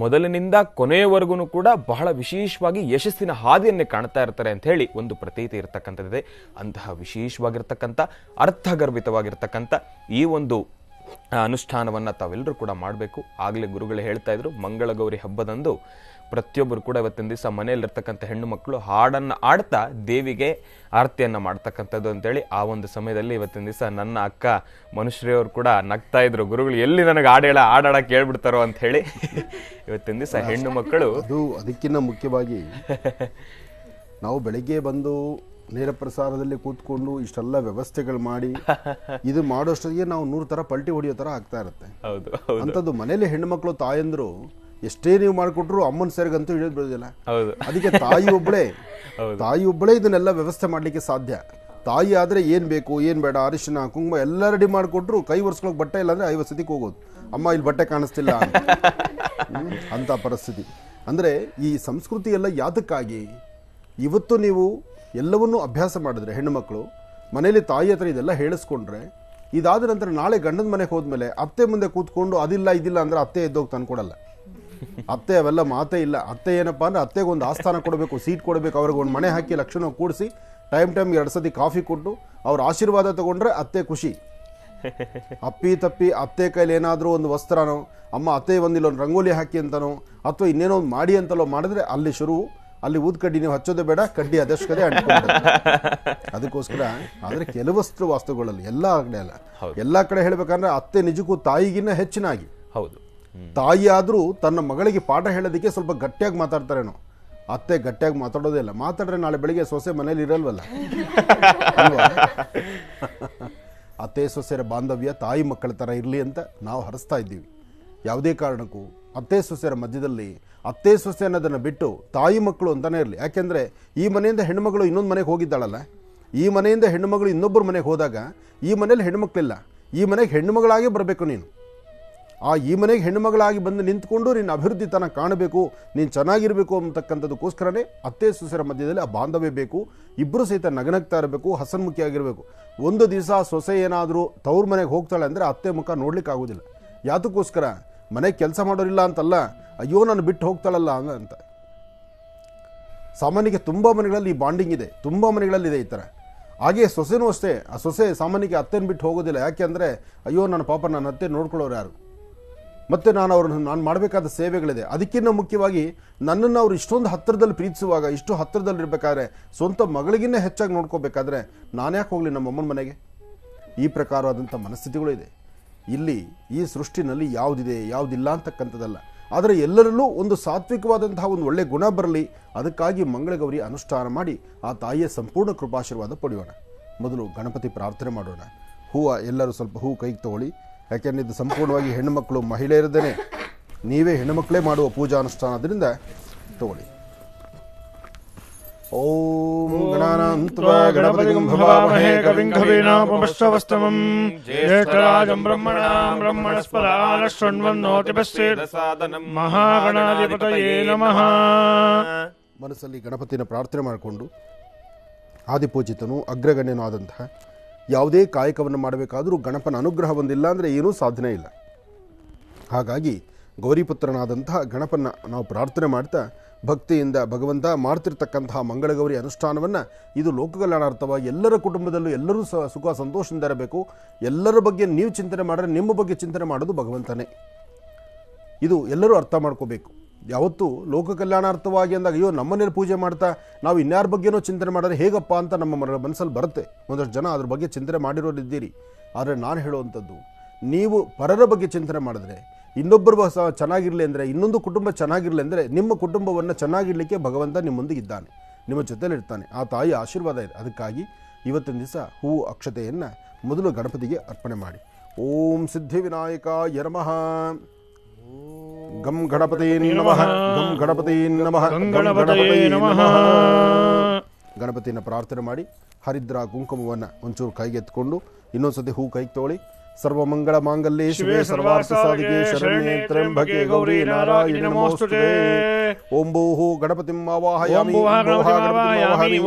ಮೊದಲಿನಿಂದ ಕೊನೆಯವರೆಗೂ ಕೂಡ ಬಹಳ ವಿಶೇಷವಾಗಿ ಯಶಸ್ಸಿನ ಹಾದಿಯನ್ನೇ ಕಾಣ್ತಾ ಇರ್ತಾರೆ ಅಂತ ಹೇಳಿ ಒಂದು ಪ್ರತೀತಿ ಇರತಕ್ಕಂಥದ್ದಿದೆ. ಅಂತಹ ವಿಶೇಷವಾಗಿರ್ತಕ್ಕಂಥ ಅರ್ಥಗರ್ಭಿತವಾಗಿರ್ತಕ್ಕಂಥ ಈ ಒಂದು ಅನುಷ್ಠಾನವನ್ನು ತಾವೆಲ್ಲರೂ ಕೂಡ ಮಾಡಬೇಕು. ಆಗಲೇ ಗುರುಗಳೇ ಹೇಳ್ತಾ ಇದ್ರು, ಮಂಗಳ ಗೌರಿ ಹಬ್ಬದಂದು ಪ್ರತಿಯೊಬ್ಬರು ಕೂಡ ಇವತ್ತಿನ ದಿವಸ ಮನೆಯಲ್ಲಿರ್ತಕ್ಕಂಥ ಹೆಣ್ಣು ಮಕ್ಕಳು ಹಾಡನ್ನು ಆಡ್ತಾ ದೇವಿಗೆ ಆರತಿಯನ್ನು ಮಾಡ್ತಕ್ಕಂಥದ್ದು ಅಂತೇಳಿ. ಆ ಒಂದು ಸಮಯದಲ್ಲಿ ಇವತ್ತಿನ ದಿವಸ ನನ್ನ ಅಕ್ಕ ಮನುಷ್ಯರವರು ಕೂಡ ನಗ್ತಾ ಇದ್ರು, ಗುರುಗಳು ಎಲ್ಲಿ ನನಗೆ ಹಾಡಾಡಕ್ಕೆ ಹೇಳ್ಬಿಡ್ತಾರೋ ಅಂತ ಹೇಳಿ. ಇವತ್ತಿನ ದಿವಸ ಹೆಣ್ಣು ಮಕ್ಕಳು ಅದಕ್ಕಿಂತ ಮುಖ್ಯವಾಗಿ ನಾವು ಬೆಳಿಗ್ಗೆ ಬಂದು ನೇರ ಪ್ರಸಾರದಲ್ಲಿ ಕೂತ್ಕೊಂಡು ಇಷ್ಟೆಲ್ಲ ವ್ಯವಸ್ಥೆಗಳು ಮಾಡಿ ಇದು ಮಾಡೋಷ್ಟೊತ್ತಿಗೆ ನಾವು 100 ಥರ ಪಲ್ಟಿ ಹೊಡೆಯೋ ಥರ ಆಗ್ತಾ ಇರುತ್ತೆ. ಅಂಥದ್ದು ಮನೇಲಿ ಹೆಣ್ಮಕ್ಳು ತಾಯಂದ್ರು ಎಷ್ಟೇ ನೀವು ಮಾಡಿಕೊಟ್ರು ಅಮ್ಮನ ಸೇರಿಗಂತೂ ಹಿಡಿದು ಬಿಡೋದಿಲ್ಲ. ಅದಕ್ಕೆ ತಾಯಿ ಒಬ್ಬಳೇ ಇದನ್ನೆಲ್ಲ ವ್ಯವಸ್ಥೆ ಮಾಡಲಿಕ್ಕೆ ಸಾಧ್ಯ. ತಾಯಿ ಆದರೆ ಏನು ಬೇಕು ಏನು ಬೇಡ, ಅರಿಶಿನ ಕುಂಕುಮ ಎಲ್ಲ ರೆಡಿ ಮಾಡಿಕೊಟ್ರು ಕೈ ಒರೆಸ್ಕೊಳ್ಳೋಕೆ ಬಟ್ಟೆ ಇಲ್ಲ ಅಂದರೆ 50 ಸತಿಗೆ ಹೋಗೋದು, ಅಮ್ಮ ಇಲ್ಲಿ ಬಟ್ಟೆ ಕಾಣಿಸ್ತಿಲ್ಲ ಅಂತ ಪರಿಸ್ಥಿತಿ. ಅಂದರೆ ಈ ಸಂಸ್ಕೃತಿ ಎಲ್ಲ ಯಾತಕ್ಕಾಗಿ ಇವತ್ತು ನೀವು ಎಲ್ಲವನ್ನೂ ಅಭ್ಯಾಸ ಮಾಡಿದ್ರೆ ಹೆಣ್ಣು ಮಕ್ಕಳು ಮನೇಲಿ ತಾಯಿ ಹತ್ರ ಇದೆಲ್ಲ ಹೇಳಿಸ್ಕೊಂಡ್ರೆ, ಇದಾದ ನಂತರ ನಾಳೆ ಗಂಡನ ಮನೆಗೆ ಹೋದ್ಮೇಲೆ ಅತ್ತೆ ಮುಂದೆ ಕೂತ್ಕೊಂಡು ಅದಿಲ್ಲ ಇದಿಲ್ಲ ಅಂದರೆ ಅತ್ತೆ ಎದ್ದೋಗಿ ತಂದ್ಕೊಡಲ್ಲ. ಅತ್ತೆ ಅವೆಲ್ಲ ಮಾತೇ ಇಲ್ಲ. ಅತ್ತೆ ಏನಪ್ಪಾ ಅಂದ್ರೆ ಅತ್ತೆಗೊಂದು ಆಸ್ಥಾನ ಕೊಡಬೇಕು, ಸೀಟ್ ಕೊಡಬೇಕು, ಅವ್ರಿಗೆ ಒಂದು ಮನೆ ಹಾಕಿ ಲಕ್ಷಣ ಕೂಡಿಸಿ ಟೈಮ್ 2 ಸತಿ ಕಾಫಿ ಕೊಟ್ಟು ಅವ್ರ ಆಶೀರ್ವಾದ ತಗೊಂಡ್ರೆ ಅತ್ತೆ ಖುಷಿ. ಅಪ್ಪಿ ತಪ್ಪಿ ಅತ್ತೆ ಕೈಲಿ ಏನಾದರೂ ಒಂದು ವಸ್ತ್ರನೋ, ಅಮ್ಮ ಅತ್ತೆ ಒಂದಿಲ್ಲೊಂದು ರಂಗೋಲಿ ಹಾಕಿ ಅಂತನೋ ಅಥವಾ ಇನ್ನೇನೋ ಒಂದು ಮಾಡಿ ಅಂತಲೋ ಮಾಡಿದ್ರೆ ಅಲ್ಲಿ ಶುರು. ಅಲ್ಲಿ ಊದ್ಕಡ್ಡಿ ನೀವು ಹಚ್ಚೋದೇ ಬೇಡ, ಕಡ್ಡಿ ಅದಷ್ಟೇ ಅಂಟ್ಕೊಂಡು. ಅದಕ್ಕೋಸ್ಕರ ಆದರೆ ಕೆಲವಷ್ಟು ವಾಸ್ತುಗಳಲ್ಲಿ ಎಲ್ಲ ಕಡೆ ಹೇಳ್ಬೇಕಂದ್ರೆ ಅತ್ತೆ ನಿಜಕ್ಕೂ ತಾಯಿಗಿನ್ನ ಹೆಚ್ಚಿನಾಗಿ, ಹೌದು, ತಾಯಿ ಆದರೂ ತನ್ನ ಮಗಳಿಗೆ ಪಾಠ ಹೇಳೋದಕ್ಕೆ ಸ್ವಲ್ಪ ಗಟ್ಟಿಯಾಗಿ ಮಾತಾಡ್ತಾರೇನೋ. ಅತ್ತೆ ಗಟ್ಟಿಯಾಗಿ ಮಾತಾಡೋದೇ ಇಲ್ಲ. ಮಾತಾಡ್ರೆ ನಾಳೆ ಬೆಳಿಗ್ಗೆ ಸೊಸೆ ಮನೇಲಿ ಇರಲ್ವಲ್ಲ. ಅತ್ತೆ ಸೊಸೆಯರ ಬಾಂಧವ್ಯ ತಾಯಿ ಮಕ್ಕಳ ಥರ ಇರಲಿ ಅಂತ ನಾವು ಹರಿಸ್ತಾ ಇದ್ದೀವಿ. ಯಾವುದೇ ಕಾರಣಕ್ಕೂ ಅತ್ತೆ ಸೊಸೆಯರ ಮಧ್ಯದಲ್ಲಿ ಅತ್ತೆ ಸೊಸೆ ಅನ್ನೋದನ್ನು ಬಿಟ್ಟು ತಾಯಿ ಮಕ್ಕಳು ಅಂತಲೇ ಇರಲಿ. ಯಾಕೆಂದರೆ ಈ ಮನೆಯಿಂದ ಹೆಣ್ಣುಮಗಳು ಇನ್ನೊಂದು ಮನೆಗೆ ಹೋಗಿದ್ದಾಳಲ್ಲ, ಈ ಮನೆಯಿಂದ ಹೆಣ್ಣುಮಗಳು ಇನ್ನೊಬ್ಬರ ಮನೆಗೆ ಹೋದಾಗ ಈ ಮನೇಲಿ ಹೆಣ್ಣುಮಕ್ಕಳಿಲ್ಲ, ಈ ಮನೆಗೆ ಹೆಣ್ಣುಮಗಳಾಗೇ ಬರಬೇಕು ನೀನು. ಈ ಮನೆಗೆ ಹೆಣ್ಣುಮಗಳಾಗಿ ಬಂದು ನಿಂತ್ಕೊಂಡು ನಿನ್ನ ಅಭಿವೃದ್ಧಿ ತನ ಕಾಣಬೇಕು, ನೀನು ಚೆನ್ನಾಗಿರಬೇಕು ಅಂತಕ್ಕಂಥದಕ್ಕೋಸ್ಕರನೇ ಅತ್ತೆ ಸೊಸೆಯರ ಮಧ್ಯದಲ್ಲಿ ಆ ಬಾಂಧವ್ಯ ಬೇಕು. ಇಬ್ಬರು ಸಹಿತ ನಗನಗ್ತಾ ಇರಬೇಕು, ಹಸನ್ಮುಖಿಯಾಗಿರಬೇಕು. ಒಂದು ದಿವಸ ಸೊಸೆ ಏನಾದರೂ ತವ್ರ ಮನೆಗೆ ಹೋಗ್ತಾಳೆ ಅಂದರೆ ಅತ್ತೆ ಮುಖ ನೋಡ್ಲಿಕ್ಕೆ ಆಗೋದಿಲ್ಲ. ಯಾತಕ್ಕೋಸ್ಕರ? ಮನೆಗೆ ಕೆಲಸ ಮಾಡೋರಿಲ್ಲ ಅಂತಲ್ಲ, ಅಯ್ಯೋ ನಾನು ಬಿಟ್ಟು ಹೋಗ್ತಾಳಲ್ಲ ಅಂತ. ಸಾಮಾನ್ಯಕ್ಕೆ ತುಂಬ ಮನೆಗಳಲ್ಲಿ ಈ ಬಾಂಡಿಂಗ್ ಇದೆ, ತುಂಬ ಮನೆಗಳಲ್ಲಿದೆ ಈ ಥರ. ಹಾಗೆ ಸೊಸೆನೂ ಅಷ್ಟೇ. ಆ ಸೊಸೆ ಸಾಮಾನ್ಯಕ್ಕೆ ಅತ್ತೆನ ಬಿಟ್ಟು ಹೋಗೋದಿಲ್ಲ. ಯಾಕೆ ಅಂದರೆ ಅಯ್ಯೋ ನನ್ನ ಪಾಪ ನನ್ನ ಅತ್ತೆ ನೋಡ್ಕೊಳ್ಳೋರು ಯಾರು, ಮತ್ತು ನಾನು ಮಾಡಬೇಕಾದ ಸೇವೆಗಳಿದೆ. ಅದಕ್ಕಿಂತ ಮುಖ್ಯವಾಗಿ ನನ್ನನ್ನು ಅವ್ರು ಇಷ್ಟೊಂದು ಹತ್ತಿರದಲ್ಲಿ ಪ್ರೀತಿಸುವಾಗ, ಇಷ್ಟು ಹತ್ತಿರದಲ್ಲಿರ್ಬೇಕಾದ್ರೆ, ಸ್ವಂತ ಮಗಳಿಗಿನ್ನ ಹೆಚ್ಚಾಗಿ ನೋಡ್ಕೋಬೇಕಾದ್ರೆ ನಾನು ಯಾಕೆ ಹೋಗಲಿ ನಮ್ಮ ಅಮ್ಮನ ಮನೆಗೆ? ಈ ಪ್ರಕಾರವಾದಂಥ ಮನಸ್ಥಿತಿಗಳು ಇದೆ. ಇಲ್ಲಿ ಈ ಸೃಷ್ಟಿನಲ್ಲಿ ಯಾವುದಿದೆ ಯಾವುದಿಲ್ಲ ಅಂತಕ್ಕಂಥದ್ದಲ್ಲ, ಆದರೆ ಎಲ್ಲರಲ್ಲೂ ಒಂದು ಸಾತ್ವಿಕವಾದಂತಹ ಒಂದು ಒಳ್ಳೆಯ ಗುಣ ಬರಲಿ, ಅದಕ್ಕಾಗಿ ಮಂಗಳಗೌರಿ ಅನುಷ್ಠಾನ ಮಾಡಿ ಆ ತಾಯಿಯ ಸಂಪೂರ್ಣ ಕೃಪಾಶೀರ್ವಾದ ಪಡೆಯೋಣ. ಮೊದಲು ಗಣಪತಿ ಪ್ರಾರ್ಥನೆ ಮಾಡೋಣ. ಹೂವು ಎಲ್ಲರೂ ಸ್ವಲ್ಪ ಹೂ ಕೈಗೆ ತಗೊಳ್ಳಿ, ಯಾಕೆಂದರೆ ಇದು ಸಂಪೂರ್ಣವಾಗಿ ಹೆಣ್ಣುಮಕ್ಕಳು ಮಹಿಳೆಯರದೇ ನೀವೇ ಹೆಣ್ಣುಮಕ್ಕಳೇ ಮಾಡುವ ಪೂಜಾ ಅನುಷ್ಠಾನದಿಂದ ತಗೊಳ್ಳಿ. ಓಂ ಗಣಾನಾಂತ್ವಾ ಗಣಪತಿಂ ಭವಾಮಹೇ ಕವಿಂ ಕವೀನಾಪಮಶ್ರವಸ್ತಮಂ ಜ್ಯೇಷ್ಠರಾಜಂ ಬ್ರಹ್ಮಣಸ್ಪದಾನ ಶೃಣ್ವನ್ನೋತಿಪಶ್ಚೇದಸಾದನಂ ಮಹಾಗಣಾಧಿಪತಯೇ ನಮಃ. ಮನಸ್ಸಲ್ಲಿ ಗಣಪತಿನ ಪ್ರಾರ್ಥನೆ ಮಾಡಿಕೊಂಡು ಆದಿಪೂಜಿತನು ಅಗ್ರಗಣ್ಯನೂ ಆದಂತಹ ಯಾವುದೇ ಕಾಯಕವನ್ನು ಮಾಡಬೇಕಾದರೂ ಗಣಪನ ಅನುಗ್ರಹ ಹೊಂದಿಲ್ಲ ಅಂದರೆ ಏನೂ ಸಾಧನೆ ಇಲ್ಲ. ಹಾಗಾಗಿ ಗೌರಿಪುತ್ರನಾದಂತಹ ಗಣಪನ ನಾವು ಪ್ರಾರ್ಥನೆ ಮಾಡ್ತಾ ಭಕ್ತಿಯಿಂದ ಭಗವಂತ ಮಾಡ್ತಿರ್ತಕ್ಕಂತಹ ಮಂಗಳಗೌರಿ ಅನುಷ್ಠಾನವನ್ನು ಇದು ಲೋಕಕಲ್ಯಾಣಾರ್ಥವಾಗಿ ಎಲ್ಲರ ಕುಟುಂಬದಲ್ಲೂ ಎಲ್ಲರೂ ಸುಖ ಸಂತೋಷದಿಂದ ಇರಬೇಕು. ಎಲ್ಲರ ಬಗ್ಗೆ ನೀವು ಚಿಂತನೆ ಮಾಡಿದ್ರೆ ನಿಮ್ಮ ಬಗ್ಗೆ ಚಿಂತನೆ ಮಾಡೋದು ಭಗವಂತನೇ. ಇದು ಎಲ್ಲರೂ ಅರ್ಥ ಮಾಡ್ಕೋಬೇಕು. ಯಾವತ್ತೂ ಲೋಕ ಕಲ್ಯಾಣಾರ್ಥವಾಗಿ ಅಂದಾಗ ಅಯ್ಯೋ ನಮ್ಮನೇಲಿ ಪೂಜೆ ಮಾಡ್ತಾ ನಾವು ಇನ್ಯಾರ ಬಗ್ಗೆನೋ ಚಿಂತನೆ ಮಾಡಿದ್ರೆ ಹೇಗಪ್ಪ ಅಂತ ನಮ್ಮ ಮನಸ್ಸಲ್ಲಿ ಬರುತ್ತೆ. ಒಂದಷ್ಟು ಜನ ಅದ್ರ ಬಗ್ಗೆ ಚಿಂತನೆ ಮಾಡಿರೋರಿದ್ದೀರಿ. ಆದರೆ ನಾನು ಹೇಳುವಂಥದ್ದು, ನೀವು ಪರರ ಬಗ್ಗೆ ಚಿಂತನೆ ಮಾಡಿದ್ರೆ, ಇನ್ನೊಬ್ಬರು ಚೆನ್ನಾಗಿರಲಿ ಅಂದರೆ, ಇನ್ನೊಂದು ಕುಟುಂಬ ಚೆನ್ನಾಗಿರಲಿ ಅಂದರೆ, ನಿಮ್ಮ ಕುಟುಂಬವನ್ನು ಚೆನ್ನಾಗಿರಲಿಕ್ಕೆ ಭಗವಂತ ನಿಮ್ಮ ಮುಂದಿಗಿದ್ದಾನೆ, ನಿಮ್ಮ ಜೊತೆಲಿರ್ತಾನೆ. ಆ ತಾಯಿಯ ಆಶೀರ್ವಾದ ಇದೆ. ಅದಕ್ಕಾಗಿ ಇವತ್ತಿನ ದಿವಸ ಹೂವು ಅಕ್ಷತೆಯನ್ನು ಮೊದಲು ಗಣಪತಿಗೆ ಅರ್ಪಣೆ ಮಾಡಿ. ಓಂ ಸಿದ್ಧಿವಿನಾಯಕಾಯ ನಮಃ. ಗಂ ಗಣಪತಿ ನಮಃ. ಗಂ ಗಣಪತಿ ನಮಃ. ಗಣಪತಿ ನಮಃ. ಗಣಪತಿನ ಪ್ರಾರ್ಥನೆ ಮಾಡಿ ಹರಿದ್ರ ಕುಂಕುಮವನ್ನು ಒಂಚೂರು ಕೈಗೆತ್ಕೊಂಡು ಇನ್ನೊಂದ್ಸತಿ ಹೂ ಕೈಗೆ ತಗೊಳ್ಳಿ. ಸರ್ವಮಂಗಳ ಮಾಂಗಲ್ಯೆ ಶಿವೆ ಸರ್ವಾರ್ಥ ಸಾಧಿಕೆ ಶರಣ್ಯೆ ತ್ರ್ಯಂಬಕೆ ಗೌರಿ ನಾರಾಯಣಿ ನಮೋಸ್ತುತೆ. ಓಂ ಭೂಃ ಗಣಪತಿಂ ಆವಾಹಯಾಮಿ.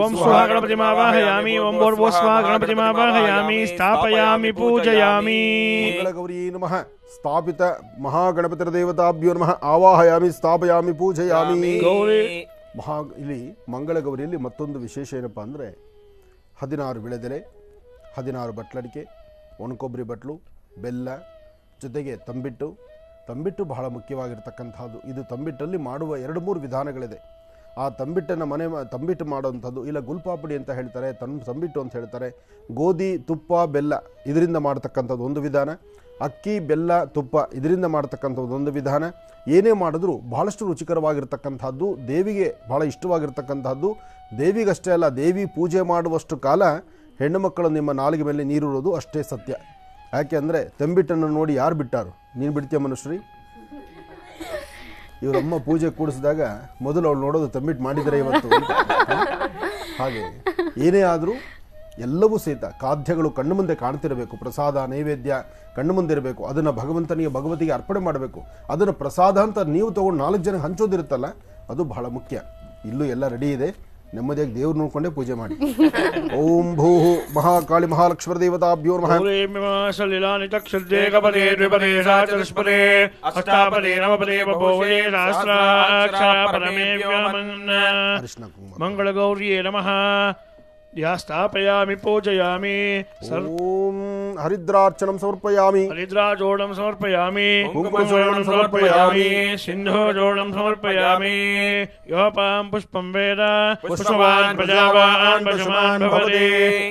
ಓಂ ಸ್ವಃ ಗಣಪತಿಂ ಆವಾಹಯಾಮಿ. ಓಂ ಭೂರ್ಭುವಃ ಗಣಪತಿಂ ಆವಾಹಯಾಮಿ. ಸ್ಥಾಪಯಾಮಿ ಪೂಜಯಾಮಿ. ಮಂಗಳಗೌರಿ ನಮಃ. ಸ್ಥಾಪಿತ ಮಹಾಗಣಪತಿರ ದೇವತಾಭ್ಯೋ ನಮಃ. ಆವಾಹಯಾಮಿ ಸ್ಥಾಪಯಾಮಿ ಪೂಜಯಾಮಿ. ಇಲ್ಲಿ ಮಂಗಳಗೌರಿಯಲ್ಲಿ ಮತ್ತೊಂದು ವಿಶೇಷ ಏನಪ್ಪ ಅಂದರೆ 16 ವಿಳೆದೆಲೆ, 16 ಬಟ್ಲಡಿಕೆ, ಒಣಕೊಬ್ಬರಿ ಬಟ್ಲು, ಬೆಲ್ಲ, ಜೊತೆಗೆ ತಂಬಿಟ್ಟು ಬಹಳ ಮುಖ್ಯವಾಗಿರ್ತಕ್ಕಂಥದ್ದು. ಇದು ತಂಬಿಟ್ಟಲ್ಲಿ ಮಾಡುವ 2-3 ವಿಧಾನಗಳಿದೆ. ಆ ತಂಬಿಟ್ಟು ಮಾಡುವಂಥದ್ದು, ಇಲ್ಲ ಗುಲ್ಪಾಪುಡಿ ಅಂತ ಹೇಳ್ತಾರೆ, ತಂಬಿಟ್ಟು ಅಂತ ಹೇಳ್ತಾರೆ. ಗೋಧಿ, ತುಪ್ಪ, ಬೆಲ್ಲ ಇದರಿಂದ ಮಾಡ್ತಕ್ಕಂಥದ್ದು ಒಂದು ವಿಧಾನ. ಅಕ್ಕಿ, ಬೆಲ್ಲ, ತುಪ್ಪ ಇದರಿಂದ ಮಾಡ್ತಕ್ಕಂಥದ್ದು ಒಂದು ವಿಧಾನ. ಏನೇ ಮಾಡಿದ್ರೂ ಬಹಳಷ್ಟು ರುಚಿಕರವಾಗಿರ್ತಕ್ಕಂಥದ್ದು, ದೇವಿಗೆ ಬಹಳ ಇಷ್ಟವಾಗಿರ್ತಕ್ಕಂಥದ್ದು. ದೇವಿಗಷ್ಟೇ ಅಲ್ಲ, ದೇವಿ ಪೂಜೆ ಮಾಡುವಷ್ಟು ಕಾಲ ಹೆಣ್ಣು ಮಕ್ಕಳು ನಿಮ್ಮ ನಾಲಿಗೆ ಮೇಲೆ ನೀರಿರೋದು ಅಷ್ಟೇ ಸತ್ಯ. ಯಾಕೆ ಅಂದರೆ ತಂಬಿಟ್ಟನ್ನು ನೋಡಿ ಯಾರು ಬಿಟ್ಟಾರು? ನೀನು ಬಿಡ್ತೀಯ ಮನುಷ್ಯರಿ? ಇವರಮ್ಮ ಪೂಜೆ ಕೂಡಿಸಿದಾಗ ಮೊದಲು ಅವಳು ನೋಡೋದು ತಂಬಿಟ್ಟು ಮಾಡಿದರೆ ಇವತ್ತು. ಹಾಗೆ ಏನೇ ಆದರೂ ಎಲ್ಲವೂ ಸಹಿತ ಖಾದ್ಯಗಳು ಕಣ್ಣು ಮುಂದೆ ಕಾಣ್ತಿರಬೇಕು. ಪ್ರಸಾದ ನೈವೇದ್ಯ ಕಣ್ಣು ಮುಂದೆ ಇರಬೇಕು. ಅದನ್ನು ಭಗವತಿಗೆ ಅರ್ಪಣೆ ಮಾಡಬೇಕು. ಅದನ್ನು ಪ್ರಸಾದ ಅಂತ ನೀವು ತೊಗೊಂಡು 4 ಜನಕ್ಕೆ ಹಂಚೋದಿರುತ್ತಲ್ಲ, ಅದು ಬಹಳ ಮುಖ್ಯ. ಇಲ್ಲೂ ಎಲ್ಲ ರೆಡಿ ಇದೆ. ನೆಮ್ಮದಿಯಾಗಿ ದೇವ್ರು ನೋಡ್ಕೊಂಡೇ ಪೂಜೆ ಮಾಡಿ. ಓಂ ಭೂಃ ಮಹಾಕಾಳಿ ಮಹಾಲಕ್ಷ್ಮೀ ದೇವತಾಭ್ಯೋ ನಮಃ. ಮಂಗಳಗೌರಿಯೇ ನಮಃ. ಸ್ಥಾಪಯಾಮಿ ಪೂಜಯಾಮಿ. ಓಂ ಹರಿದ್ರಾರ್ಚನಂ ಸಮರ್ಪಯಾಮಿ. ಹರಿದ್ರಾಜೋಡಂ ಸಮರ್ಪಯಾಮಿ. ಕುಂಕುಮಜೋಡಂ ಸಮರ್ಪಯಾಮಿ. ಸಿಂಧೂಜೋಡಂ ಸಮರ್ಪಯಾಮಿ. ಯೋಪಾಂ ಪುಷ್ಪಂ ವೇದ ಪುಷ್ಪವಾನ್ ಪ್ರಜಾವಾನ್ ಪಶುಮಾನ್ ಭವತಿ.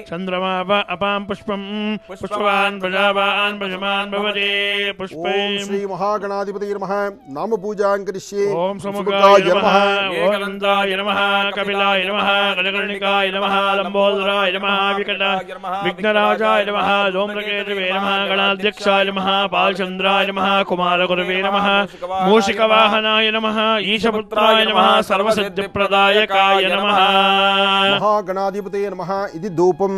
ಚಂದ್ರಮಾ ಅಪಾಂ ಪುಷ್ಪಂ ಪುಷ್ಪವಾನ್ ಪ್ರಜಾವಾನ್ ಪಶುಮಾನ್ ಭವತಿ. ಪುಷ್ಪೈ ಶ್ರೀ ಮಹಾಗಣಾಧಿಪತಿಯೇ ನಮಃ. ನಾಮ ಪೂಜಾಂ ಕರಿಷ್ಯೆ. ಓಂ ಸಮುಖಾಯ ನಮಃ. ಏಕದಂತಾಯ ನಮಃ. ಕಪಿಲಾಯ ನಮಃ. ಗಜಕರ್ಣಿಕಾಯ ನಮಃ. ಲಂಬೋದರಾಯ ನಮಃ. ವಿಘ್ನರಾಜಾಯ ನಮಃ. ಧೂಮ್ರಕೇತುವೇ ನಮಃ. ಗಣಾಧ್ಯಕ್ಷಾಯ ನಮಃ. ಬಾಲಚಂದ್ರಾಯ ನಮಃ. ಕುಮಾರಗುರುವೇ ನಮಃ. ಮೂಷಿಕವಾಹನಾಯ ನಮಃ. ಈಶಪುತ್ರಾಯ ನಮಃ. ಸರ್ವಸಿದ್ಧಿಪ್ರದಾಯಕಾಯ ನಮಃ. ಮಹಾಗಣಾಧಿಪತಿಯೇ ನಮಃ. ಇದು ಧೂಪಂ.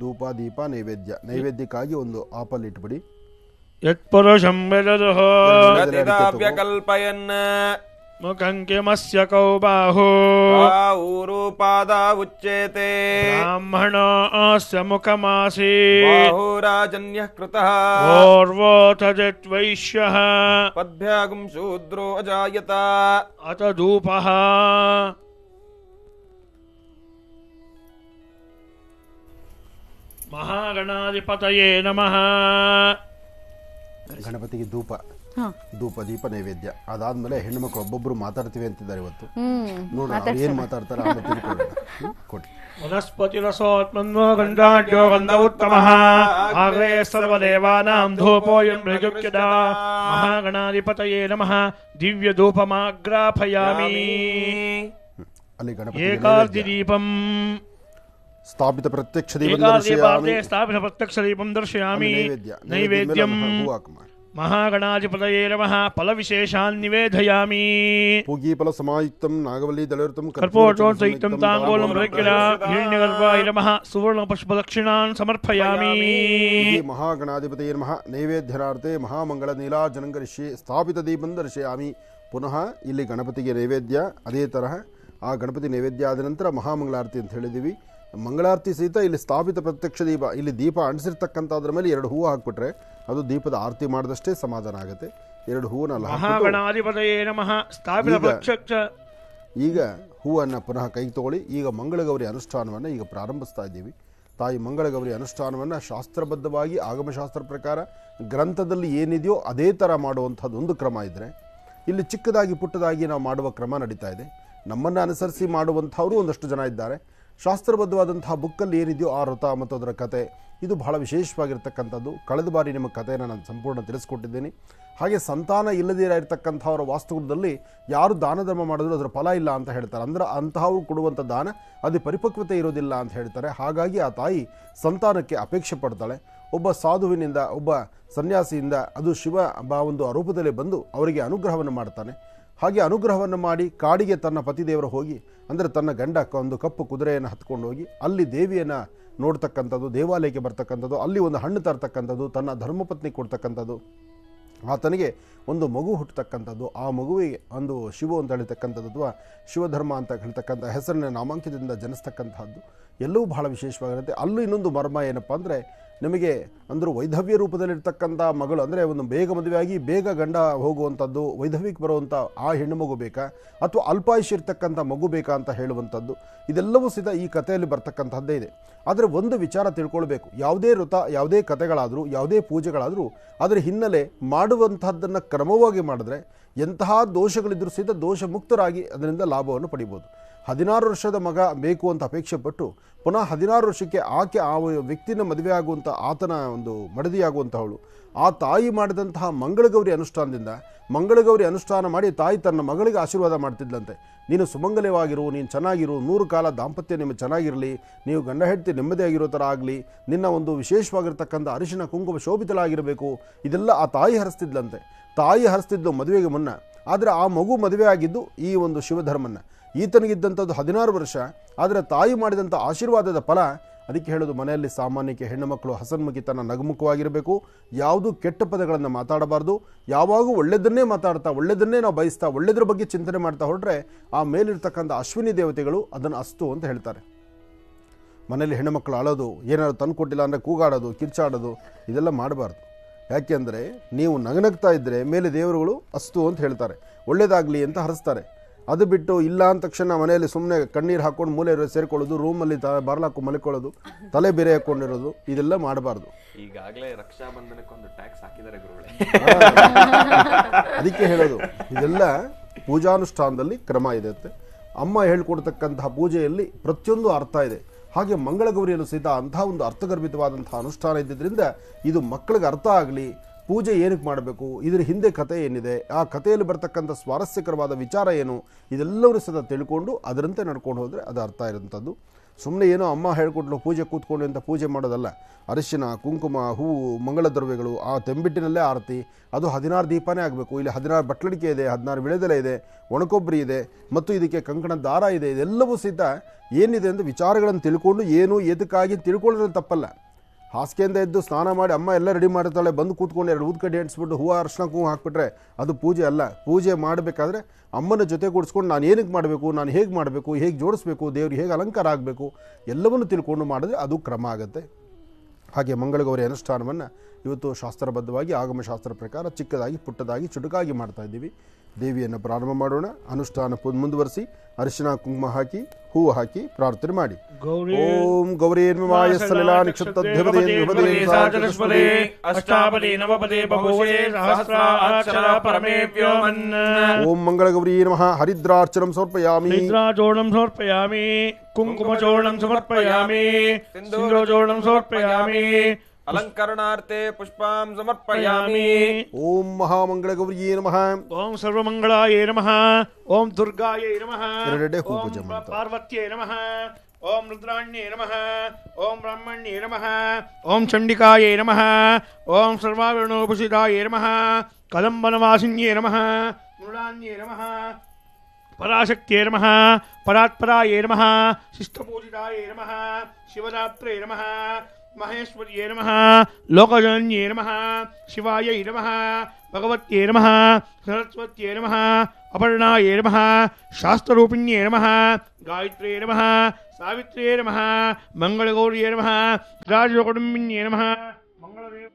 ಧೂಪ, ದೀಪ, ನೈವೇದ್ಯಕ್ಕಾಗಿ ಒಂದು ಆಪಲ್ ಇಟ್ಬಿಡಿ. ಯತ್ಪುರುಷಂ ವೇದದುಃ ಕಲ್ಪಯನ್ ಮುಖಂಕಿಮಸ್ಯ ಕೌ ಬಾಹು ಊರುಪಾದ ಉಚ್ಯತೆ. ಬ್ರಾಹ್ಮಣೋಸ್ಯ ಮುಖಮಾಸಿ ಬಾಹುರಾಜನ್ಯಃ ಕೃತಃ. ಓರ್ವೋಥ ವೈಶ್ಯಃ ಪದ್ಭ್ಯಾಗುಂ ಶೂದ್ರೋ ಅಜಾಯತ. ಅತ ಧೂಪಃ. ಮಹಾಗಣಾಧಿಪತಯೇ ನಮಃ. ಗಣಪತಿಗೆ ಧೂಪ ಧೂಪ ದೀಪ ನೈವೇದ್ಯ ಅದಾದ್ಮೇಲೆ ಹೆಣ್ಣುಮಕ್ಳು ಒಬ್ಬೊಬ್ರು ಮಾತಾಡ್ತೀವಿ ಅಂತಿದ್ದಾರೆ ಇವತ್ತು. ನೋಡೋಣ ಏನ್ ಮಾತಾಡ್ತಾರೆ ಆಮೇಲೆ ತಿಳ್ಕೊಳ್ಳೋಣ. ಕೊಡಿ. ವನಸ್ಪತಿರಸೋತ್ಮನ್ನೋ ಗಂಧಾಢ್ಯೋ ಗಂಧ ಉತ್ತಮಃ ಆಗ್ರೇ ಸರ್ವದೇವಾನಾಂ ಧೂಪೋಯಂ ಪ್ರಯುಕ್ತದ ಮಹಾಗಣಾಧಿಪತಯೇ ನಮಃ ದಿವ್ಯ ಧೂಪಮಾಗ್ರಾಪಯಾಮಿ. ಅಲ್ಲಿ ಗಣಪತಿ ಏಕಾರ್ಧಿ ದೀಪಂ ಸ್ಥಾಪಿತ ಪ್ರತ್ಯಕ್ಷ ಸ್ಥಾಪಿತ ಪ್ರತ್ಯಕ್ಷ ದೀಪಂ ದರ್ಶಯಾಮಿ. ನೈವೇದ್ಯಂ ಮಹಾಗಣಾಧಿಪತಯೇ ನಮಃ ಫಲವಿಶೇಷಾನ್ ನಿವೇದಯಾಮಿ. ಪೂಗೀಫಲ ಸಮಾಯುಕ್ತಂ ನಾಗವಲ್ಲಿ ದಳಯುಕ್ತಂ ಕರ್ಪೂರಸಹಿತಂ ತಾಂಬೂಲಂ ಪ್ರಜ್ಞಾ ಹಿರಣ್ಯಗರ್ಭಾಯ ನಮಃ ಸುವರ್ಣ ಪುಷ್ಪದಕ್ಷಿಣಾನ್ ಸಮರ್ಪಯಾಮಿ. ಮಹಾಗಣಾಧಿಪತಯೇ ನಮಃ ನೈವೇದ್ಯನಾರ್ಥೆ ಮಹಾಮಂಗಳ ನೀಲಾಜನಂಗರಿಷ್ಯೆ ಸ್ಥಾಪಿತ ದೀಪಂ ದರ್ಶಯಾಮಿ. ಪುನಃ ಇಲ್ಲಿ ಗಣಪತಿಗೆ ನೈವೇದ್ಯ, ಅದೇ ತರಹ ಆ ಗಣಪತಿ ನೈವೇದ್ಯ ಆದ ನಂತರ ಮಹಾಮಂಗಳಾರತಿ ಅಂತ ಹೇಳಿದ್ದೀವಿ. ಮಂಗಳಾರತಿ ಸಹಿತ ಇಲ್ಲಿ ಸ್ಥಾಪಿತ ಪ್ರತ್ಯಕ್ಷ ದೀಪ, ಇಲ್ಲಿ ದೀಪ ಅಂಟಿಸಿರ್ತಕ್ಕಂಥದ್ರ ಮೇಲೆ 2 ಹೂವು ಹಾಕ್ಬಿಟ್ರೆ ಅದು ದೀಪದ ಆರತಿ ಮಾಡಿದಷ್ಟೇ ಸಮಾಧಾನ ಆಗುತ್ತೆ. 2 ಹೂವನ್ನೆಲ್ಲ ಈಗ ಹೂವನ್ನು ಪುನಃ ಕೈಗೆ ತಗೊಳ್ಳಿ. ಈಗ ಮಂಗಳಗೌರಿ ಅನುಷ್ಠಾನವನ್ನು ಈಗ ಪ್ರಾರಂಭಿಸ್ತಾ ಇದ್ದೀವಿ. ತಾಯಿ ಮಂಗಳಗೌರಿ ಅನುಷ್ಠಾನವನ್ನು ಶಾಸ್ತ್ರಬದ್ಧವಾಗಿ ಆಗಮಶಾಸ್ತ್ರ ಪ್ರಕಾರ ಗ್ರಂಥದಲ್ಲಿ ಏನಿದೆಯೋ ಅದೇ ಥರ ಮಾಡುವಂಥದ್ದು ಒಂದು ಕ್ರಮ ಇದ್ದರೆ, ಇಲ್ಲಿ ಚಿಕ್ಕದಾಗಿ ಪುಟ್ಟದಾಗಿ ನಾವು ಮಾಡುವ ಕ್ರಮ ನಡೀತಾ ಇದೆ. ನಮ್ಮನ್ನು ಅನುಸರಿಸಿ ಮಾಡುವಂಥವರು ಒಂದಷ್ಟು ಜನ ಇದ್ದಾರೆ. ಶಾಸ್ತ್ರಬದ್ಧವಾದಂತಹ ಬುಕ್ಕಲ್ಲಿ ಏನಿದೆಯೋ ಆ ವ್ರತ ಮತ್ತು ಅದರ ಕತೆ ಇದು ಬಹಳ ವಿಶೇಷವಾಗಿರ್ತಕ್ಕಂಥದ್ದು. ಕಳೆದ ಬಾರಿ ನಿಮ್ಮ ಕಥೆಯನ್ನು ನಾನು ಸಂಪೂರ್ಣ ತಿಳಿಸ್ಕೊಟ್ಟಿದ್ದೀನಿ. ಹಾಗೆ ಸಂತಾನ ಇಲ್ಲದೇ ಇರತಕ್ಕಂಥವರ ವಾಸ್ತುದಲ್ಲಿ ಯಾರು ದಾನ ಧರ್ಮ ಮಾಡಿದ್ರು ಅದರ ಫಲ ಇಲ್ಲ ಅಂತ ಹೇಳ್ತಾರೆ. ಅಂದರೆ ಅಂತಹವರು ಕೊಡುವಂಥ ದಾನ ಅದು ಪರಿಪಕ್ವತೆ ಇರೋದಿಲ್ಲ ಅಂತ ಹೇಳ್ತಾರೆ. ಹಾಗಾಗಿ ಆ ತಾಯಿ ಸಂತಾನಕ್ಕೆ ಅಪೇಕ್ಷೆ ಪಡ್ತಾಳೆ. ಒಬ್ಬ ಸಾಧುವಿನಿಂದ, ಒಬ್ಬ ಸನ್ಯಾಸಿಯಿಂದ ಅದು ಶಿವ ಒಂದು ರೂಪದಲ್ಲಿ ಬಂದು ಅವರಿಗೆ ಅನುಗ್ರಹವನ್ನು ಮಾಡ್ತಾನೆ. ಹಾಗೆ ಅನುಗ್ರಹವನ್ನು ಮಾಡಿ ಕಾಡಿಗೆ ತನ್ನ ಪತಿದೇವರು ಹೋಗಿ, ಅಂದರೆ ತನ್ನ ಗಂಡ ಒಂದು ಕಪ್ಪು ಕುದುರೆಯನ್ನು ಹತ್ಕೊಂಡು ಹೋಗಿ ಅಲ್ಲಿ ದೇವಿಯನ್ನು ನೋಡ್ತಕ್ಕಂಥದ್ದು, ದೇವಾಲಯಕ್ಕೆ ಬರ್ತಕ್ಕಂಥದ್ದು, ಅಲ್ಲಿ ಒಂದು ಹಣ್ಣು ತರ್ತಕ್ಕಂಥದ್ದು, ತನ್ನ ಧರ್ಮಪತ್ನಿ ಕೊಡ್ತಕ್ಕಂಥದ್ದು, ಆತನಿಗೆ ಒಂದು ಮಗು ಹುಟ್ಟತಕ್ಕಂಥದ್ದು, ಆ ಮಗುವಿಗೆ ಒಂದು ಶಿವ ಅಂತ ಹೇಳ್ತಕ್ಕಂಥದ್ದು ಅಥವಾ ಶಿವಧರ್ಮ ಅಂತ ಹೇಳ್ತಕ್ಕಂಥ ಹೆಸರಿನ ನಾಮಾಂಕಿತದಿಂದ ಜನಿಸ್ತಕ್ಕಂಥದ್ದು ಎಲ್ಲವೂ ಬಹಳ ವಿಶೇಷವಾಗಿರುತ್ತೆ. ಅಲ್ಲೂ ಇನ್ನೊಂದು ಮರ್ಮ ಏನಪ್ಪ ಅಂದರೆ, ನಿಮಗೆ ಅಂದರೂ ವೈಧವ್ಯ ರೂಪದಲ್ಲಿರ್ತಕ್ಕಂಥ ಮಗಳು, ಅಂದರೆ ಒಂದು ಬೇಗ ಮದುವೆಯಾಗಿ ಬೇಗ ಗಂಡ ಹೋಗುವಂಥದ್ದು, ವೈಧವ್ಯಕ್ಕೆ ಬರುವಂಥ ಆ ಹೆಣ್ಣು ಮಗು ಬೇಕಾ ಅಥವಾ ಅಲ್ಪಾಯುಷ್ಯ ಇರ್ತಕ್ಕಂಥ ಮಗು ಬೇಕಾ ಅಂತ ಹೇಳುವಂಥದ್ದು ಇದೆಲ್ಲವೂ ಸಹಿತ ಈ ಕಥೆಯಲ್ಲಿ ಬರ್ತಕ್ಕಂಥದ್ದೇ ಇದೆ. ಆದರೆ ಒಂದು ವಿಚಾರ ತಿಳ್ಕೊಳ್ಬೇಕು, ಯಾವುದೇ ವ್ರತ, ಯಾವುದೇ ಕಥೆಗಳಾದರೂ, ಯಾವುದೇ ಪೂಜೆಗಳಾದರೂ ಅದರ ಹಿನ್ನೆಲೆ ಮಾಡುವಂಥದ್ದನ್ನು ಕ್ರಮವಾಗಿ ಮಾಡಿದ್ರೆ ಎಂತಹ ದೋಷಗಳಿದ್ದರೂ ಸಹಿತ ದೋಷ ಮುಕ್ತರಾಗಿ ಅದರಿಂದ ಲಾಭವನ್ನು ಪಡಿಬೋದು. 16 ವರ್ಷದ ಮಗ ಬೇಕು ಅಂತ ಅಪೇಕ್ಷೆ ಪಟ್ಟು ಪುನಃ 16 ವರ್ಷಕ್ಕೆ ಆಕೆ ಆ ವ್ಯಕ್ತಿನ ಮದುವೆ ಆಗುವಂಥ ಆತನ ಒಂದು ಮಡದಿಯಾಗುವಂಥವಳು ಆ ತಾಯಿ ಮಾಡಿದಂತಹ ಮಂಗಳಗೌರಿ ಅನುಷ್ಠಾನದಿಂದ ಮಂಗಳಗೌರಿ ಅನುಷ್ಠಾನ ಮಾಡಿ ತಾಯಿ ತನ್ನ ಮಗಳಿಗೆ ಆಶೀರ್ವಾದ ಮಾಡ್ತಿದ್ದಂತೆ. ನೀನು ಸುಮಂಗಲವಾಗಿರು, ನೀನು ಚೆನ್ನಾಗಿರು, 100 ಕಾಲ ದಾಂಪತ್ಯ ನಿಮಗೆ ಚೆನ್ನಾಗಿರಲಿ, ನೀವು ಗಂಡ ಹೆಂಡತಿ ನೆಮ್ಮದಿಯಾಗಿರೋ ಥರ ಆಗಲಿ, ನಿನ್ನ ಒಂದು ವಿಶೇಷವಾಗಿರ್ತಕ್ಕಂಥ ಅರಿಶಿನ ಕುಂಕುಮ ಶೋಭಿತಲಾಗಿರಬೇಕು, ಇದೆಲ್ಲ ಆ ತಾಯಿ ಹರಿಸ್ತಿದ್ಲಂತೆ. ತಾಯಿ ಹರಿಸ್ತಿದ್ದು ಮದುವೆಗೆ ಮುನ್ನ. ಆದರೆ ಆ ಮಗು ಮದುವೆ ಆಗಿದ್ದು ಈ ಒಂದು ಶಿವಧರ್ಮನ. ಈತನಿಗಿದ್ದಂಥದ್ದು 16 ವರ್ಷ. ಆದರೆ ತಾಯಿ ಮಾಡಿದಂಥ ಆಶೀರ್ವಾದದ ಫಲ, ಅದಕ್ಕೆ ಹೇಳೋದು ಮನೆಯಲ್ಲಿ ಸಾಮಾನ್ಯಕ್ಕೆ ಹೆಣ್ಣು ಮಕ್ಕಳು ಹಸನ್ಮುಖಿತನ ನಗುಮುಖವಾಗಿರಬೇಕು, ಯಾವುದೂ ಕೆಟ್ಟ ಪದಗಳನ್ನು ಮಾತಾಡಬಾರ್ದು, ಯಾವಾಗೂ ಒಳ್ಳೆಯದನ್ನೇ ಮಾತಾಡ್ತಾ, ಒಳ್ಳೆಯದನ್ನೇ ನಾವು ಬಯಸ್ತಾ, ಒಳ್ಳೆಯದ್ರ ಬಗ್ಗೆ ಚಿಂತನೆ ಮಾಡ್ತಾ ಹೊರಟ್ರೆ ಆ ಮೇಲಿರ್ತಕ್ಕಂಥ ಅಶ್ವಿನಿ ದೇವತೆಗಳು ಅದನ್ನು ಅಸ್ತು ಅಂತ ಹೇಳ್ತಾರೆ. ಮನೆಯಲ್ಲಿ ಹೆಣ್ಣು ಮಕ್ಕಳು ಅಳೋದು, ಏನಾದ್ರು ತಂದು ಕೊಟ್ಟಿಲ್ಲ ಅಂದರೆ ಕೂಗಾಡೋದು, ಕಿರ್ಚಾಡೋದು ಇದೆಲ್ಲ ಮಾಡಬಾರ್ದು. ಯಾಕೆಂದರೆ ನೀವು ನಗನಗ್ತಾ ಇದ್ದರೆ ಮೇಲೆ ದೇವರುಗಳು ಅಸ್ತು ಅಂತ ಹೇಳ್ತಾರೆ, ಒಳ್ಳೇದಾಗಲಿ ಅಂತ ಹರಿಸ್ತಾರೆ. ಅದು ಬಿಟ್ಟು ಇಲ್ಲ ಅಂದ ತಕ್ಷಣ ಮನೆಯಲ್ಲಿ ಸುಮ್ಮನೆ ಕಣ್ಣೀರು ಹಾಕ್ಕೊಂಡು ಮೂಲೆ ಸೇರ್ಕೊಳ್ಳೋದು, ರೂಮಲ್ಲಿ ಬಾರ್ಲಾಕು ಮಲ್ಕೊಳ್ಳೋದು, ತಲೆ ಬೇರೆ ಹಾಕ್ಕೊಂಡಿರೋದು ಇದೆಲ್ಲ ಮಾಡಬಾರ್ದು. ಈಗಾಗಲೇ ರಕ್ಷಾಬಂಧನಕ್ಕೊಂದು ಟ್ಯಾಕ್ಸ್ ಹಾಕಿದ್ದಾರೆ ಗುರುಗಳೇ. ಅದಕ್ಕೆ ಹೇಳೋದು ಇದೆಲ್ಲ ಪೂಜಾನುಷ್ಠಾನದಲ್ಲಿ ಕ್ರಮ ಇದೆ. ಅಮ್ಮ ಹೇಳ್ಕೊಡ್ತಕ್ಕಂತಹ ಪೂಜೆಯಲ್ಲಿ ಪ್ರತಿಯೊಂದು ಅರ್ಥ ಇದೆ. ಹಾಗೆ ಮಂಗಳಗೌರಿಯಲ್ಲೂ ಸಹಿತ ಅಂತಹ ಒಂದು ಅರ್ಥಗರ್ಭಿತವಾದಂತಹ ಅನುಷ್ಠಾನ ಇದ್ದಿದ್ದರಿಂದ ಇದು ಮಕ್ಕಳಿಗೆ ಅರ್ಥ ಆಗಲಿ, ಪೂಜೆ ಏನಕ್ಕೆ ಮಾಡಬೇಕು, ಇದರ ಹಿಂದೆ ಕಥೆ ಏನಿದೆ, ಆ ಕಥೆಯಲ್ಲಿ ಬರ್ತಕ್ಕಂಥ ಸ್ವಾರಸ್ಯಕರವಾದ ವಿಚಾರ ಏನು, ಇದೆಲ್ಲವೂ ಸಹ ತಿಳ್ಕೊಂಡು ಅದರಂತೆ ನಡ್ಕೊಂಡು ಹೋದರೆ ಅದು ಅರ್ಥ ಇರೋಂಥದ್ದು. ಸುಮ್ಮನೆ ಏನೋ ಅಮ್ಮ ಹೇಳ್ಕೊಟ್ಲು ಪೂಜೆ ಕೂತ್ಕೊಂಡು ಅಂತ ಪೂಜೆ ಮಾಡೋದಲ್ಲ. ಅರಿಶಿನ, ಕುಂಕುಮ, ಹೂವು, ಮಂಗಳ ದ್ರವ್ಯಗಳು, ಆ ತೆಂಬಿಟ್ಟಿನಲ್ಲೇ ಆರತಿ, ಅದು 16 ದೀಪನೇ ಆಗಬೇಕು. ಇಲ್ಲಿ 16 ಬಟ್ಲಡಿಕೆ ಇದೆ, 16 ವಿಳೆದೆಲೆ ಇದೆ, ಒಣಕೊಬ್ಬರಿ ಇದೆ, ಮತ್ತು ಇದಕ್ಕೆ ಕಂಕಣ ದಾರ ಇದೆ. ಇದೆಲ್ಲವೂ ಸಹಿತ ಏನಿದೆ ಅಂತ ವಿಚಾರಗಳನ್ನು ತಿಳ್ಕೊಂಡು ಏನು ಎದಕ್ಕಾಗಿ ತಿಳ್ಕೊಳ್ಳೋದ್ರಲ್ಲಿ ತಪ್ಪಲ್ಲ. ಹಾಸಿಗೆಯಿಂದ ಎದ್ದು ಸ್ನಾನ ಮಾಡಿ ಅಮ್ಮ ಎಲ್ಲ ರೆಡಿ ಮಾಡಿರ್ತಾಳೆ, ಬಂದು ಕೂತ್ಕೊಂಡು 2 ಊದ್ಕಡ್ಡಿ ಅಂಟಿಸ್ಬಿಟ್ಟು ಹೂವು ಅರ್ಶಿನ ಕುಂಕುಮ ಹಾಕ್ಬಿಟ್ರೆ ಅದು ಪೂಜೆ ಅಲ್ಲ. ಪೂಜೆ ಮಾಡಬೇಕಾದ್ರೆ ಅಮ್ಮನ ಜೊತೆ ಕೂಡಿಸ್ಕೊಂಡು ನಾನು ಏನಕ್ಕೆ ಮಾಡಬೇಕು, ನಾನು ಹೇಗೆ ಮಾಡಬೇಕು, ಹೇಗೆ ಜೋಡಿಸ್ಬೇಕು, ದೇವ್ರಿಗೆ ಹೇಗೆ ಅಲಂಕಾರ ಆಗಬೇಕು ಎಲ್ಲವನ್ನು ತಿಳ್ಕೊಂಡು ಮಾಡಿದ್ರೆ ಅದು ಕ್ರಮ ಆಗುತ್ತೆ. ಹಾಗೆ ಮಂಗಳಗೌರಿ ಅನುಷ್ಠಾನವನ್ನು ಇವತ್ತು ಶಾಸ್ತ್ರಬದ್ಧವಾಗಿ ಆಗಮಶಾಸ್ತ್ರ ಪ್ರಕಾರ ಚಿಕ್ಕದಾಗಿ ಪುಟ್ಟದಾಗಿ ಚುಟುಕಾಗಿ ಮಾಡ್ತಾ ಇದ್ದೀವಿ. ದೇವಿಯನ್ನು ಪ್ರಾರಂಭ ಮಾಡೋಣ. ಅನುಷ್ಠಾನ ಮುಂದುವರಿಸಿ ಅರಿಶಿನ ಕುಂಕುಮ ಹಾಕಿ ಹೂವು ಹಾಕಿ ಪ್ರಾರ್ಥನೆ ಮಾಡಿ. ಓಂ ಗೌರೀರ್ಮಾಯ ಸಲಿಲಾ ಓಂ ಮಂಗಳ ಗೌರೀ ನಮಃ. ಹರಿದ್ರಾರ್ಚನಂ ಸಮರ್ಪಯಾಮಿ. ಹರಿದ್ರಾಚೂರ್ಣಂ ಸಮರ್ಪಯಾಮಿ. ಕುಂಕುಮಚೂರ್ಣಂ ಸಮರ್ಪಯಾಮಿ. ಸಿಂಧೂರಚೂರ್ಣಂ ಸಮರ್ಪಯಾಮಿ. ಅಲಂಕರಣಾರ್ಥೆ ಪುಷ್ಪಾಂ ಸಮರ್ಪಯಾಮಿ. ಓಂ ಮಹಾಮಂಗಳ ಗೌರಿಯೇ ನಮಃ. ಓಂ ಸರ್ವಮಂಗಳಾಯೇ ನಮಃ. ಓಂ ದುರ್ಗಾಯೇ ನಮಃ. ಓಂ ಪಾರ್ವತ್ಯೇ ನಮಃ. ಓಂ ರುದ್ರಾಣ್ಯೇ ನಮಃ. ಓಂ ಬ್ರಹ್ಮಣ್ಯೇ ನಮಃ. ಓಂ ಚಂಡಿಕಾಯೇ ನಮಃ. ಓಂ ಸರ್ವಾವರಣೋಪುಷಿತಾಯೇ ನಮಃ. ಕದಂಬನವಾಸಿನ್ಯೇ ನಮಃ. ಮೃಡಾನ್ಯೇ ನಮಃ. ಪರಾಶಕ್ತಿಯೇ ನಮಃ. ಪರಾತ್ಪರಾಯೇ ನಮಃ. ಶಿಷ್ಟಪೂಜಿತಾಯೇ ನಮಃ. ಶಿವರಾತ್ರೇ ನಮಃ. ಮಹೇಶ್ವರ್ಯೇ ನಮಃ. ಲೋಕಜನನ್ಯೇ ನಮಃ. ಶಿವಾಯೈ ನಮಃ. ಭಗವತ್ಯೇ ನಮಃ. ಸರಸ್ವತ್ಯೇ ನಮಃ. ಅಪರ್ಣಾಯೇ ನಮಃ. ಶಾಸ್ತ್ರರೂಪಿಣ್ಯೇ ನಮಃ. ಗಾಯತ್ರ್ಯೇ ನಮಃ. ಸಾವಿತ್ರ್ಯೇ ನಮಃ. ಮಂಗಳಗೌರ್ಯೇ ನಮಃ. ರಾಜಕುಟುಂಬಿನ್ಯೇ ನಮಃ. ಮಂಗಳದೇವ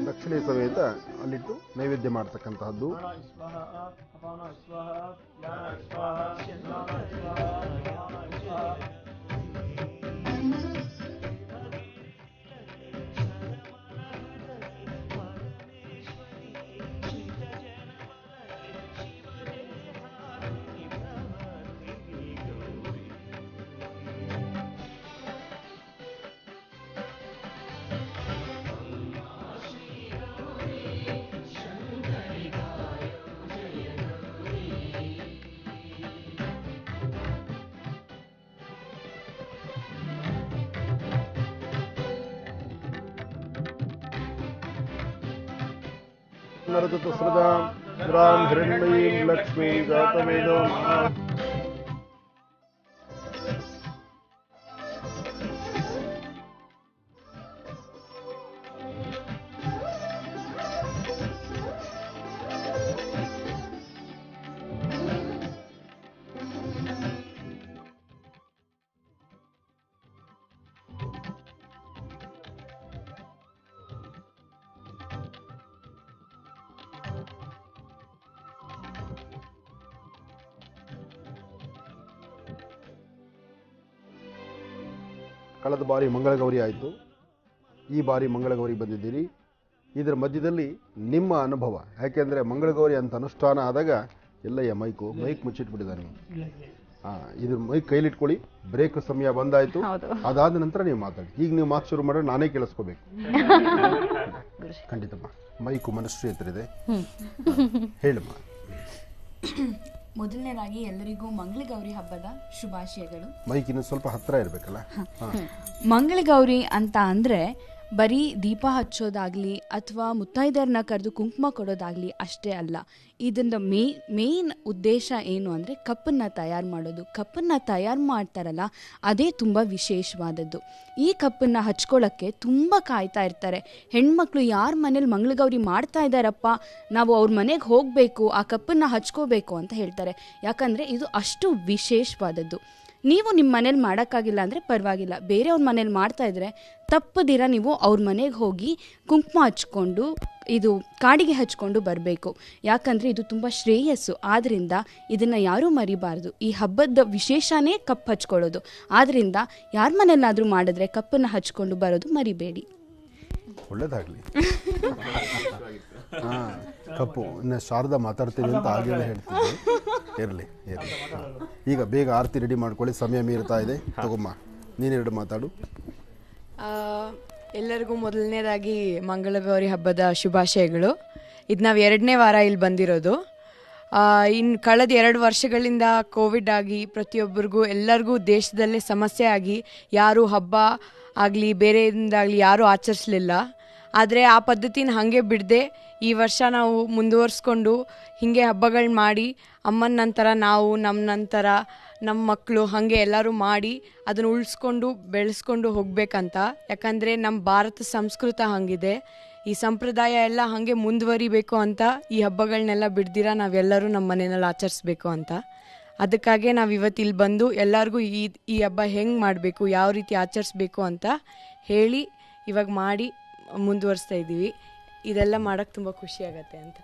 ದಕ್ಷಿಣೆ ಸಮೇತ ಅಲ್ಲಿಟ್ಟು ನೈವೇದ್ಯ ಮಾಡ್ತಕ್ಕಂತಹದ್ದು. ಹಿರಣ್ಮಯೀಂ ಲಕ್ಷ್ಮೀ ಜಾತವೇದೋ ಕಳೆದ ಬಾರಿ ಮಂಗಳಗೌರಿ ಆಯಿತು, ಈ ಬಾರಿ ಮಂಗಳಗೌರಿ ಬಂದಿದ್ದೀರಿ. ಇದರ ಮಧ್ಯದಲ್ಲಿ ನಿಮ್ಮ ಅನುಭವ, ಯಾಕೆಂದರೆ ಮಂಗಳಗೌರಿ ಅಂತ ಅನುಷ್ಠಾನ ಆದಾಗ ಎಲ್ಲಯ್ಯ ಮೈಕ್ ಮುಚ್ಚಿಟ್ಬಿಟ್ಟಿದ್ದಾನೆ. ಇದ್ರ ಮೈಕ್ ಕೈಲಿಟ್ಕೊಳ್ಳಿ. ಬ್ರೇಕ್ ಸಮಯ ಬಂದಾಯಿತು, ಅದಾದ ನಂತರ ನೀವು ಮಾತಾಡಿ. ಈಗ ನೀವು ಮಾತು ಶುರು ಮಾಡಿದ್ರೆ ನಾನೇ ಕೇಳಿಸ್ಕೋಬೇಕು. ಖಂಡಿತಮ್ಮ, ಮೈಕು ಮನಸ್ಸು ಎತ್ತರಿದೆ, ಹೇಳಮ್ಮ. ಮೊದಲನೇದಾಗಿ ಎಲ್ಲರಿಗೂ ಮಂಗಳಗೌರಿ ಹಬ್ಬದ ಶುಭಾಶಯಗಳು. ಮೈಕಿನ ಸ್ವಲ್ಪ ಹತ್ರ ಇರಬೇಕಲ್ಲ. ಮಂಗಳಗೌರಿ ಅಂತ ಅಂದರೆ ಬರೀ ದೀಪ ಹಚ್ಚೋದಾಗ್ಲಿ ಅಥವಾ ಮುತ್ತೈದೆಯರನ್ನ ಕರೆದು ಕುಂಕುಮ ಕೊಡೋದಾಗ್ಲಿ ಅಷ್ಟೇ ಅಲ್ಲ. ಇದನ್ನ ಮೇನ್ ಉದ್ದೇಶ ಏನು ಅಂದರೆ ಕಪ್ಪನ್ನು ತಯಾರು ಮಾಡೋದು. ಕಪ್ಪನ್ನು ತಯಾರು ಮಾಡ್ತಾರಲ್ಲ, ಅದೇ ತುಂಬ ವಿಶೇಷವಾದದ್ದು. ಈ ಕಪ್ಪನ್ನು ಹಚ್ಕೊಳ್ಳೋಕ್ಕೆ ತುಂಬ ಕಾಯ್ತಾ ಇರ್ತಾರೆ ಹೆಣ್ಮಕ್ಳು. ಯಾರ ಮನೇಲಿ ಮಂಗಳಗೌರಿ ಮಾಡ್ತಾ ಇದ್ದಾರಪ್ಪ, ನಾವು ಅವ್ರ ಮನೆಗೆ ಹೋಗಬೇಕು, ಆ ಕಪ್ಪನ್ನು ಹಚ್ಕೋಬೇಕು ಅಂತ ಹೇಳ್ತಾರೆ. ಯಾಕಂದರೆ ಇದು ಅಷ್ಟು ವಿಶೇಷವಾದದ್ದು. ನೀವು ನಿಮ್ಮ ಮನೇಲಿ ಮಾಡೋಕ್ಕಾಗಿಲ್ಲ ಅಂದರೆ ಪರವಾಗಿಲ್ಲ, ಬೇರೆಯವ್ರ ಮನೇಲಿ ಮಾಡ್ತಾ ಇದ್ರೆ ತಪ್ಪದಿರ ನೀವು ಅವ್ರ ಮನೆಗೆ ಹೋಗಿ ಕುಂಕುಮ ಹಚ್ಕೊಂಡು ಇದು ಕಾಡಿಗೆ ಹಚ್ಕೊಂಡು ಬರಬೇಕು. ಯಾಕಂದರೆ ಇದು ತುಂಬ ಶ್ರೇಯಸ್ಸು. ಆದ್ದರಿಂದ ಇದನ್ನು ಯಾರೂ ಮರಿಬಾರ್ದು. ಈ ಹಬ್ಬದ ವಿಶೇಷನೇ ಕಪ್ಪು ಹಚ್ಕೊಳ್ಳೋದು. ಆದ್ದರಿಂದ ಯಾರ ಮನೆಯಲ್ಲಾದರೂ ಮಾಡಿದ್ರೆ ಕಪ್ಪನ್ನು ಹಚ್ಕೊಂಡು ಬರೋದು ಮರಿಬೇಡಿ. ಒಳ್ಳೇದಾಗಲಿ. ಹಾಂ, ಕಪ್ಪು ಇನ್ನು ಶಾರದಾ ಮಾತಾಡ್ತೀವಿ ಅಂತ ಆಗಲೇ ಹೇಳ್ತಿದ್ದೆ. ಇರಲಿ ಇರಲಿ. ಈಗ ಬೇಗ ಆರತಿ ರೆಡಿ ಮಾಡ್ಕೊಳ್ಳಿ, ಸಮಯ ಮೀರ್ತಾ ಇದೆ. ತಗೊಮ್ಮ, ನೀನೆರಡು ಮಾತಾಡು. ಎಲ್ಲರಿಗೂ ಮೊದಲನೇದಾಗಿ ಮಂಗಳಗೌರಿ ಹಬ್ಬದ ಶುಭಾಶಯಗಳು. ಇದು ನಾವು 2ನೇ ವಾರ ಇಲ್ಲಿ ಬಂದಿರೋದು. ಇನ್ನು ಕಳೆದ 2 ವರ್ಷಗಳಿಂದ ಕೋವಿಡ್ ಆಗಿ ಪ್ರತಿಯೊಬ್ಬರಿಗೂ ಎಲ್ಲರಿಗೂ ದೇಶದಲ್ಲೇ ಸಮಸ್ಯೆ ಆಗಿ ಯಾರೂ ಹಬ್ಬ ಆಗಲಿ ಬೇರೆಯಿಂದಾಗಲಿ ಯಾರೂ ಆಚರಿಸಲಿಲ್ಲ. ಆದರೆ ಆ ಪದ್ಧತಿನ ಹಾಗೆ ಬಿಡದೆ ಈ ವರ್ಷ ನಾವು ಮುಂದುವರಿಸ್ಕೊಂಡು ಹೀಗೆ ಹಬ್ಬಗಳು ಮಾಡಿ ಅಮ್ಮನ ನಂತರ ನಾವು ನಮ್ಮ ನಂತರ ನಮ್ಮ ಮಕ್ಕಳು ಹಾಗೆ ಎಲ್ಲರೂ ಮಾಡಿ ಅದನ್ನು ಉಳಿಸ್ಕೊಂಡು ಬೆಳೆಸ್ಕೊಂಡು ಹೋಗಬೇಕಂತ. ಯಾಕಂದರೆ ನಮ್ಮ ಭಾರತ ಸಂಸ್ಕೃತ ಹಾಗಿದೆ, ಈ ಸಂಪ್ರದಾಯ ಎಲ್ಲ ಹಾಗೆ ಮುಂದುವರಿಬೇಕು ಅಂತ ಈ ಹಬ್ಬಗಳನ್ನೆಲ್ಲ ಬಿಡ್ದಿರ ನಾವೆಲ್ಲರೂ ನಮ್ಮ ಮನೆಯಲ್ಲಿ ಆಚರಿಸ್ಬೇಕು ಅಂತ. ಅದಕ್ಕಾಗೆ ನಾವು ಇವತ್ತು ಇಲ್ಲಿ ಬಂದು ಎಲ್ಲರಿಗೂ ಈ ಹಬ್ಬ ಹೆಂಗೆ ಮಾಡಬೇಕು, ಯಾವ ರೀತಿ ಆಚರಿಸ್ಬೇಕು ಅಂತ ಹೇಳಿ ಇವಾಗ ಮಾಡಿ ಮುಂದುವರಿಸ್ತಾ ಇದ್ದೀವಿ. ಇದೆಲ್ಲ ಮಾಡೋಕ್ಕೆ ತುಂಬ ಖುಷಿ ಆಗತ್ತೆ ಅಂತ.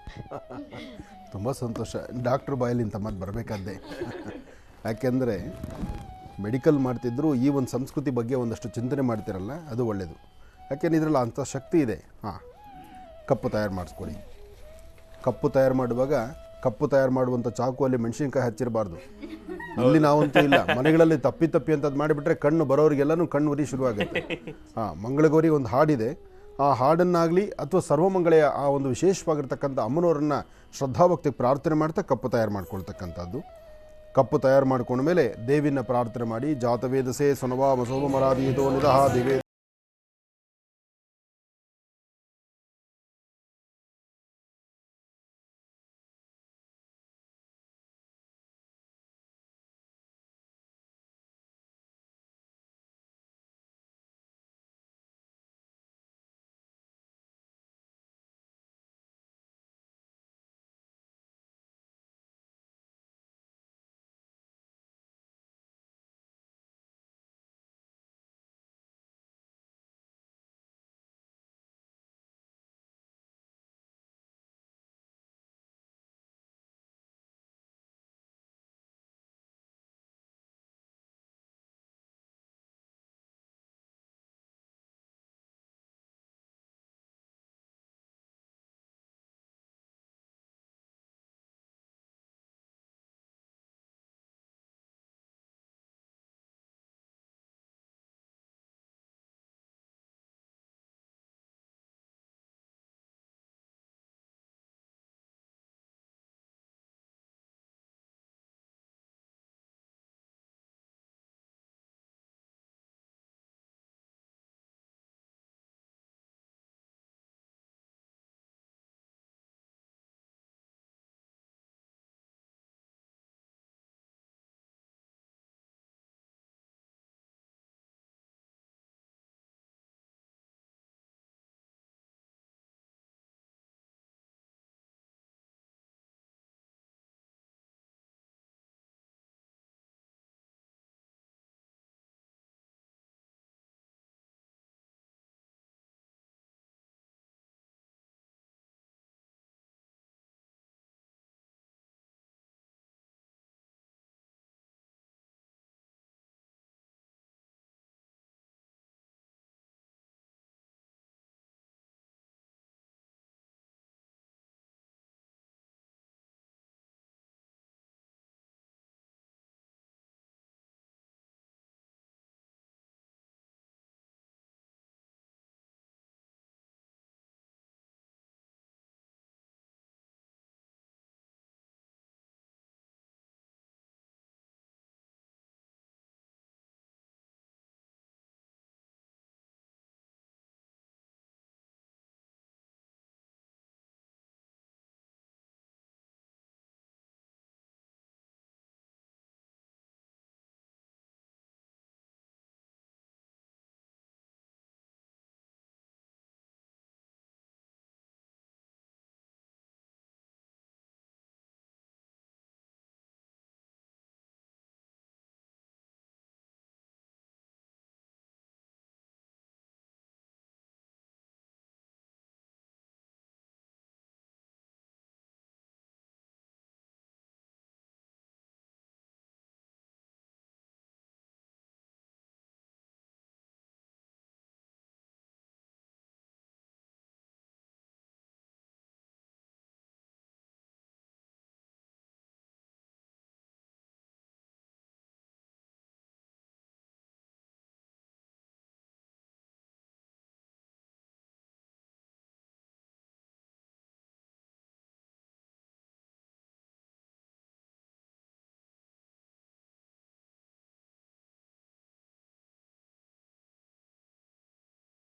ತುಂಬ ಸಂತೋಷ. ಡಾಕ್ಟ್ರ್ ಬಾಯಲ್ಲಿ ಇಂಥ ಮಾತು ಬರಬೇಕಾದ್ದೆ. ಯಾಕೆಂದರೆ ಮೆಡಿಕಲ್ ಮಾಡ್ತಿದ್ರು ಈ ಒಂದು ಸಂಸ್ಕೃತಿ ಬಗ್ಗೆ ಒಂದಷ್ಟು ಚಿಂತನೆ ಮಾಡ್ತಿರಲ್ಲ, ಅದು ಒಳ್ಳೆಯದು. ಯಾಕೆಂದ್ರೆ ಇದರಲ್ಲಿ ಅಂಥ ಶಕ್ತಿ ಇದೆ. ಹಾಂ, ಕಪ್ಪು ತಯಾರು ಮಾಡಿಸ್ಕೊಳ್ಳಿ. ಕಪ್ಪು ತಯಾರು ಮಾಡುವಾಗ ಕಪ್ಪು ತಯಾರು ಮಾಡುವಂಥ ಚಾಕುವಲ್ಲಿ ಮೆಣಸಿನ್ಕಾಯಿ ಹಚ್ಚಿರಬಾರ್ದು. ಇಲ್ಲಿ ನಾವಂತೂ ಇಲ್ಲ, ಮನೆಗಳಲ್ಲಿ ತಪ್ಪಿ ಅಂತದ್ದು ಮಾಡಿಬಿಟ್ರೆ ಕಣ್ಣು ಬರೋರಿಗೆಲ್ಲನೂ ಕಣ್ಣು ಉರಿ ಶುರುವಾಗುತ್ತೆ. ಹಾಂ, ಮಂಗಳಗೌರಿ ಒಂದು ಹಾಡಿದೆ, ಆ ಹಾಡನ್ನಾಗಲಿ ಅಥವಾ ಸರ್ವಮಂಗಳೆಯ ಆ ಒಂದು ವಿಶೇಷವಾಗಿರ್ತಕ್ಕಂಥ ಅಮ್ಮನವರನ್ನು ಶ್ರದ್ಧಾಭಕ್ತಿಗೆ ಪ್ರಾರ್ಥನೆ ಮಾಡ್ತಾ ಕಪ್ಪು ತಯಾರು ಮಾಡ್ಕೊಳ್ತಕ್ಕಂಥದ್ದು. ಕಪ್ಪು ತಯಾರು ಮಾಡ್ಕೊಂಡ ಮೇಲೆ ದೇವಿನ ಪ್ರಾರ್ಥನೆ ಮಾಡಿ ಜಾತವೇದಸೆ ಸೊನವಾ ಮಸೋಮ ಮರಾದೀತೋ ನಿದಹ ದಿವೇ